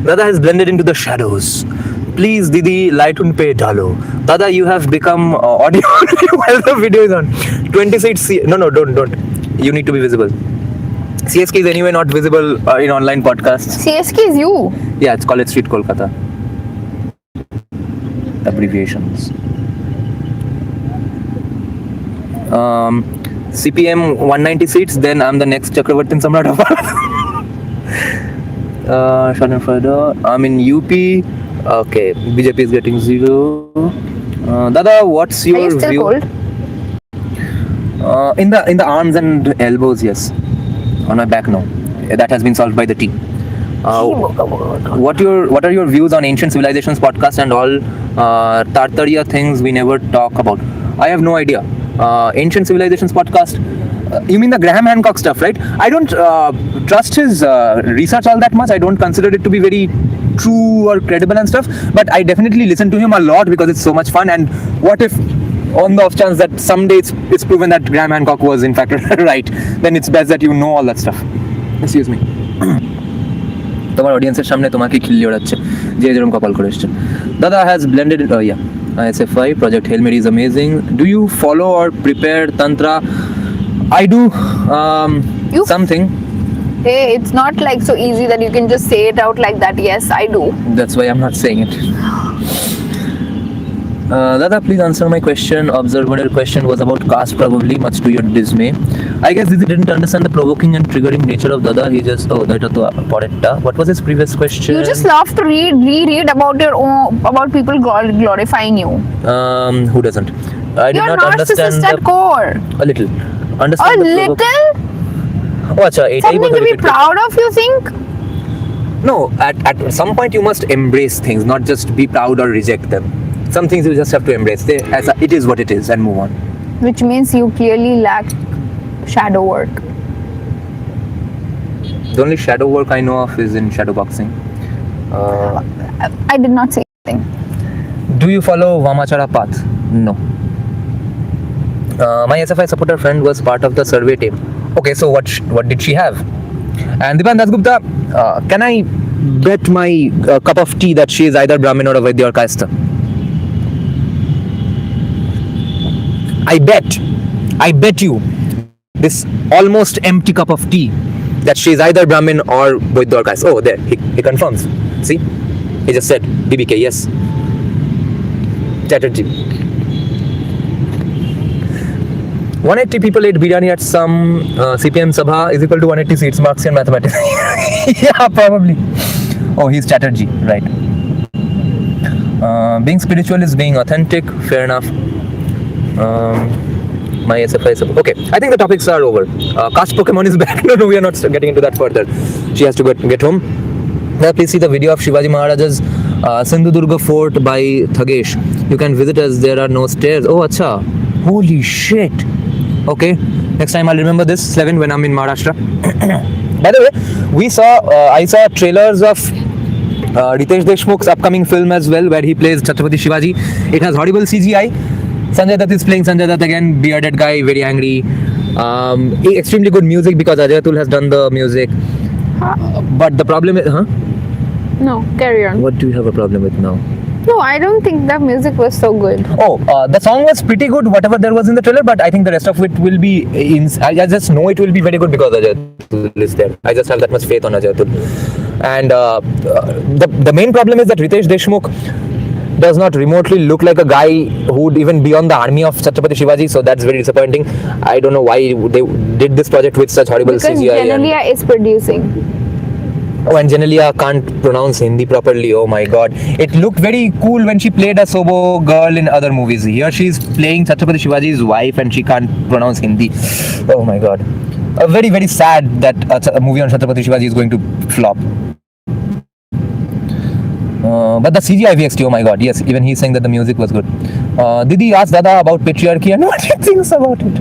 Dada has blended into the shadows. Please, Didi, light un pe dalo. Dada, you have become audio while the video is on. 26 No, don't. You need to be visible. CSK is anyway not visible in online podcasts. CSK is you. Yeah, it's College Street, Kolkata. Abbreviations. CPM 190 seats, then I'm the next Chakravartin Samrat of short and further. I'm in UP. Okay, BJP is getting 0. Dada, what's Are your you still view? cold? In the arms and elbows, yes. On my back, no. That has been solved by the tea. What are your views on ancient civilizations podcast and all Tartaria things we never talk about? I have no idea. Ancient civilizations podcast. You mean the Graham Hancock stuff, right? I don't trust his research all that much. I don't consider it to be very true or credible and stuff. But I definitely listen to him a lot because it's so much fun. And what if, on the off chance that someday it's proven that Graham Hancock was in fact right, then it's best that you know all that stuff. Excuse me. তোমার অডিয়েন্সের সামনে তোমাকে খিল্লি ওড়াচ্ছে যে যেরকম কপাল করে এসছে দাদা has blended ISFI project Hail Mary is amazing. Do you follow or prepare tantra? I do something. Hey, it's not like so easy that you can just say it out like that. Yes, I do. That's why I'm not saying it. Dada, please answer my question. Observer question was about caste, probably, much to your dismay. I guess Didi didn't understand the provoking and triggering nature of Dada. He just what was his previous question? You just love to reread about your own, about people glorifying you. Who doesn't? I did You're not understand narcissist at core. a little. Understand A the little? Oh, acha, Something to be proud of, you think? No, at some point you must embrace things, not just be proud or reject them. Some things you just have to embrace. It is what it is and move on. Which means you clearly lack shadow work. The only shadow work I know of is in shadow boxing. I did not say anything. Do you follow Vamachara path? No. My SFI supporter friend was part of the survey team. Okay, so what did she have? And Dipan Dasgupta, can I bet my cup of tea that she is either Brahmin or a Vaidya or Kayastha? I bet you this almost empty cup of tea that she is either Brahmin or Vaidya or Kayastha. Oh, there, he confirms. See? He just said, BBK, yes. Chatterjee. 180 people ate biryani at some CPM Sabha is equal to 180 seats, Marxian mathematics. Yeah, probably. Oh, he's Chatterjee, right. Being spiritual is being authentic, fair enough. My SFI Sabha. Okay, I think the topics are over. Caste Pokemon is back. No, we are not getting into that further. She has to get home. Now, please see the video of Shivaji Maharaja's Sindhudurga Fort by Thagesh. You can visit as there are no stairs. Oh, acha. Holy shit. Okay, next time I'll remember this 7 when I'm in Maharashtra. By the way, I saw trailers of Ritesh Deshmukh's upcoming film as well, where he plays Chhatrapati Shivaji. It has horrible CGI. Sanjay Dutt is playing Sanjay Dutt again, bearded guy, very angry. Extremely good music because Ajay Atul has done the music. But the problem is, No, carry on. What do you have a problem with now? No, I don't think the music was so good. Oh, the song was pretty good, whatever there was in the trailer, but I think the rest of it will be, I just know it will be very good because Ajay Atul is there. I just have that much faith on Ajay Atul. And the main problem is that Ritesh Deshmukh does not remotely look like a guy who would even be on the army of Chhatrapati Shivaji, so that's very disappointing. I don't know why they did this project with such horrible Because CGI. Genelia is producing. Oh, and Genelia can't pronounce Hindi properly. Oh my god. It looked very cool when she played a Sobo girl in other movies. Here she's playing Chhatrapati Shivaji's wife and she can't pronounce Hindi. Oh my god. Very, very sad that a movie on Chhatrapati Shivaji is going to flop. But the CGI VXT, oh my god, yes, even he's saying that the music was good. Didi asked Dada about patriarchy and what he thinks about it.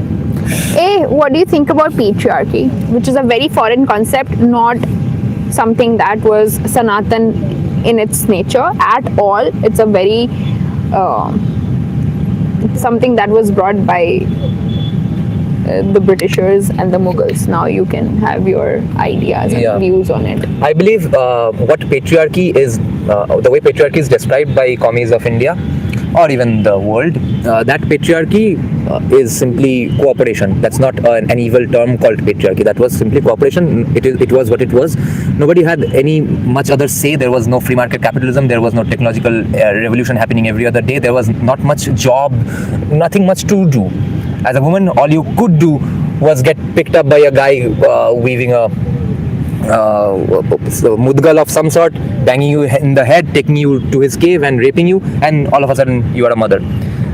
Hey, what do you think about patriarchy? Which is a very foreign concept, not something that was Sanatan in its nature at all. It's a very something that was brought by the Britishers and the Mughals. Now you can have your ideas and views on it. I believe what patriarchy is, the way patriarchy is described by commies of India or even the world, that patriarchy is simply cooperation. That's not an evil term called patriarchy. That was simply cooperation. It was what it was. Nobody had any much other say. There was no free market capitalism. There was no technological revolution happening every other day. There was not much job, nothing much to do. As a woman, all you could do was get picked up by a guy weaving a mudgal of some sort, banging you in the head, taking you to his cave and raping you, and all of a sudden you are a mother.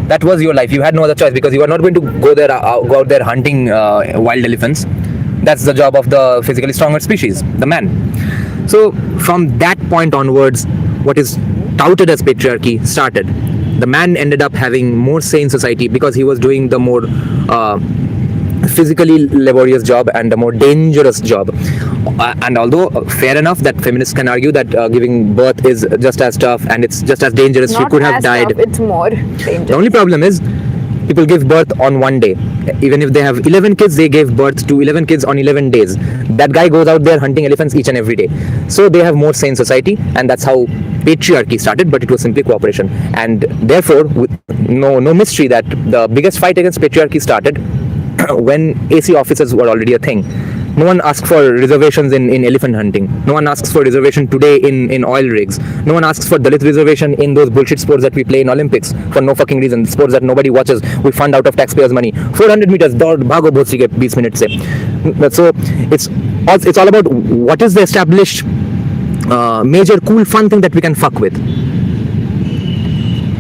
That was your life. You had no other choice because you are not going to go out there hunting wild elephants. That's the job of the physically stronger species, the man. So from that point onwards, what is touted as patriarchy started. The man ended up having more say in society because he was doing the more physically laborious job and a more dangerous job. And although fair enough that feminists can argue that giving birth is just as tough and it's just as dangerous, she Not could have as died. tough, it's more dangerous. The only problem is people give birth on one day. Even if they have 11 kids, they gave birth to 11 kids on 11 days. That guy goes out there hunting elephants each and every day. So they have more say in society, and that's how patriarchy started, but it was simply cooperation. And therefore, with no mystery that the biggest fight against patriarchy started when AC officers were already a thing. No one asks for reservations in elephant hunting. No one asks for reservation today in oil rigs. No one asks for Dalit reservation in those bullshit sports that we play in Olympics for no fucking reason. Sports that nobody watches. We fund out of taxpayers' money. 400 meters, daud bhago bahut si ke 20 minutes se. So it's all about what is the established major cool fun thing that we can fuck with.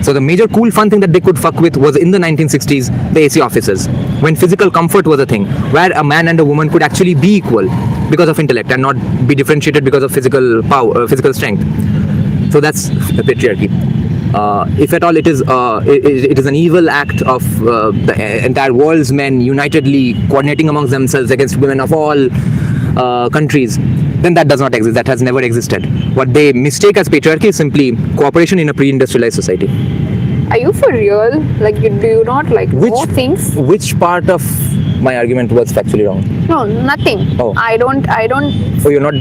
So the major cool fun thing that they could fuck with was in the 1960s, the AC officers, when physical comfort was a thing, where a man and a woman could actually be equal because of intellect and not be differentiated because of physical power, physical strength. So that's the patriarchy. If at all it is an evil act of the entire world's men unitedly coordinating amongst themselves against women of all countries, then that does not exist. That has never existed. What they mistake as patriarchy is simply cooperation in a pre-industrialized society. Are you for real? Like, do you not like know things? Which part of my argument was factually wrong? No, nothing. Oh. I don't. So you're not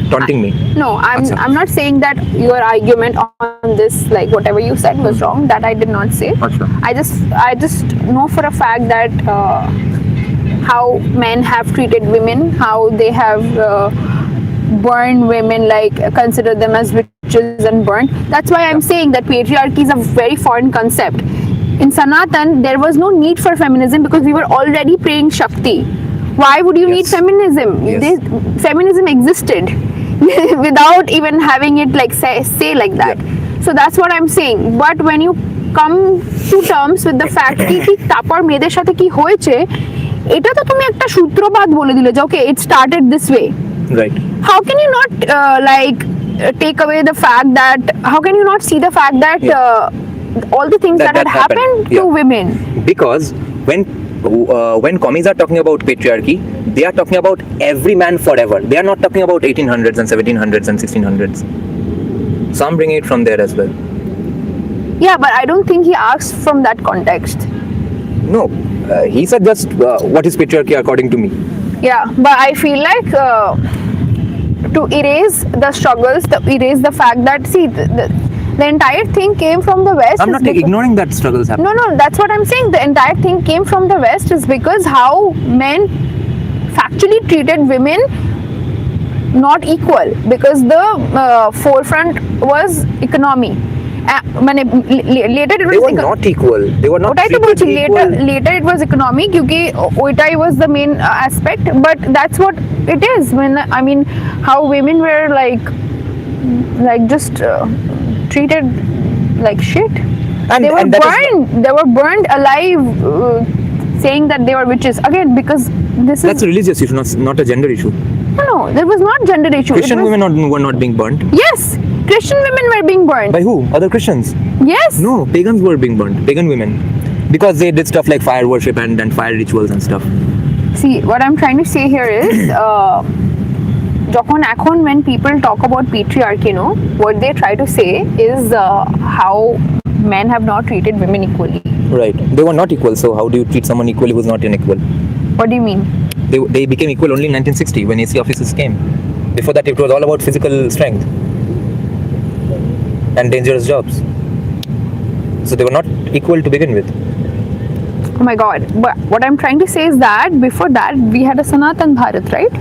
taunting me? No, I'm not saying that your argument on this, like whatever you said, was wrong. That I did not say. Achha. I just know for a fact that how men have treated women, how they have burned women, like consider them as witches and burnt. That's why I'm saying that patriarchy is a very foreign concept. In Sanatan, there was no need for feminism because we were already praying Shakti. Why would you need feminism? Yes. Feminism existed without even having it like say like that. So that's what I'm saying. But when you come to terms with the fact कि তারপর মেয়েদের সাথে কি হয়েছে, এটা তো তুমি একটা সূত্রপাত বলে দিলে যে okay, it started this way. Right. How can you not take away the fact that, how can you not see the fact that all the things that had happened to women? Because when commies are talking about patriarchy, they are talking about every man forever. They are not talking about 1800s and 1700s and 1600s. Some bring it from there as well. Yeah, but I don't think he asked from that context. No, he said just what is patriarchy according to me. Yeah, but I feel like to erase the struggles, to erase the fact that, see, the entire thing came from the West. I'm not ignoring that struggles happen. No, that's what I'm saying. The entire thing came from the West is because how men factually treated women not equal, because the forefront was economy. Later it was they were not equal. They were not treated equal. Later it was economy क्योंकि ओइटाई was the main aspect, but that's what it is. When I mean, how women were like just treated like shit. They were burned alive, saying that they were witches. Again, because that's a religious issue, not a gender issue. No, there was not gender issue. Christian women were not being burnt. Yes, Christian women were being burned. By who? Other Christians? Yes. No, pagans were being burnt. Pagan women, because they did stuff like fire worship and fire rituals and stuff. See, what I'm trying to say here is, when people talk about patriarchy, what they try to say is how men have not treated women equally. Right. They were not equal. So how do you treat someone equally who's not unequal? What do you mean? They became equal only in 1960 when AC officers came. Before that, it was all about physical strength and dangerous jobs. So they were not equal to begin with. Oh my God! But what I'm trying to say is that before that we had a Sanatan Bharat, right?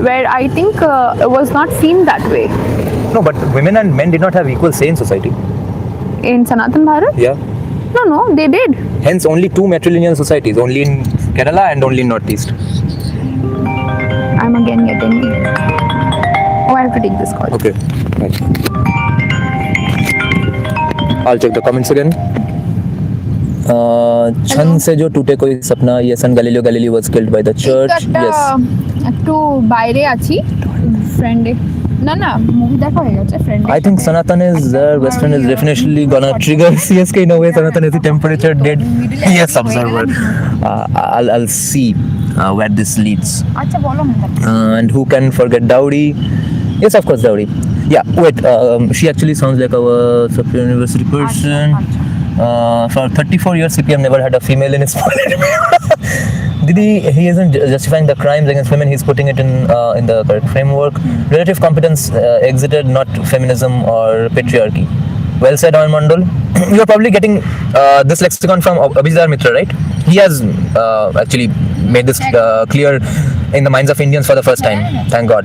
Where I think it was not seen that way. No, but women and men did not have equal say in society. In Sanatan Bharat? Yeah. No, they did. Hence, only two matrilineal societies. Only in Kerala and only Northeast. I'm again getting. Oh, I have to take this call. Okay. Right. I'll check the comments again. छन से जो टूटे कोई सपना, yes, and Galileo was killed by the church. Yes. একটু বাইরে আছি ফ্রেন্ডে না মুভি দেখা হয়ে গেছে ফ্রেন্ডে I think Sanatan is Western is definitely gonna trigger CSK in a way. Sanatan is the temperature dead. Yes, observer. I'll see where this leads. আচ্ছা বলো না And who can forget Dowdy? Yes, of course, Dowdy. Yeah, wait. She actually sounds like our Supreme University person. For 34 years, CPM never had a female in his parliament. Didi, he isn't justifying the crimes against women. He's putting it in the correct framework. Relative competence exited, not feminism or patriarchy. Well said, Aman Mandal. You're probably getting this lexicon from Abhijit Mitra, right? He has actually made this clear in the minds of Indians for the first time. Thank God.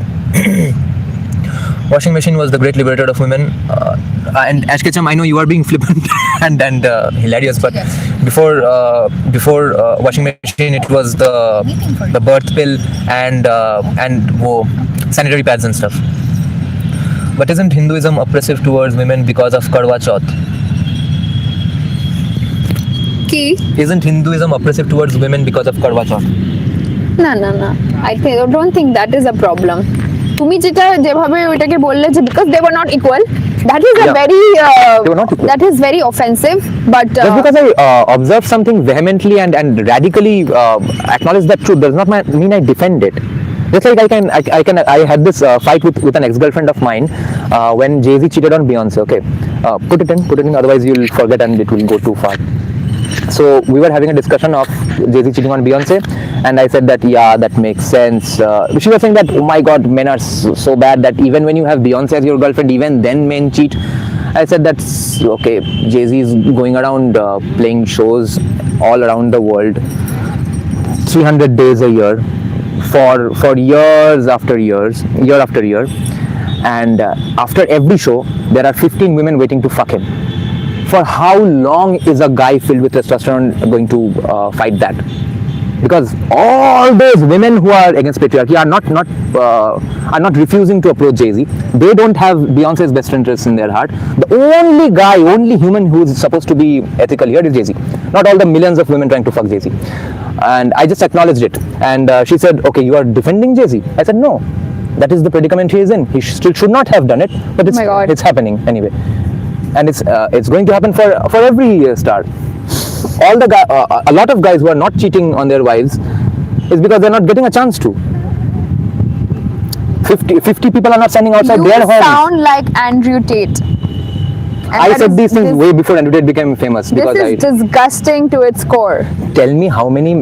Washing machine was the great liberator of women. And Ash Ketchum, I know you are being flippant and hilarious, but before washing machine, it was the birth pill and sanitary pads and stuff. But isn't Hinduism oppressive towards women because of Karwa Chauth? কি Isn't Hinduism oppressive towards women because of Karwa Chauth? না I don't think that is a problem. তুমি যেভাবে ওইটাকে বললে যে because they were not equal, that is a Yeah. very They were not equal. that is very offensive, but Just because I observe something vehemently and radically acknowledge that truth does not mean I defend it. Just like I had this fight with an ex-girlfriend of mine when Jay-Z cheated on Beyonce. Okay, put it in, otherwise you'll forget and it will go too far. So we were having a discussion of Jay-Z cheating on Beyonce, and I said that yeah, that makes sense. She was saying that oh my God, men are so bad that even when you have Beyonce as your girlfriend, even then men cheat. I said that's okay. Jay-Z is going around playing shows all around the world, 300 days a year, for years after years, year after year, and after every show there are 15 women waiting to fuck him. For how long is a guy filled with testosterone going to fight that? Because all those women who are against patriarchy are not refusing to approach Jay-Z. They don't have Beyonce's best interests in their heart. The only human who is supposed to be ethical here is Jay-Z. Not all the millions of women trying to fuck Jay-Z. And I just acknowledged it. And she said, okay, you are defending Jay-Z. I said, no, that is the predicament he is in. He still should not have done it, but it's happening anyway. And it's going to happen for every star. A lot of guys who are not cheating on their wives is because they're not getting a chance to. 50 people are not standing outside their homes. You sound like Andrew Tate. And I said these things way before Andrew Tate became famous. This because is disgusting to its core. Tell me how many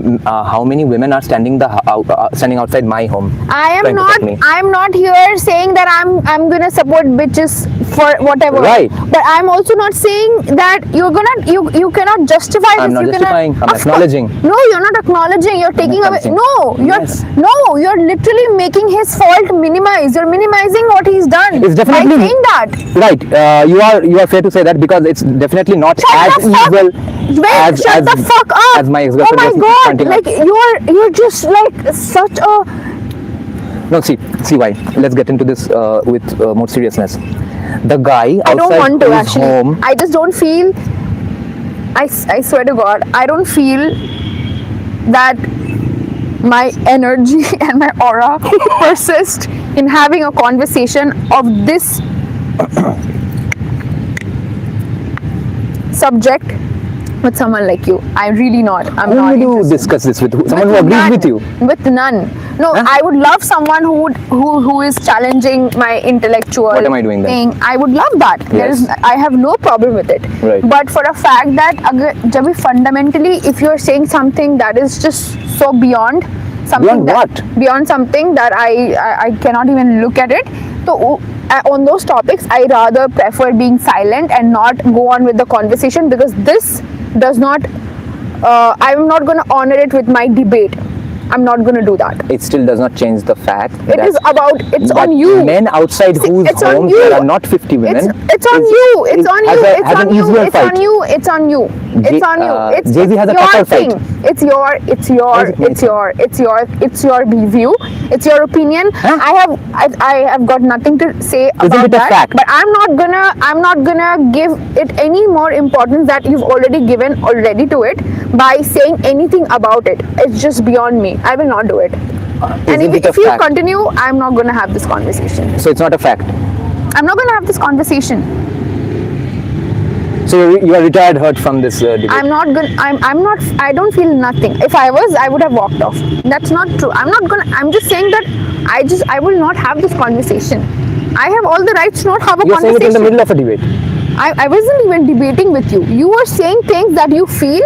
women are standing outside my home. I'm not here saying that I'm gonna support bitches for whatever. Right. But I'm also not saying that you cannot justify this. I'm not justifying. I'm acknowledging. No, you're not acknowledging. You're taking away. You're literally making his fault minimize. You're minimizing what he's done. It's definitely by saying that. Right. You are fair to say that because it's definitely not as evil Shut the fuck up. as my ex-girlfriend oh my was God, pointing out. like you're just like such a. No, see why. Let's get into this with more seriousness. The guy I don't outside want to his actually. home. I just don't feel. I swear to God, I don't feel that my energy and my aura persist in having a conversation of this subject with someone like you. I'm really not. I'm Who not would you interested. discuss this with? Someone who agrees with you? With none. No, Huh? I would love someone who is challenging my intellectual What am I doing then? thing. I would love that. I have no problem with it. Right. But for a fact that जब भी fundamentally, if you're saying something that is just so beyond something beyond something that I cannot even look at it. So on those topics, I rather prefer being silent and not go on with the conversation because this does not. I'm not going to honor it with my debate. I'm not going to do that. It still does not change the fact It that is about, it's that on you. men outside whose it's on homes you. there are not 50 women. It's on you. It's on you. It's has an on you. easier It's fight. on you. It's on you. It's on you. It's Jay-Z has a your tougher thing. fight. It's your view. It's your opinion. Huh? I have got nothing to say Isn't about it a that. fact? But I'm not gonna give it any more importance that you've already given already to it by saying anything about it. It's just beyond me. I will not do it. And Isn't it a if you fact? continue, I'm not gonna have this conversation. So it's not a fact. I'm not gonna have this conversation. So you are retired hurt from this debate. I'm not. I don't feel nothing. If I was, I would have walked off. That's not true. I'm just saying that I will not have this conversation. I have all the rights to not have a You're saying it conversation. in the middle of a debate. I wasn't even debating with you. You were saying things that you feel.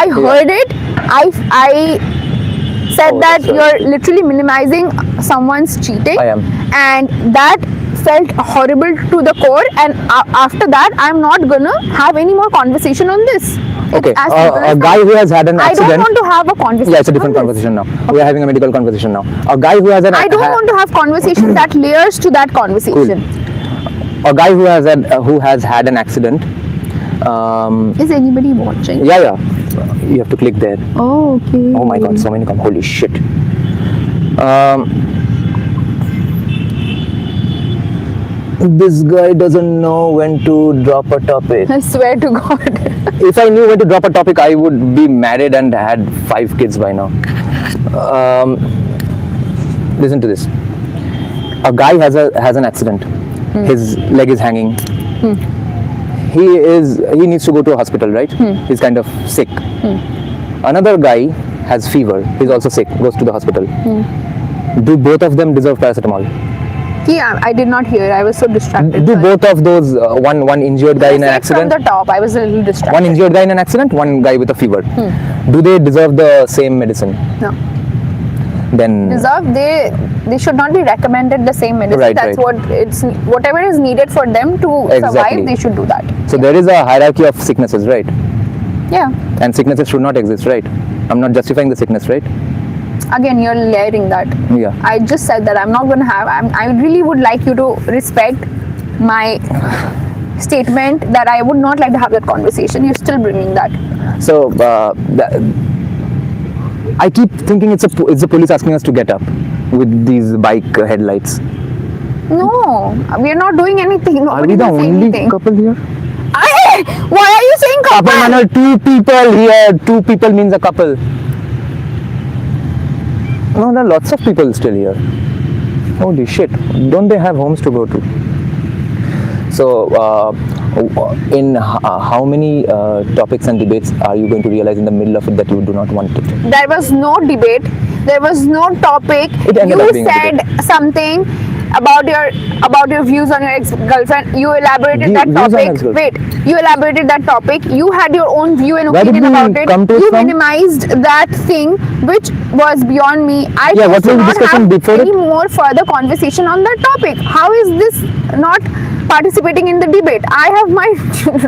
I heard it. I said Oh, that sorry. you're literally minimizing someone's cheating. I am. And that felt horrible to the core. And after that, I'm not gonna have any more conversation on this. It's Okay, as simple a as guy that. who has had an I accident. don't want to have a conversation. Yeah, it's a different on this. conversation now. We are having a medical conversation now. A guy who has an I don't want to have conversation that layers to that conversation. a guy who has had an accident. Is anybody watching? Yeah. You have to click there. Oh, okay. Oh my god, so many come. Holy shit. This guy doesn't know when to drop a topic. I swear to God. If I knew when to drop a topic, I would be married and had 5 kids by now. Listen to this. A guy has an accident. His leg is hanging. He needs to go to a hospital, right? He's kind of sick. Another guy has fever. He's also sick. Goes to the hospital. Do both of them deserve paracetamol? Yeah, I did not hear. I was so distracted. Do Sorry. both of those one injured guy in an Say it accident? From the top, I was a little distracted. One injured guy in an accident, one guy with a fever. Do they deserve the same medicine? No. Then Deserve, they should not be recommended the same medicine. Right, That's right. whatever is needed for them to Exactly. survive, they should do that. so there is a hierarchy of sicknesses, right? Yeah. And sicknesses should not exist, right? I'm not justifying the sickness, right? Again, you're layering that. Yeah. I just said that I'm not going to have. I really would like you to respect my statement that I would not like to have that conversation. You're still bringing that. So I keep thinking it's the police asking us to get up with these bike headlights. No, we are not doing anything. Are we Nobody the will say only anything. couple here? Why are you saying couple? Couple manner, 2 people here. 2 people means a couple. No, there are lots of people still here. Holy shit! Don't they have homes to go to? So, in how many topics and debates are you going to realize in the middle of it that you do not want it? There was no debate. There was no topic. It ended up You being a said something about your views on your ex-girlfriend. You elaborated that Views on topic. ex-girlfriend. Wait, you elaborated that topic. You had your own view and Where did opinion we about it. come to You from? minimized that thing, which was beyond me. I Yeah, what chose to were we not discussing have before any it? more further conversation on that topic. How is this not participating in the debate? I have my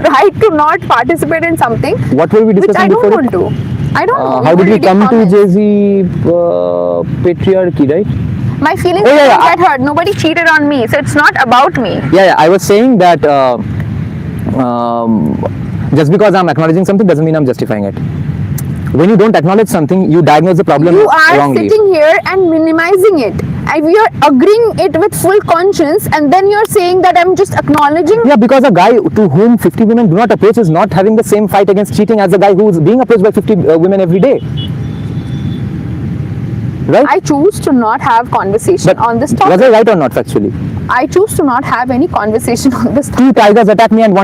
right to not participate in something What were we which discussing I don't before want it? to. I don't know. How did we already come to commented. Jay-Z patriarchy, right? My feelings Oh, yeah, didn't yeah, get hurt. Nobody cheated on me, so it's not about me. Yeah, I was saying that just because I'm acknowledging something doesn't mean I'm justifying it. When you don't acknowledge something, you diagnose the problem You are wrongly. sitting here and minimizing it. And we are agreeing it with full conscience, and then you're saying that I'm just acknowledging. Yeah, because a guy to whom 50 women do not approach is not having the same fight against cheating as a guy who's being approached by 50 women every day. Right? I choose to not have conversation on this Was topic. I right or not factually? I choose to not have any conversation on this topic. 2 tigers attack me and Oh my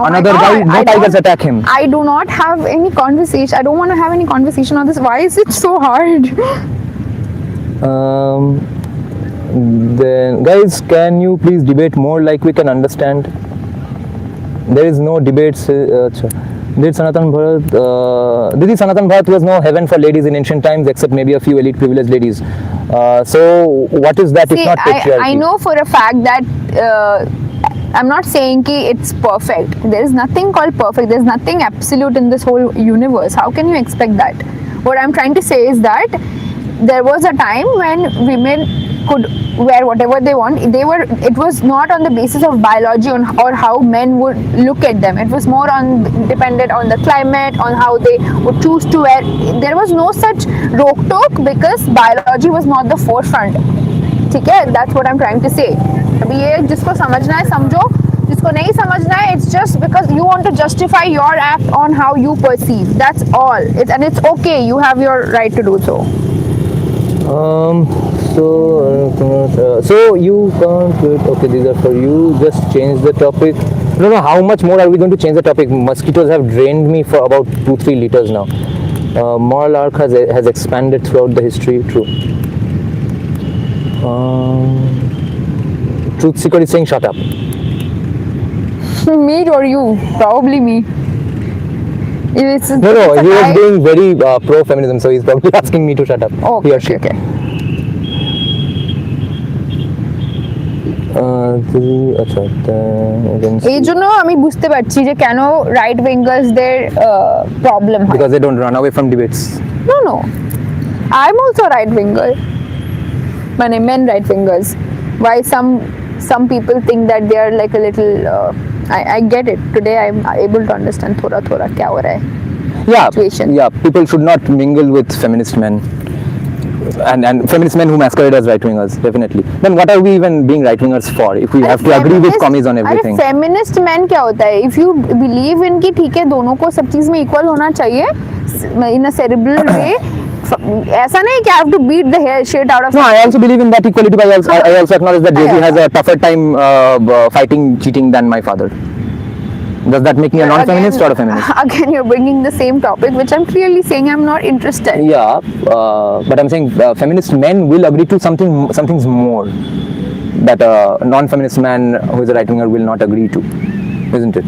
another guy, God, no I tigers don't- attack him. I do not have any conversation. I don't want to have any conversation on this. Why is it so hard? Then guys, can you please debate more like we can understand? There is no debates. Did Sanatan Bharat was no heaven for ladies in ancient times except maybe a few elite privileged ladies. So what is that if See, not patriarchy? I know for a fact that I'm not saying ki it's perfect. There is nothing called perfect. There's nothing absolute in this whole universe. How can you expect that? What I'm trying to say is that there was a time when women could wear whatever they want. It was not on the basis of biology or how men would look at them. It was more dependent on the climate, on how they would choose to wear. There was no such rock talk because biology was not the forefront. ठीक है, that's what I'm trying to say. अभी ये जिसको समझना है समझो, जिसको नहीं समझना है, it's just because you want to justify your act on how you perceive. That's all. It's okay. You have your right to do so. So you can't wait. Okay, these are for you. Just change the topic. No, how much more are we going to change the topic? Mosquitoes have drained me for about 2-3 liters now. Moral arc has expanded throughout the history. True. Truth seeker is saying shut up. Me or you? Probably me. No, he was being very pro-feminism, so he's probably asking me to shut up. Oh, he or she. okay. এই জন্য আমি বুঝতে পারছি যে কেন right উইঙ্গার্সদের problem হয় because they don't run away from debates. No, I'm also right winger, মানে men right wingers. Why some people think that they are like a little I get it. Today I'm able to understand थोड़ा क्या हो रहा है. Yeah, people should not mingle with feminist men and feminist men who masquerade as right wingers, definitely. Then what are we even being right wingers for if we have to agree with commies on everything? अरे feminist men क्या होता है? If you believe in कि ठीक है दोनों को सब चीज में equal होना चाहिए in a cerebral way, ऐसा नहीं कि I have to beat the shit out of. No, I also believe in that equality, but I also acknowledge that JP has a tougher time fighting cheating than my father. Does that make me a non-feminist or a feminist? Again, you're bringing the same topic, which I'm clearly saying I'm not interested. Yeah, but I'm saying feminist men will agree to something's more that a non-feminist man who is a right-winger will not agree to, isn't it?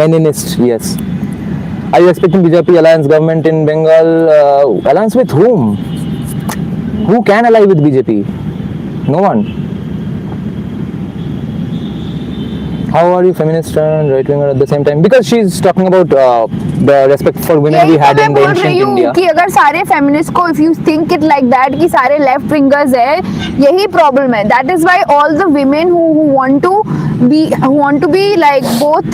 Meninist, yes. Are you expecting BJP alliance government in Bengal? Alliance with whom? Who can ally with BJP? No one. How are you feminist and right winger at the same time? Because she's talking about the respect for women we had in the ancient India. कि अगर सारे feminists को if you think it like that कि सारे left wingers है, यही problem है. That is why all the women who want to be like both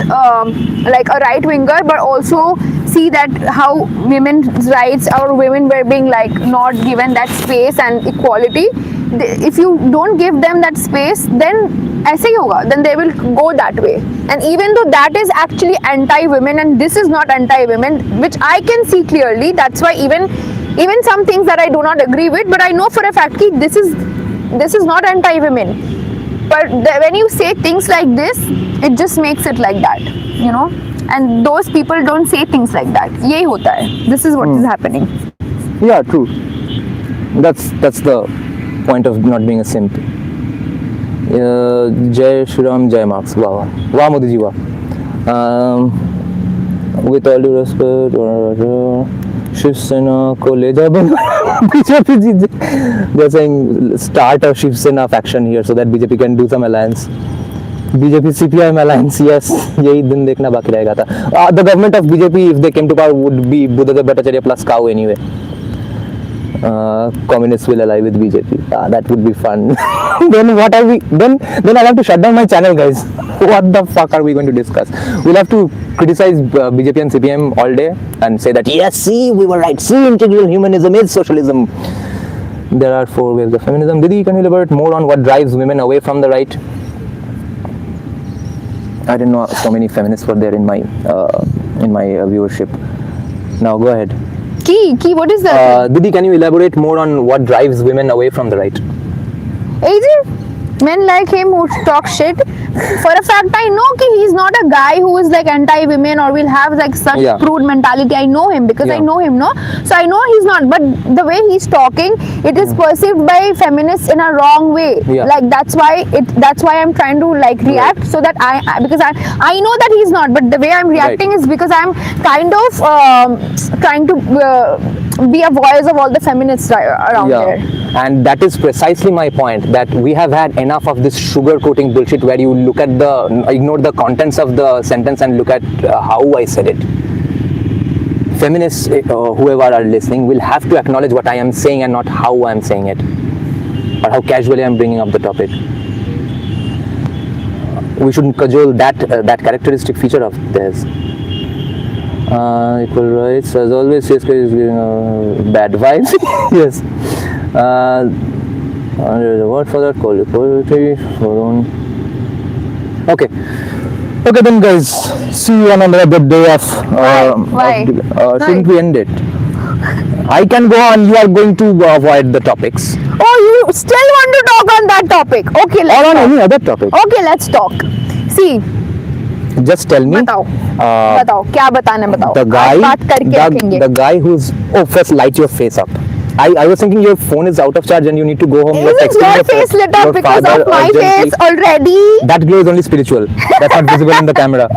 like a right winger but also see that how women's rights or women were being like not given that space and equality. If you don't give them that space, then ऐसे ही होगा, then they will go that way. And even though that is actually anti-women and this is not anti-women, which I can see clearly, that's why even some things that I do not agree with, but I know for a fact that this is not anti-women. But when you say things like this, it just makes it like that, you know. And those people don't say things like that. यही होता है. This is what is happening. Yeah, true. That's the point of not being a simp. Jai Shri Ram, Jai Marx. Wow, Modi ji, wow. With all due respect, Shiv Sena ko le ja BJP ji. They're saying start a Shiv Sena faction here so that BJP can do some alliance. BJP CPIM alliance, yes, यही दिन देखना बाकी रहेगा था. The government of BJP, if they came to power, would be Buddha Bhattacharya plus cow anyway. Communists will ally with BJP. That would be fun. Then what are we? Then I'll have to shut down my channel, guys. What the fuck are we going to discuss? We'll have to criticize BJP and CPM all day and say that yes, see, we were right. See, integral humanism is socialism. There are 4 waves of feminism. Didi, can you elaborate more on what drives women away from the right? I didn't know so many feminists were there in my viewership. Now go ahead. Key, what is that? Didi, can you elaborate more on what drives women away from the right? Men like him who talk shit. For a fact, I know that he's not a guy who is like anti-women or will have like such crude mentality. I know him because I know him, no? So I know he's not. But the way he's talking, it is perceived by feminists in a wrong way. Like that's why I'm trying to like react so that because I know that he's not. But the way I'm reacting is because I'm kind of trying to be a voice of all the feminists around here. And that is precisely my point, that we have had enough of this sugar-coating bullshit where you ignore the contents of the sentence and look at how I said it. feminists, whoever are listening, will have to acknowledge what I am saying and not how I am saying it, or how casually I am bringing up the topic. We shouldn't cajole that characteristic feature of theirs. Equal rights, as always, CSK is giving bad vibes. Yes. What for that? Call equality. Okay. Okay then, guys. See you on another day of. Why? Shouldn't we end it? I can go on. You are going to avoid the topics. Oh, you still want to talk on that topic? Okay, let's Or on talk. any other topic. Okay, let's talk. See, Just tell me. बताओ बताओ क्या बताना है बताओ The guy, आज बात करके रखेंगे the guy who's first light your face up. I was thinking your phone is out of charge and you need to go home. You're Isn't texting your face lit up your because father of my urgently. face already? That glow is only spiritual. That's not visible in the camera.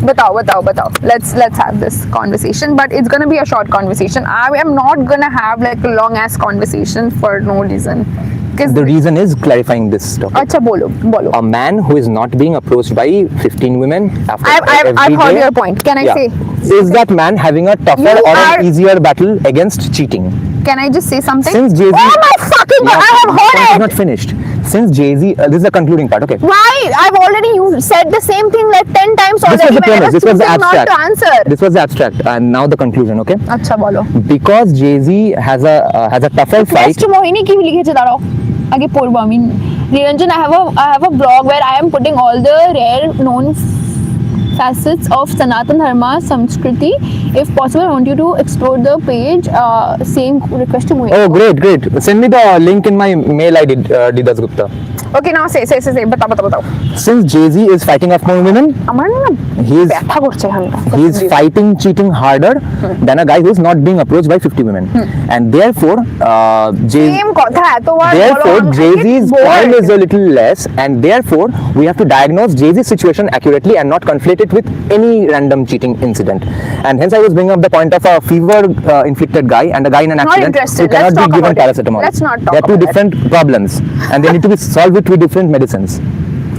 बताओ let's have this conversation, but it's gonna be a short conversation. I am not gonna have like a long ass conversation for no reason. The reason is clarifying this topic. अच्छा बोलो A man who is not being approached by 15 women after I've every heard day, your point. Can I say? Is that man having a tougher You or are- an easier battle against cheating? Can I just say something? Since Jay-Z, oh my fucking god, I have Point is heard not it. finished. Since Jay-Z, this is the concluding part. Okay. Why? I've already said the same thing like 10 times This already. was the when I premise. This was the choosing not abstract. to answer. This was the abstract, and now the conclusion. Okay. अच्छा बोलो. Because Jay-Z has a tougher fight. Next Mohini की भी लिखे दाঁড়াও आगे पढ़बो আমি Niranjan, I have a blog where I am putting all the rare known facets of Sanatan Dharma Samskriti. If possible, I want you to explore the page. Same request to Mohini. Oh, great. Send me the link in my mail ID, Didas Gupta. Okay, now say. बताओ. Since Jay-Z is fighting off more women, আমার না he's ব্যথা করছে এখানটা. he's fighting cheating harder than a guy who's not being approached by 50 women. And therefore, Same কথা এতবার বলো. Therefore, I'm Jay-Z's bored. point is a little less, and therefore we have to diagnose Jay-Z's situation accurately and not conflate it with any random cheating incident. And hence I was bringing up the point of a fever inflicted guy and a guy in an Not accident interested. who cannot Let's be talk given about it. paracetamol. Let's not talk They are two about it. different problems, and they need to be solved with two different medicines.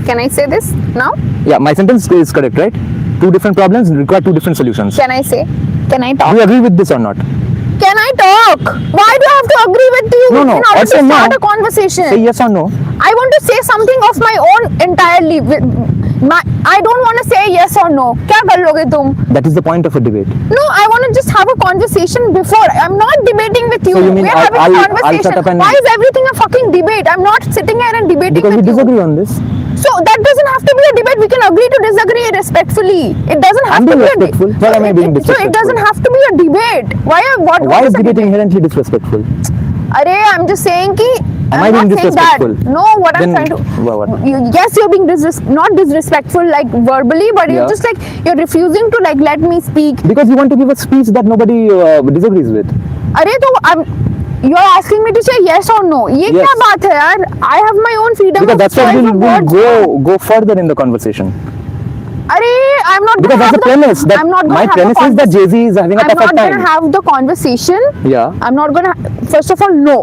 Can I say this now? Yeah, my sentence is correct, right? Two different problems require two different solutions. Can I say? Can I Do talk? you agree with this or not? Can I talk? Why do I have to agree with you No. in order Also to start no. a conversation? Say yes or no. I want to say something of my own entirely. I don't want to say yes or no. क्या कर लोगे तुम? That is the point of a debate. No, I want to just have a conversation before. I'm not debating with you. So you mean We're having I'll conversation. shut up and- Why is everything a fucking debate? I'm not sitting here and debating Because we with you. disagree on this. So that doesn't have to be a debate. We can agree to disagree respectfully. It doesn't have I'm to being be respectful. Why am I being So it doesn't disrespectful? have to be a debate. Why Why is is a debate debate? inherently disrespectful? Arey, I'm just saying ki Am I'm I not being saying that. disrespectful? No, what I'm Then trying to what? yes, you're being not disrespectful like verbally, but you're Yeah. just like you're refusing to like let me speak. Because you want to give a speech that nobody disagrees with. अरे तो you're asking me to say yes or no. ये Yes. क्या बात है यार? I have my own freedom Because of that's why choice of words. go further in the conversation. अरे I'm not Because gonna that's have the premise. That I'm not gonna my have premise is that Jay-Z is having a I'm tougher not time. gonna have the conversation. Yeah. I'm not gonna. First of all, no,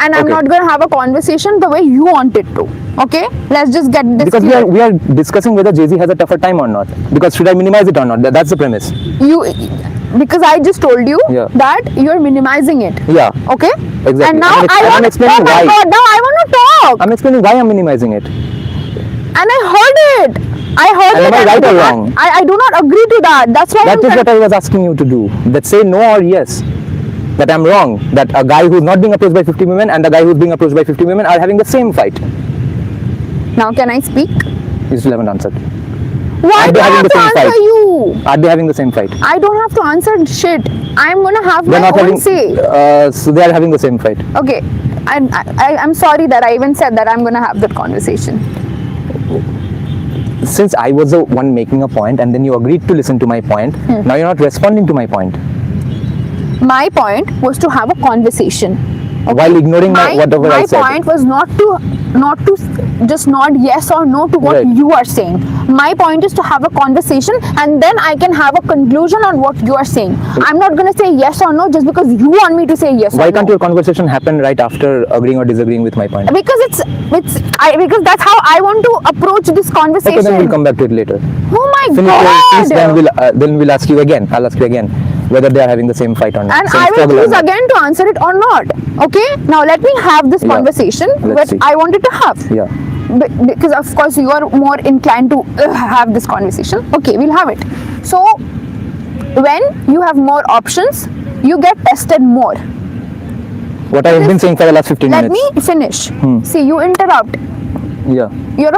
and I'm Okay. not gonna have a conversation the way you want it to. Okay, let's just get this. Because clear. we are discussing whether Jay-Z has a tougher time or not. Because should I minimize it or not? That's the premise. Because I just told you Yeah. that you're minimizing it. Yeah. Okay. Exactly. And now I'm I want. explaining Oh my why. God! Now I want to talk. I'm explaining why I'm minimizing it. And I heard it. I heard And it. am I and right do or not- wrong? I do not agree to that. That's why That I'm is what I was asking you to do. That say no or yes. That I'm wrong. That a guy who's not being approached by 50 women and a guy who's being approached by 50 women are having the same fight. Now can I speak? You still haven't answered. Why Are do they I having have the to same answer fight? you? Are they having the same fight? I don't have to answer shit. I'm gonna have They're my not own having. say. So they are having the same fight. Okay. I'm sorry that I even said that I'm gonna have that conversation. Since I was the one making a point and then you agreed to listen to my point, now you're not responding to my point. My point was to have a conversation. While ignoring whatever I said. My point was not to just nod yes or no to what Right. you are saying. My point is to have a conversation and then I can have a conclusion on what you are saying. I'm not going to say yes or no just because you want me to say yes or Why no. can't your conversation happen right after agreeing or disagreeing with my point? Because because that's how I want to approach this conversation. Okay, then we'll come back to it later. Oh my Finish your God! piece, then we'll ask you again. I'll ask you again. whether they are having the same fight or not. And same I will struggle or choose not. again to answer it or not. Okay, now let me have this Yeah. conversation Let's that see. I wanted to have. Yeah. Because of course you are more inclined to have this conversation. Okay, we'll have it. So when you have more options, you get tested more. What I have been saying for the last 15 Let minutes. me finish. See, you interrupt. Yeah. You're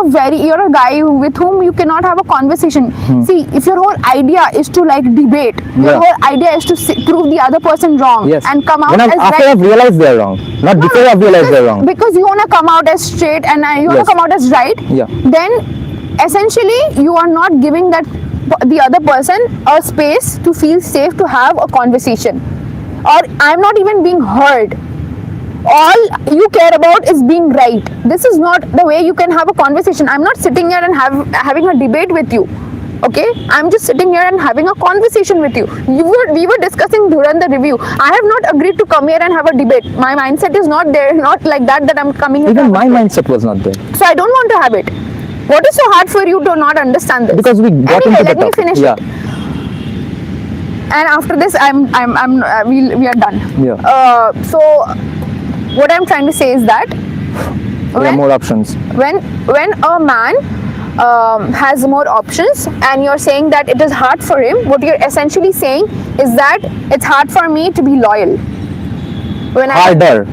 a guy with whom you cannot have a conversation. See, if your whole idea is to like debate, your Yeah. whole idea is to prove the other person wrong Yes. and come out When as after right. I've realized they're wrong, not before I've realized they're wrong. Because you wanna come out as straight and you wanna Yes. come out as right. Yeah. Then essentially you are not giving that the other person a space to feel safe to have a conversation. Or I'm not even being heard. All you care about is being right. This is not the way you can have a conversation. I'm not sitting here and having a debate with you. Okay, I'm just sitting here and having a conversation with you. We were discussing Durand review. I have not agreed to come here and have a debate. My mindset is not there, not like that I'm coming here. to Even have a my debate. mindset was not there. So I don't want to have it. What is so hard for you to not understand this? Because we got anyway, into the let me topic. finish Yeah. it. And after this, we are done. Yeah. So what I'm trying to say is that There are more options. when a man has more options and you're saying that it is hard for him, what you're essentially saying is that it's hard for me to be loyal. Harder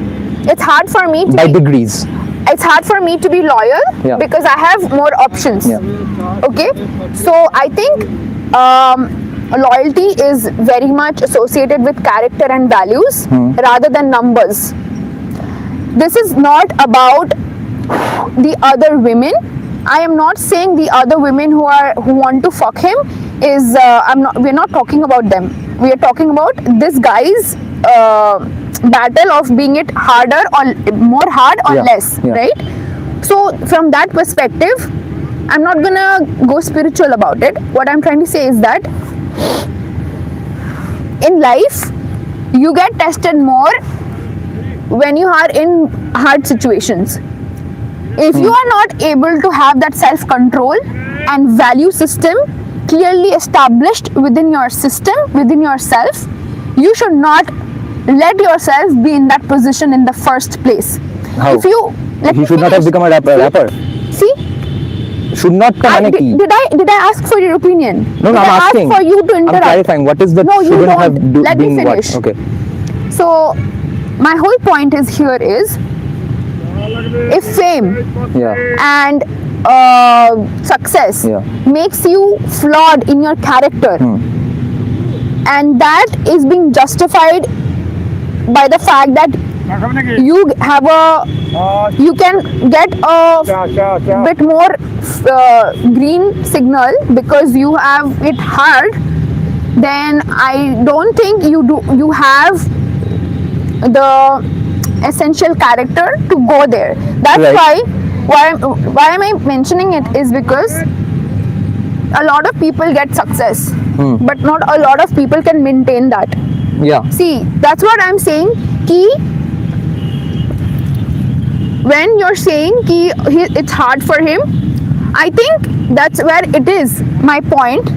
It's hard for me to by be, degrees. it's hard for me to be loyal Yeah. because I have more options. Yeah. Okay, so I think loyalty is very much associated with character and values rather than numbers. This is not about the other women. I am not saying the other women who want to fuck him is we're not talking about them. We are talking about this guy's battle of being it harder or more hard or Yeah, less, yeah. right? So from that perspective, I'm not gonna go spiritual about it. What I'm trying to say is that in life you get tested more when you are in hard situations. If you are not able to have that self-control and value system clearly established within your system, within yourself, you should not let yourself be in that position in the first place. How? If you let He me should not have finish. become a rapper. See, Should not come did I ask for your opinion? No, Did I'm I asking. ask for you to I'm interrupt? clarifying. What is the No, you shouldn't don't. have Let me been what? finish. Okay. So my whole point is here is if fame Yeah. and success Yeah. makes you flawed in your character and that is being justified by the fact that you can get a bit more green signal because you have it hard, then I don't think you have the essential character to go there. That's Right. why am I mentioning it is because a lot of people get success, but not a lot of people can maintain that. Yeah. See, that's what I'm saying. Ki when you're saying ki it's hard for him, I think that's where it is. My point,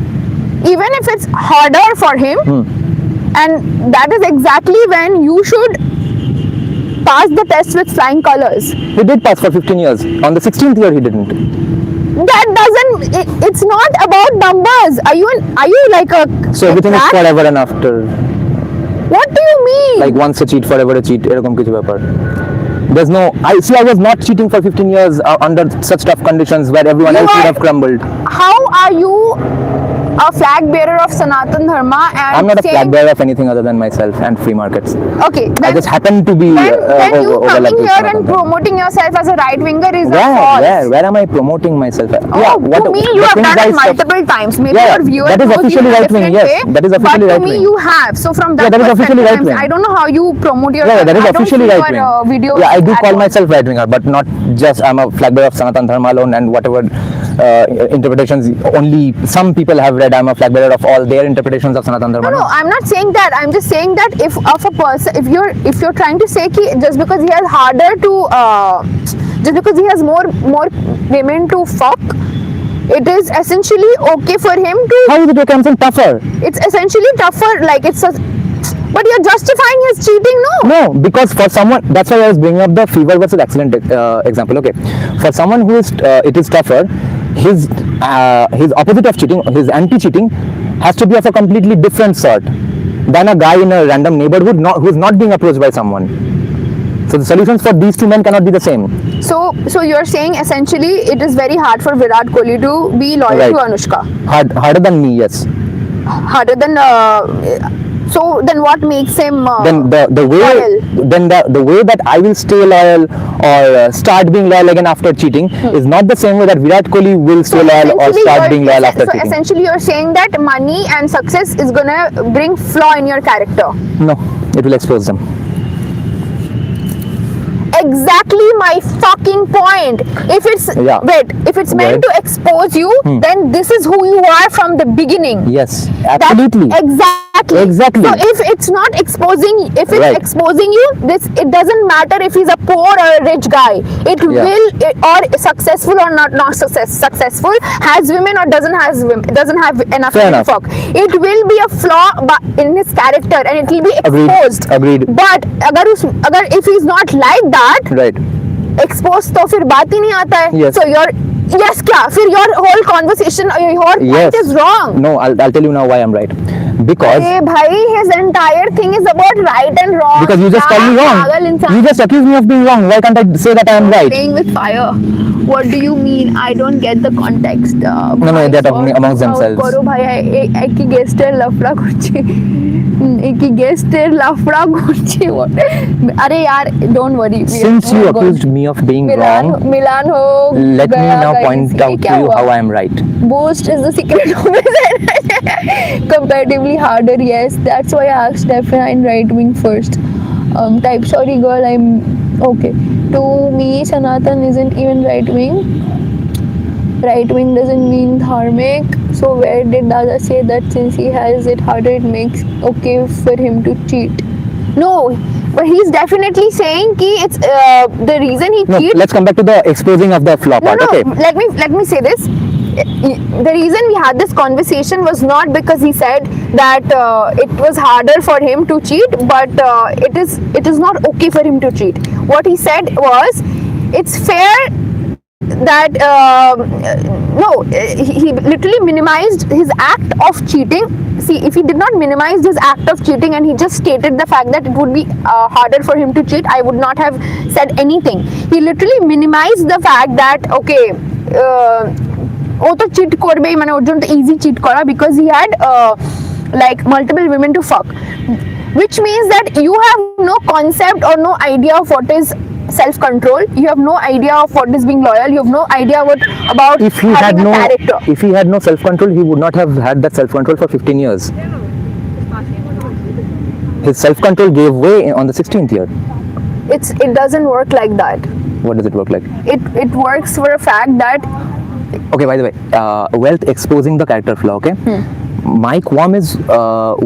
even if it's harder for him, and that is exactly when you should pass the test with flying colors. He did pass for 15 years. On the 16th year, he didn't. That doesn't. It's not about numbers. Are you like a? So everything is rat? forever and after. What do you mean? Like once a cheat, forever a cheat. এরকম কিছু ব্যাপার. There's no. I was not cheating for 15 years under such tough conditions where everyone else would have crumbled. How are you a flag bearer of Sanatan Dharma and I'm not a saying, flag bearer of anything other than myself and free markets. Okay, I then, just happen to be then you overlapped coming with here Sanatan and Dharma. promoting yourself as a right winger is a false. Where am I promoting myself? To me, you the have things done I it said- multiple times. Maybe Yeah, your viewers that is knows you officially in a right wing, different yes. way, That is officially but right to me, wing. you have. So from that that is officially perspective, right wing. I don't know how you promote your. Yeah, that is I don't officially see right wing. your videos Yeah, I do at call all. myself right winger, but not just I'm a flag bearer of Sanatan Dharma alone and whatever interpretations only some people have read. I'm a flag bearer of all their interpretations of Sanatan Dharma. No, I'm not saying that. I'm just saying that if of a person, if you're trying to say ki just because he has harder to, just because he has more women to fuck, it is essentially okay for him to. How is it okay? I'm saying tougher. It's essentially tougher, like it's a. But you're justifying his cheating, no? No, because for someone, that's why I was bringing up the fever versus accident example. Okay, for someone who is, it is tougher. His opposite of cheating, his anti-cheating, has to be of a completely different sort than a guy in a random neighborhood who's not being approached by someone. So the solutions for these two men cannot be the same. So you're saying essentially it is very hard for Virat Kohli to be loyal Right. to Anushka. Harder than me, yes. Harder than. So then what makes him Then the way loyal? then the way that I will stay loyal or start being loyal again after cheating is not the same way that Virat Kohli will stay loyal or essentially start you're- being loyal after so cheating. essentially you're saying that money and success is gonna bring flaw in your character. No, it will expose them. Exactly my fucking point. If it's Yeah. if it's meant Right. to expose you, then this is who you are from the beginning. Yes, That- absolutely. Exactly. Exactly. So if it's not exposing, if it's Right. exposing you, it doesn't matter if he's a poor or a rich guy. It Yeah. will or successful or not successful, has women or doesn't have enough Fair women enough. fuck. It will be a flaw in his character and it will be Agreed. exposed. Agreed. But अगर if he's not like that, Right. exposed तो फिर बात ही नहीं आता है. Yes. So yes क्या? फिर your whole conversation, your point Yes. is wrong. No, I'll tell you now why I'm right. Because Hey, bhai, his entire thing is about right and wrong. because you just क्या called me पागल wrong. इंसान. You just accused me of being wrong. Why can't I say that I am right? Playing with fire. What do you mean? I don't get the context. No, they're talking amongst themselves. करो भाई, एक ही guest है लफड़ा कुछ. एक ही guest है लफड़ा कुछ. अरे यार, don't worry. Since you accused me of being wrong, मिलान हो. let me गया now guys. point ये out क्या to you हुआ? how I am right. Boost is the secret of it. Comparatively harder, yes. That's why I asked define right wing first. Type sorry girl, I'm okay. To me, Sanatan isn't even right wing. Right wing doesn't mean dharmic. So where did Dada say that since he has it harder, it makes okay for him to cheat? No, but he's definitely saying कि it's the reason he No, cheats. let's come back to the exposing of the flaw part. No, Okay. let me say this. The reason we had this conversation was not because he said that it was harder for him to cheat, but it is not okay for him to cheat. What he said was, it's fair that he literally minimized his act of cheating. See, if he did not minimize his act of cheating and he just stated the fact that it would be harder for him to cheat, I would not have said anything. He literally minimized the fact that okay, ও তো cheat করবেই, মানে ওর জন্য তো easy cheat করা, because he had like multiple women to fuck, which means that you have no concept or no idea of what is self-control. You have no idea of what is being loyal. You have no idea about If he had having a character. if he had no self-control, he would not have had that self-control for 15 years. His self-control gave way on the 16th year. It doesn't work like that. What does it work like? It works for a fact that Okay, by the way, wealth exposing the character flaw. Okay. My qualm is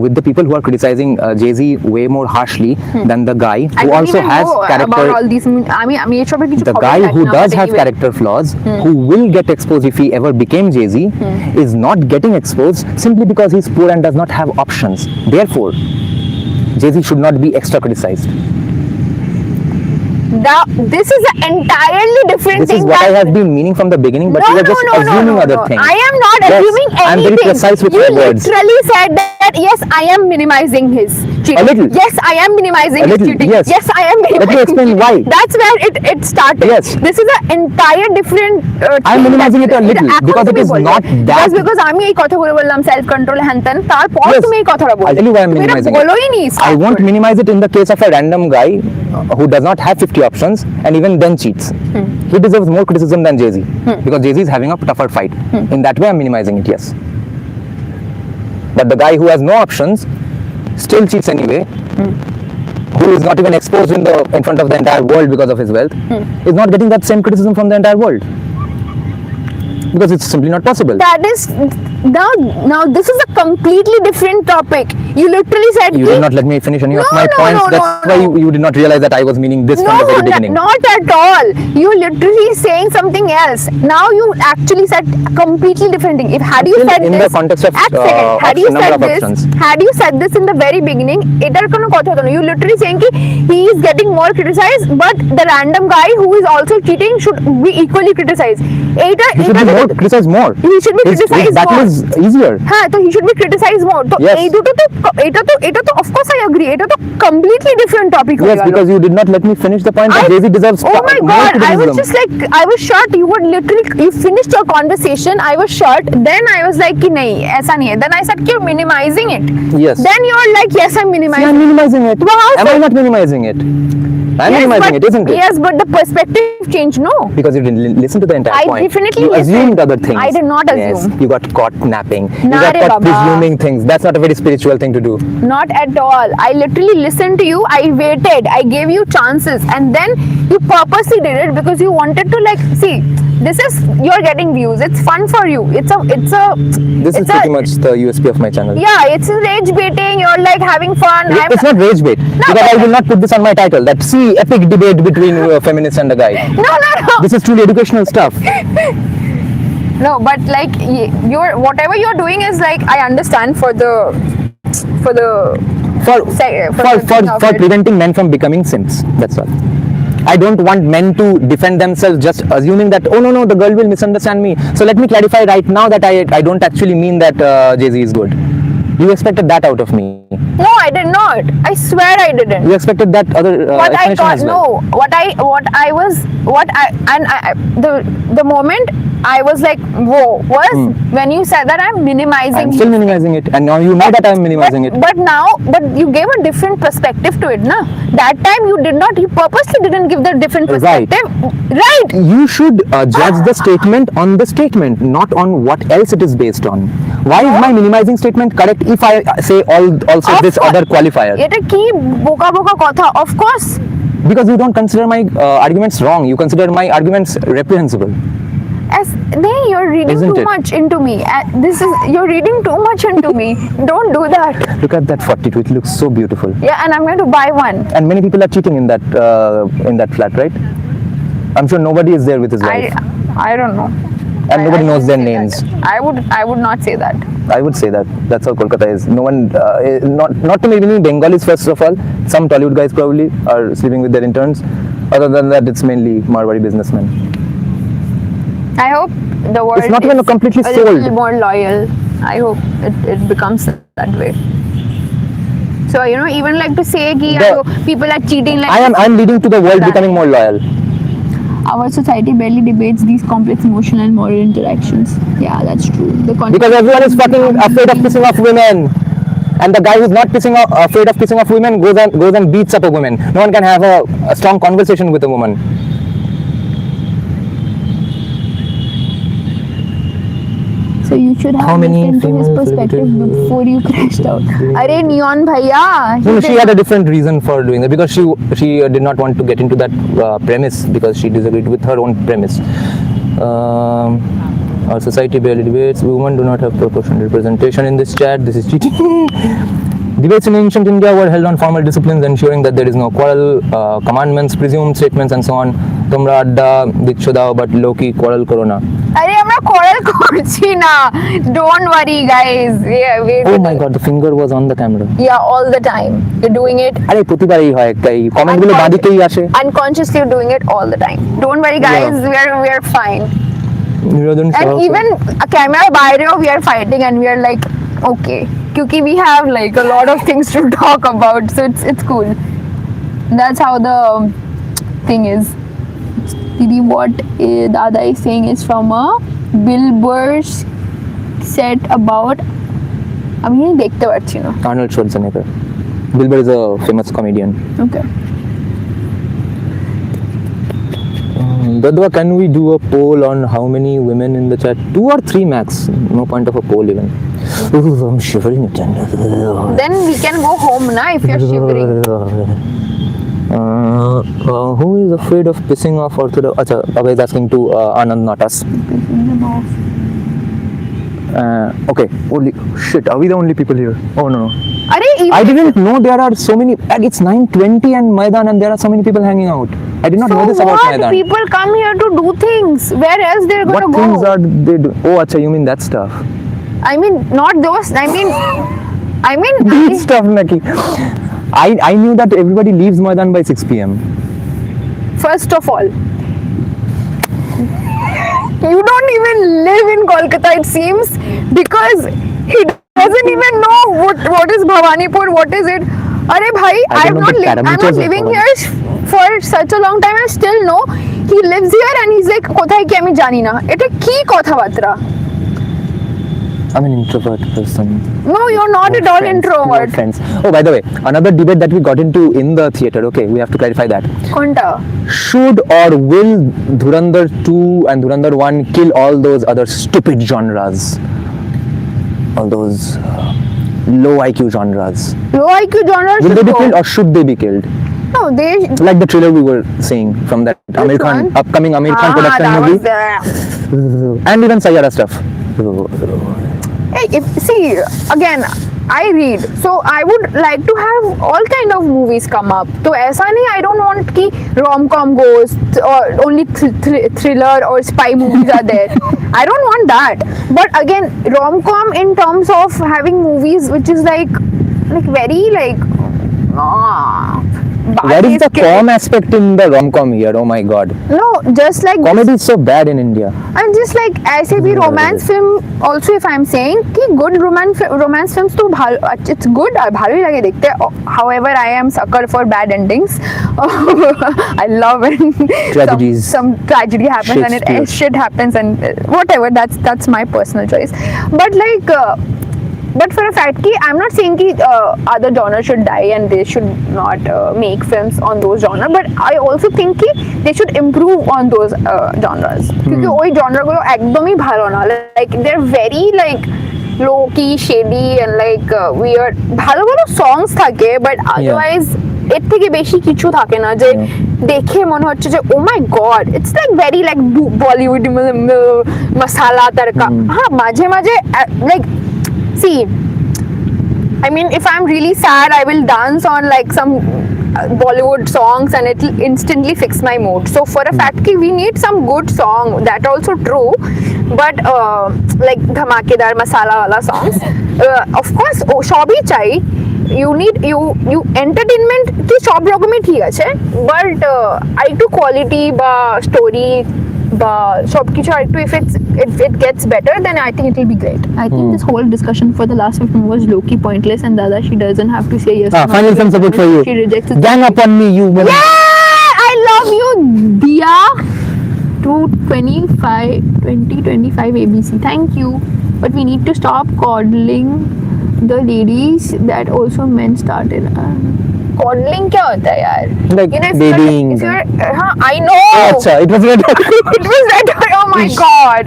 with the people who are criticizing Jay-Z way more harshly than the guy I who don't also even has know about character. all these. আমি এসবের কিছু The খবর guy জানি who না, does but have anyway. character flaws, who will get exposed if he ever became Jay-Z, is not getting exposed simply because he's poor and does not have options. Therefore, Jay-Z should not be extra criticized. This is an entirely different This thing. is what I that- have been meaning from the beginning, but you are just assuming other things. I am not Yes, assuming anything. I am very precise with you my words. literally said that yes, I am minimizing his cheating. A little. Yes, I am minimizing A his little, cheating. yes. Yes, I am minimizing. Let me explain cheating. why. That's where it started. Yes. This is an entire different. I am thing minimizing that- it a little এখন because it তুমি is বললে। not that- Just because আমি এই কথাগুলো বললাম self control হ্যান-ত্যান, তারপর Yes. তুমি এই কথাটা বললে। I'll tell you why I'm তুমি এটা minimizing বলোই নি it. I start won't করে। minimize it in the case of a random guy who does not have 50 options and even then cheats. He deserves more criticism than Jay-Z because Jay-Z is having a tougher fight. In that way, I'm minimizing it, yes. But the guy who has no options still cheats anyway, who is not even exposed in front of the entire world because of his wealth, is not getting that same criticism from the entire world. because it's simply not possible. That is now this is a completely different topic. You literally said You did not let me finish any of No, my no, points. no, That's no, why no. you did not realize that I was meaning this from the very beginning. Not at all. You literally saying something else. Now you actually said completely different thing. If had you Still said in this, the context of, had you number said of this, options. had you said this in the very beginning, এটার কোনো কথা হতো না. You literally saying ki he is getting more criticized, but the random guy who is also cheating should be equally criticized. He should be more criticized more. He should be His criticized battle more. is easier. হ্যাঁ তো he should be criticized more. তো Yes. এই দুটো তো এটা তো of course I agree. এটা তো completely different topic হয়ে Yes, গেল. because you did not let me finish the point that Jay-Z deserves Oh my more god, I was criticism. just like, I was shocked. You were literally, you finished your conversation. I was shocked. Then I was like, ki nahi, aisa nahi hai. Then I said, you're minimizing it. Yes. Then you're like, yes, I'm See, minimizing I'm minimizing it. Well, how Am so? I not minimizing it? I'm Yes, minimizing but- it, isn't it? Yes, but the perspective changed, no. Because you didn't listen to the entire I point. definitely You listened. assumed other things. I did not Yes, assume. you got caught napping. You Nah got re caught baba. presuming things. That's not a very spiritual thing to do. Not at all. I literally listened to you. I waited. I gave you chances. And then you purposely did it because you wanted to like, see, this is, you're getting views. It's fun for you. It's a This is it's pretty much the USP of my channel. Yeah, it's rage baiting. You're like having fun. It's not rage bait. Because I will not put this on my title. That see epic debate between a feminist and a guy. No. This is truly educational stuff. No, but like you're whatever you're doing is like I understand for the For the thing of it. preventing men from becoming simps. That's all. I don't want men to defend themselves just assuming that, oh no, the girl will misunderstand me. So let me clarify right now that I don't actually mean that Jay-Z is good. You expected that out of me. No, I did not. I swear I didn't. You expected that other What I explanation got as well. the moment I was like, whoa, was when you said that I'm minimizing I'm still minimizing it, and now you know that I'm minimizing it. But you gave a different perspective to it, na? That time you did not, you purposely didn't give the different Right. perspective. Right. You should judge the statement on the statement, not on what else it is based on. Why is my minimizing statement correct if I say also Of this course. other qualifier? এটা কি বোকা বোকা কথা? Of course. Because you don't consider my arguments wrong. You consider my arguments reprehensible. You're reading Isn't too it? much into me. You're reading too much into me. Don't do that. Look at that 42. It looks so beautiful. Yeah, and I'm going to buy one. And many people are cheating in that flat, right? I'm sure nobody is there with his wife, I don't know. and nobody knows their wouldn't say names. that. I would not say that. I would say that. That's how Kolkata is. No one, not to maybe Bengalis first of all. Some Tollywood guys probably are sleeping with their interns. Other than that, it's mainly Marwari businessmen. I hope the world It's not even is completely a sold. little more loyal. I hope it becomes that way. So even like to say ki people are cheating like I'm leading to the world becoming more loyal. our society barely debates these complex emotional and moral interactions. Yeah, that's true. Because everyone is fucking afraid of pissing off women. And the guy who's not afraid of pissing off women goes and beats up a woman. No one can have a strong conversation with a woman. So you should have How many listened to his female perspective celebrities- before you crashed out. Arey Neon Bhaiya. No, she had a different reason for doing that because she did not want to get into that premise because she disagreed with her own premise. Our society barely debates. Women do not have proportional representation in this chat. This is cheating. Debates in ancient India were held on formal disciplines, ensuring that there is no quarrel, commandments, presumed statements, and so on. Tomra adda dicho dao, but Loki quarrel corona. Arey আমরা quarrel করছি না. Don't worry guys. Oh my god, the finger was on the camera. Yeah, all the time. You're doing it. আরে প্রতিবারই হয় এই কমেন্টগুলো বাদিকেই আসে। Unconsciously you're doing it all the time. Don't worry guys, we are fine. NEERAJAN And SAHA even a camera বাইরেও we are fighting and we are like okay. Because we have like a lot of things to talk about, so it's cool. That's how the thing is. Didi, what Dada is saying is from a Billboard set about. আমি দেখতে পাচ্ছি না. Arnold Schwarzenegger. Wilbur is a famous comedian. Okay. Dadwa, can we do a poll on how many women in the chat? 2 or 3 max. No point of a poll even. Ooh, I'm shivering again. Then we can go home na if you're shivering. Who is afraid of pissing off Orthodox? Acha, Abhay is asking to Anand, not us. Pissing them off. Okay, only shit. Are we the only people here? Oh no. Arey, I didn't know there are so many. And it's 9:20 and Maidan, and there are so many people hanging out. I did not know this about what? Maidan. People come here to do things. Where else they're What gonna things go? are they do? Oh, acha, you mean that stuff? I mean, not those. I mean, That stuff, Naki. I knew that everybody leaves Maidan by 6 p.m. first of all, you don't even live in Kolkata, it seems, because he doesn't even know what is Bhawanipur, what is it. Arey bhai, I'm not living here for such a long time. I still know he lives here and he's like, কোথায় কি আমি জানি না। এটা কি কথাবার্তা? I'm an introvert person. No, you're not at all introvert. Friends. Oh, by the way, another debate that we got into in the theatre. Okay, we have to clarify that. কোনটা? Should or will Dhurandhar 2 and Dhurandhar 1 kill all those other stupid genres? All those low IQ genres. Low IQ genre Will should they be go. killed or should they be killed? No, they. Like the trailer we were saying from that Amir Khan, one? upcoming Amir Khan production that movie. was there. And even Sayyara stuff. Hey, see, again, I read, so I would like to have all kind of movies come up. So ऐसा नहीं, I don't want कि rom-com goes or only thriller or spy movies are there. I don't want that. But again, rom-com in terms of having movies which is like very like. Where is the com aspect in the rom-com here? Oh my god. No, just like Comedy is so bad in India. and just like ऐसे भी romance film also if I'm saying कि good romance films तो it's good भालो ही लगे देखते हैं. However, I am sucker for bad endings. I love when Tragedies. some tragedy happens and shit happens and whatever. That's my personal choice. But like. But for a fact, I'm not saying that other genres should die and they should not make films on those genres. But I also think that they should improve on those genres. Because those genres gulo ekdom hi bhalo na. Like they're very like low key, shady and like weird. Bhalo bhalo songs thake, but otherwise এর থেকে বেশি কিছু থাকে না যে দেখে মনে হচ্ছে যে oh my god it's like very like Bollywood masala tadka হ্যাঁ মাঝে মাঝে like see, I mean, if I'm really sad, I will dance on like some Bollywood songs and it'll instantly fix my mood. So for a fact, we need some good song. That also true, but like dhamakedar masala wala songs. Of course, shobi chai. You need you entertainment ki sob rokomei thik ache, but একটু quality বা story বা সব কিছু একটু if it gets better then I think it will be great. I think this whole discussion for the last 15 was low-key pointless and Dada she doesn't have to say yes. Final film support for you. She rejects it. Gang up on me, you woman. Yeah, I love you, Dia. 2025 ABC. Thank you. But we need to stop coddling the ladies that also men started. Coddling क्या होता है यार? Like babying. हाँ, I know. अच्छा, it was red. It was that. Oh my god.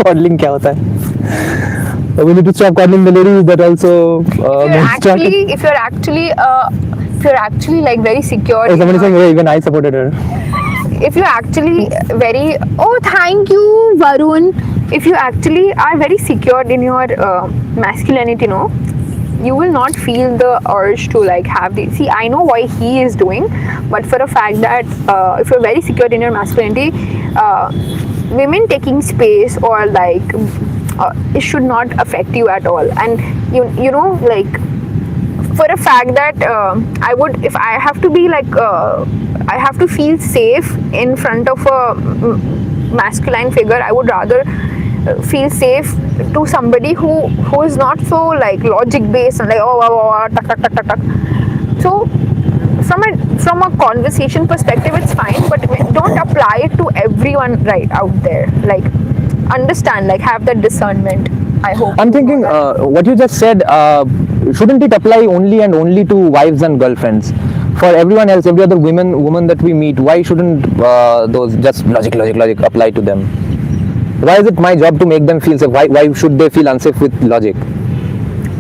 Coddling क्या होता है? We need to stop coddling the ladies that also If you're actually like very secure. Oh, somebody saying, hey, even I supported her. If you're actually very, oh thank you Varun. If you actually are very secure in your masculinity, no, you will not feel the urge to like have the. See, I know why he is doing, but for a fact that if you're very secure in your masculinity, women taking space or like it should not affect you at all. And you know like for a fact that I would, if I have to be like I have to feel safe in front of a masculine figure, I would rather feel safe to somebody who is not so like logic based and like tuck, tuck, tuck, tuck, tuck. So from a conversation perspective it's fine, but don't apply it to everyone right out there. Like understand, like have that discernment. I hope. I'm thinking what you just said, shouldn't it apply only to wives and girlfriends? For everyone else, every other woman that we meet, why shouldn't those just logic apply to them? Why is it my job to make them feel safe? Why should they feel unsafe with logic?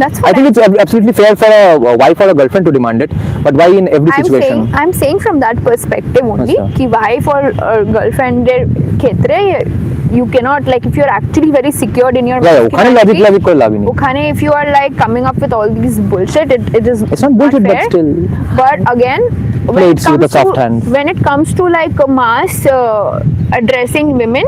That's what I think it's absolutely fair for a wife or a girlfriend to demand it, but why in every situation? I'm saying from that perspective only कि wife or girlfriend ক্ষেত্রে you cannot, like, if you're actually very secured in your ওখানে logic masculinity, logic করে লাভ নেই ওখানে if you are like coming up with all these bullshit, it is it's not bullshit but fair. still But again, Plates with a soft hand. when it comes to like mass addressing women,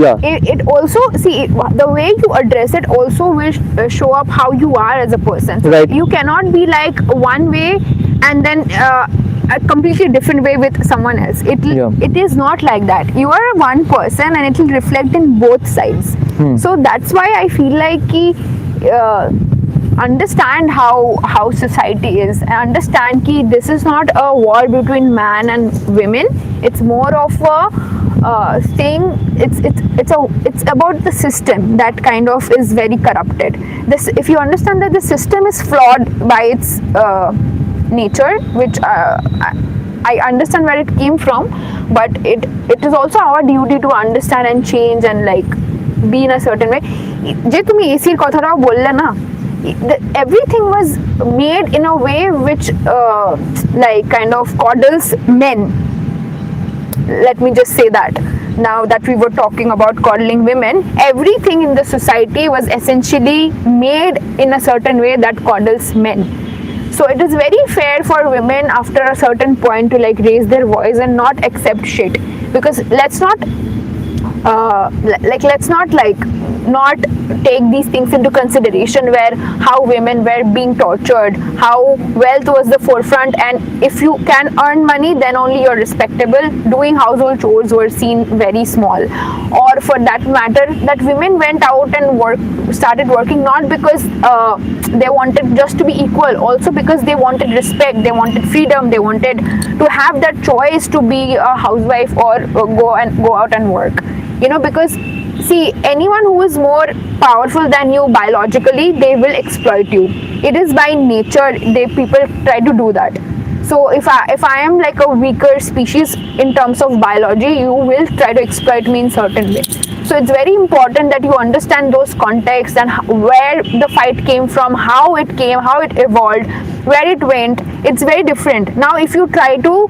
yeah it also, see, the way you address it also will show up how you are as a person. Right. You cannot be like one way and then a completely different way with someone else. It is not like that. You are one person and it will reflect in both sides. So that's why I feel like understand how society is, and understand ki this is not a war between man and women. It's more of a saying it's about the system that kind of is very corrupted. This, if you understand that the system is flawed by its nature, which I understand where it came from, but it is also our duty to understand and change and like be in a certain way. Je tumi AC er kotha bolle na, everything was made in a way which like kind of coddles men. Let me just say that. Now that we were talking about coddling women, everything in the society was essentially made in a certain way that coddles men. So it is very fair for women after a certain point to like raise their voice and not accept shit, because let's not not take these things into consideration, where how women were being tortured, how wealth was the forefront, and if you can earn money then only you're respectable. Doing household chores were seen very small. Or for that matter, that women went out and started working not because they wanted just to be equal, also because they wanted respect, they wanted freedom, they wanted to have that choice to be a housewife or go out and work, you know, because see, anyone who is more powerful than you biologically, they will exploit you. It is by nature, people try to do that. So if I am like a weaker species in terms of biology, you will try to exploit me in certain way. So it's very important that you understand those contexts and where the fight came from, how it came, how it evolved, where it went. It's very different. Now if you try to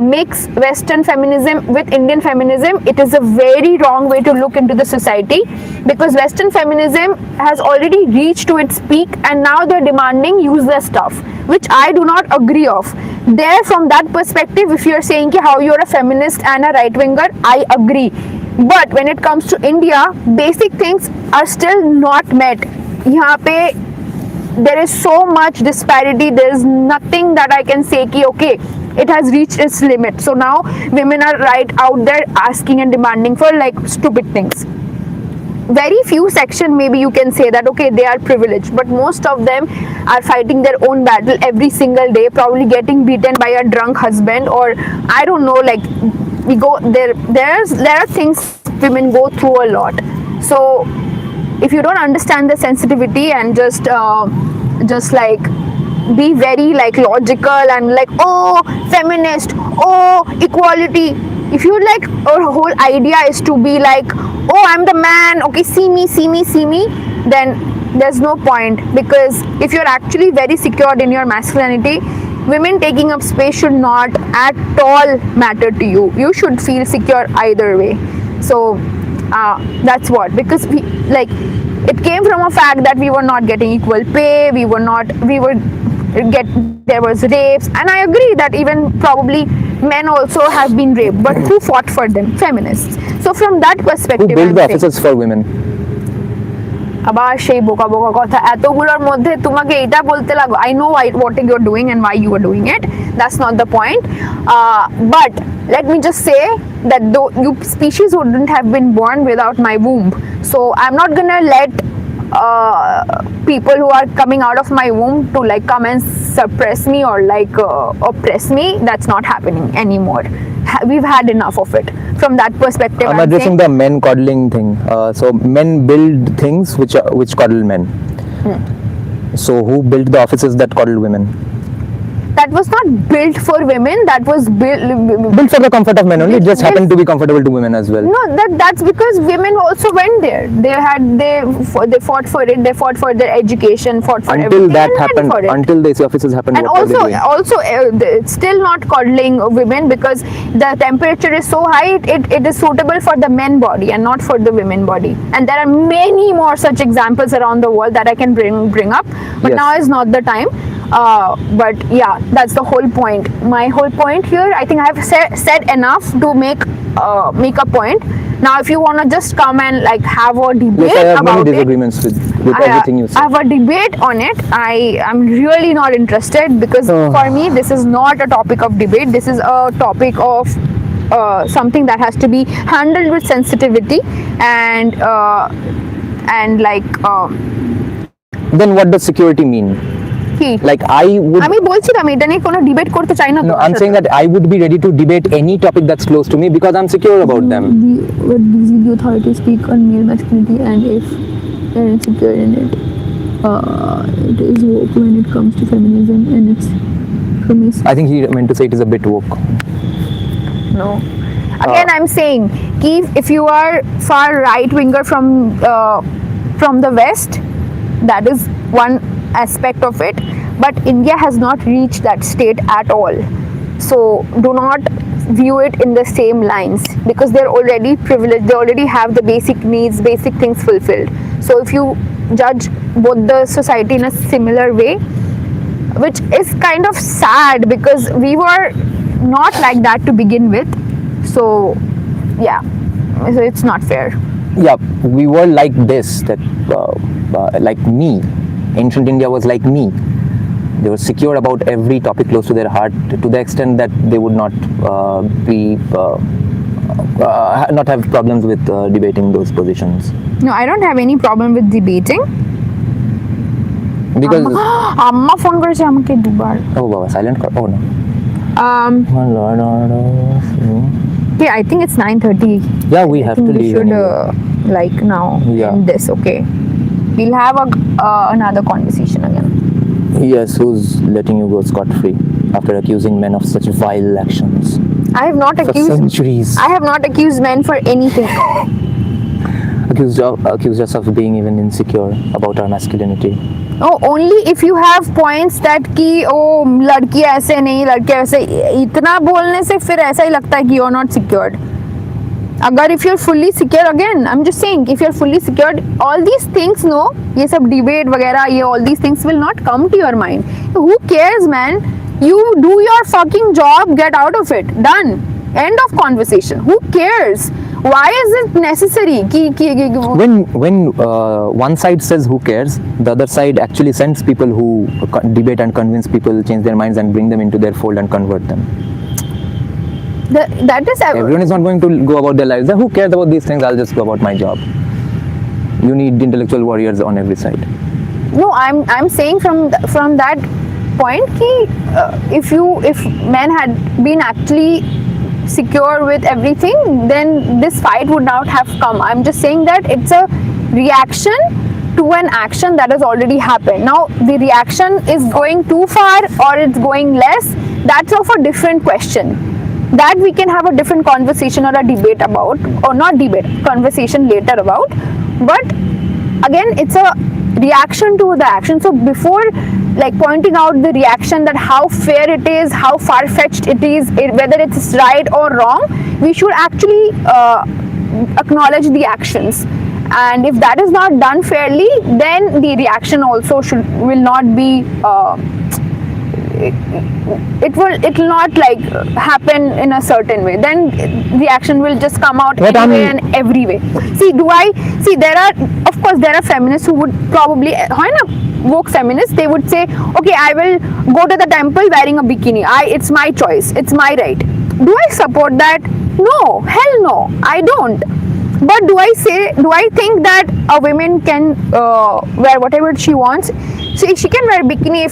mix Western feminism with Indian feminism, it is a very wrong way to look into the society, because Western feminism has already reached to its peak and now they're demanding useless stuff, which I do not agree of. There, from that perspective, if you're saying ki how you're a feminist and a right winger, I agree. But when it comes to India, basic things are still not met. Yahan pe there is so much disparity. There is nothing that I can say ki okay, it has reached its limit. So now women are right out there asking and demanding for like stupid things. Very few section maybe you can say that okay, they are privileged, but most of them are fighting their own battle every single day, probably getting beaten by a drunk husband, or I don't know, like we go there are things women go through a lot. So if you don't understand the sensitivity and just like be very like logical and like oh feminist, oh equality, if you like our whole idea is to be like oh I'm the man, okay, see me, then there's no point. Because if you're actually very secured in your masculinity, women taking up space should not at all matter to you. You should feel secure either way. So that's what, because it came from a fact that we were not getting equal pay, there was rapes, and I agree that even probably men also have been raped, but who fought for them? Feminists. So from that who perspective, built I'm the saying, offices for women? আবার সেই বোকা বোকা কথা, এতগুলোর মধ্যে তোমাকে এটা বলতে লাগো, I know what you're doing and why you are doing it. That's not the point. But let me just say that though you species wouldn't have been born without my womb. So I'm not gonna let people who are coming out of my womb to like come and suppress me or like oppress me. That's not happening anymore. We've had enough of it. From that perspective, I'm addressing the men coddling thing. So men build things which coddle men. So who built the offices that coddle women? that was not built for women. That was Built for the comfort of men only. It just happened to be comfortable to women as well. No, that's because women also went there. They fought for it. They fought for their education. Fought for Until everything. that and happened, for it. until the AC offices happened. And what were they doing? also it's still not coddling women, because the temperature is so high. It is suitable for the men body and not for the women body. And there are many more such examples around the world that I can bring up. But Yes. now is not the time. But yeah, that's the whole point. My whole point here, I think I have said enough to make a point. Now, if you want to just come and like have a debate Yes, I have many about it, disagreements with everything you I said. have a debate on it. I am really not interested, because for me this is not a topic of debate. This is a topic of something that has to be handled with sensitivity and Then what does security mean? Like I would. আমি বলছিলাম এটা নিয়ে কোনো debate করতে চাই না No, I'm saying that I would be ready to debate any topic that's close to me because I'm secure about them. What gives you the authority to speak on male masculinity, and if you're insecure in it, it is woke when it comes to feminism and its promise. I think he meant to say it is a bit woke. No. Again, I'm saying, if you are far right winger from the West, that is one aspect of it. But India has not reached that state at all. So do not view it in the same lines, because they're already privileged. They already have the basic needs, basic things fulfilled. So if you judge both the society in a similar way, which is kind of sad because we were not like that to begin with. So yeah, so it's not fair. Yeah, we were like this, that like me. Ancient India was like me. They were secure about every topic close to their heart, to the extent that they would not not have problems with debating those positions. No, I don't have any problem with debating. Because আম্মা phone করেছে আমাকে দুবার. oh baba, silent call. Oh no. Okay, I think it's 9:30. Yeah, we have to We leave. should anyway. like now Yeah. end this. Okay, we'll have another conversation again. Yes, who's letting you go scot-free after accusing men of such vile actions I have not for accused. centuries? I have not accused men for anything. Accused us of being even insecure about our masculinity. Oh, only if you have points that कि लड़की ऐसे नहीं, लड़के ऐसे, इतना बोलने से फिर ऐसा ही लगता है कि you're not secured. अगर if you're fully secure, again I'm just saying, if you're fully secured, all these things, no, ये सब debate वगैरह, ये all these things will not come to your mind. Who cares, man? You do your fucking job, get out of it, done, end of conversation. Who cares? Why is it necessary? When one side says who cares, the other side actually sends people who debate and convince people, change their minds and bring them into their fold and convert them. That is Everyone is not going to go about their lives. Who cares about these things? I'll just go about my job. You need intellectual warriors on every side. No, I'm saying from that point ki, if men had been actually secure with everything, then this fight would not have come. I'm just saying that it's a reaction to an action that has already happened. Now the reaction is going too far or it's going less, that's of a different question that we can have a different conversation or a debate about, or not debate, conversation later about. But again, it's a reaction to the action. So before like pointing out the reaction, that how fair it is, how far-fetched it is, whether it's right or wrong, we should actually acknowledge the actions. And if that is not done fairly, then the reaction also will not be it will not like happen in a certain way. Then the action will just come out anyway and every way. There are feminists who would probably, woke feminists, they would say, okay, I will go to the temple wearing a bikini. It's my choice, it's my right. Do I support that? No, hell no, I don't. But do I think that a woman can wear whatever she wants? See, she can wear bikini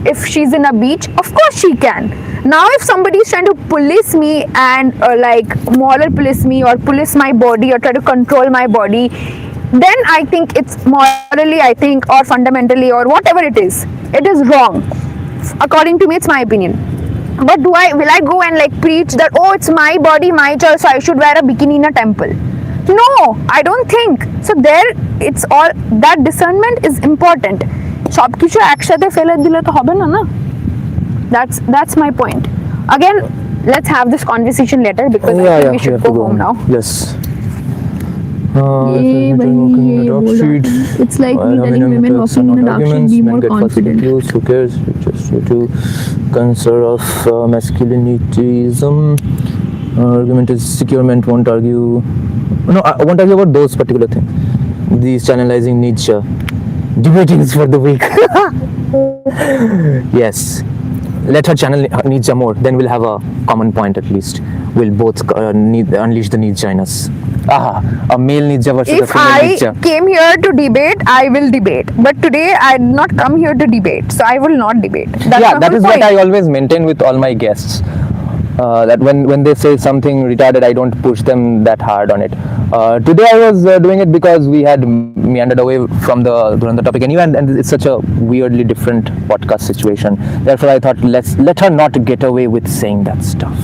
if she's in a beach. Of course she can. Now if somebody is trying to police me and like moral police me or police my body or try to control my body, then I think it's morally, or fundamentally, or whatever it is wrong. according to me, it's my opinion. But will I go and like preach that, oh, it's my body, my choice, so I should wear a bikini in a temple? No, I don't think. So there, it's all, that discernment is important. Shopkeeper একসাথে ফেলে দিলে তো হবে না না. That's my point. Again, let's have this conversation later because I think we should go home now. Yes. It's like me telling women walking in the dark should be more confident. Who cares? Just to concern of masculinityism. Argument is secure men won't argue. No, I won't argue about those particular things. These channelizing Nietzsche. Debating is for the weak. Yes. Let her channel Nietzsche more. Then we'll have a common point at least. We'll both unleash the Nietzsche in us. A male Nietzsche versus a If female I Nietzsche. came here to debate, I will debate. But today I did not come here to debate, so I will not debate. That's Yeah, my that whole is point. what I always maintain with all my guests. That when they say something retarded, I don't push them that hard on it. Today I was doing it because we had meandered away from the Durand topic anyway, and it's such a weirdly different podcast situation. Therefore, I thought let her not get away with saying that stuff.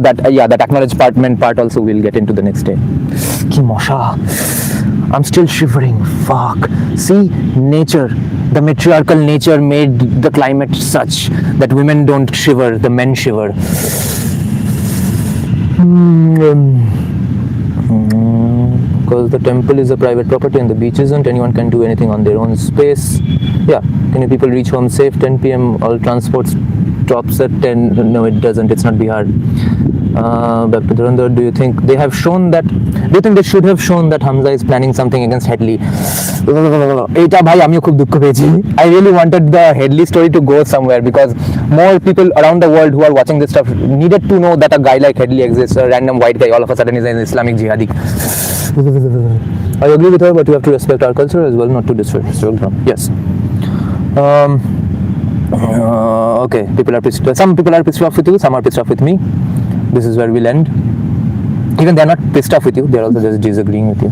That acknowledgement part also we'll get into the next day. Ki mosha. I'm still shivering. Fuck. See, nature, the matriarchal nature made the climate such that women don't shiver, the men shiver. Because the temple is a private property and the beach isn't. Anyone can do anything on their own space. Yeah. Can you people reach home safe? 10 p.m. All transport stops at 10. No, it doesn't. It's not Bihar. Back to Dhurandhar, do you think they have shown that? Do you think they should have shown that Hamza is planning something against Headley? Eta bhai, আমিও খুব দুঃখ পেয়েছি. I really wanted the Headley story to go somewhere because more people around the world who are watching this stuff needed to know that a guy like Headley exists, a random white guy all of a sudden is an Islamic jihadi. I agree with her, but you have to respect our culture as well, not to disrespect them. Yes. Okay, some people are pissed off with you, some are pissed off with me. This is where we'll end. Even they're not pissed off with you, they're also just disagreeing with you.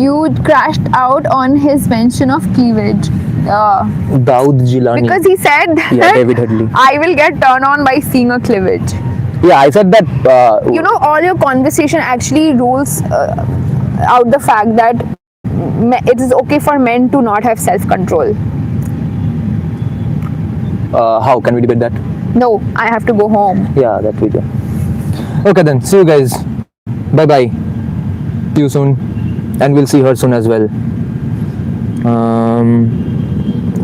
You crashed out on his mention of cleavage. Daud Jilani. Because he said that Yeah, David Headley. I will get turned on by seeing a cleavage. Yeah, I said that. You know, all your conversation actually rules out the fact that it is okay for men to not have self-control. How can we debate that? No, I have to go home. Yeah, that we do. Okay then, see you guys. Bye bye. See you soon, and we'll see her soon as well.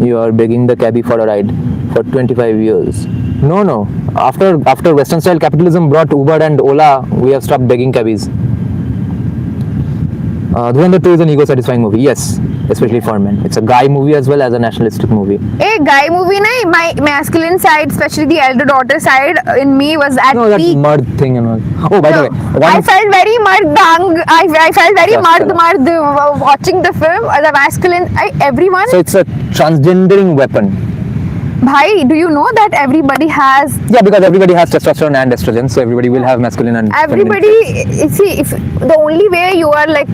You are begging the cabbie for a ride for 25 years. No. After Western style capitalism brought Uber and Ola, we have stopped begging cabbies. Dhurandhar 2 is an ego-satisfying movie. Yes, especially for men. It's a guy movie as well as a nationalistic movie. A guy movie, nahi, my masculine side, especially the elder daughter side in me was at No, that peak. murd thing and all. Oh, by the way, I felt very mardang. I felt very Yes, mard watching the film. The masculine, everyone. So it's a transgendering weapon. Bhai, do you know that everybody has? Yeah, because everybody has testosterone and estrogen, so everybody will have masculine and Everybody, see, if the only way you are like.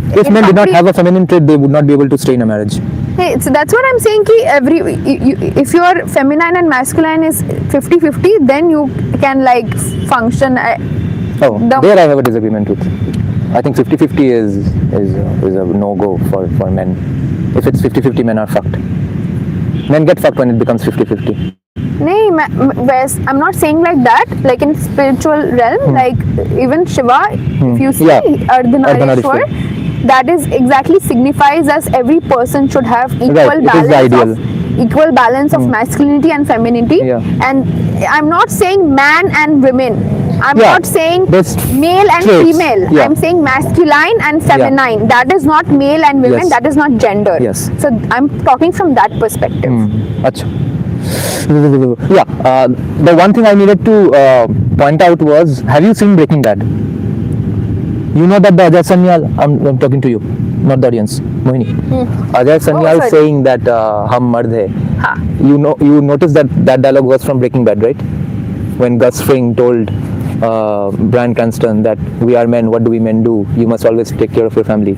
feminine. If men did not have a feminine trait, they would not be able to stay in a marriage. Hey, so that's what I'm saying. Ki if your feminine and masculine is 50-50, then you can like function. There I have a disagreement with. I think 50-50 is a no-go for men. If it's 50-50, men are fucked. Men get fucked when it becomes 50-50. No, I'm not saying like that. Like in spiritual realm, like even Shiva, if you see Ardhanarishwar, that is exactly signifies as every person should have equal balance of masculinity and femininity. Yeah. And I'm not saying man and women. I'm not saying male and traits. female. Yeah. I'm saying masculine and feminine. That is not male and women. Yes. That is not gender. Yes. So I'm talking from that perspective. Achha. The one thing I needed to point out was, have you seen Breaking Bad? You know that the Ajay Sanyal, I'm talking to you, not the audience, Mohini. Ajay Sanyal saying that hum mard hai. You noticed that dialogue was from Breaking Bad, right? When Gus Fring told Bryan Cranston that we are men, what do we men do? You must always take care of your family.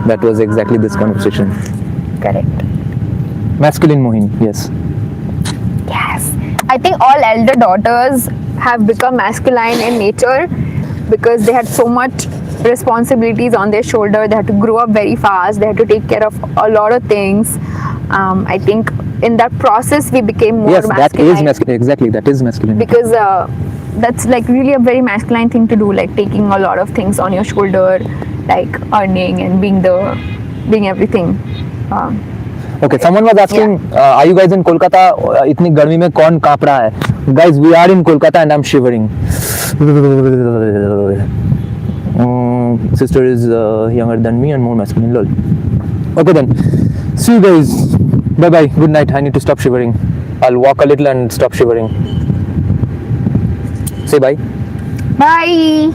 That was exactly this conversation. Correct. Masculine Mohini, yes. Yes. I think all elder daughters have become masculine in nature because they had so much responsibilities on their shoulder. They had to grow up very fast. They had to take care of a lot of things. I think in that process we became more Yes, masculine. that is masculine. Exactly, that is masculine. Because that's like really a very masculine thing to do, like taking a lot of things on your shoulder, like earning and being everything. Okay, someone was asking, are you guys in Kolkata? इतनी गर्मी में कौन कांप रहा है? Guys, we are in Kolkata and I'm shivering. Sister is younger than me and more masculine. Lol. Okay then. See you guys. Bye bye. Good night. I need to stop shivering. I'll walk a little and stop shivering. Say bye. Bye.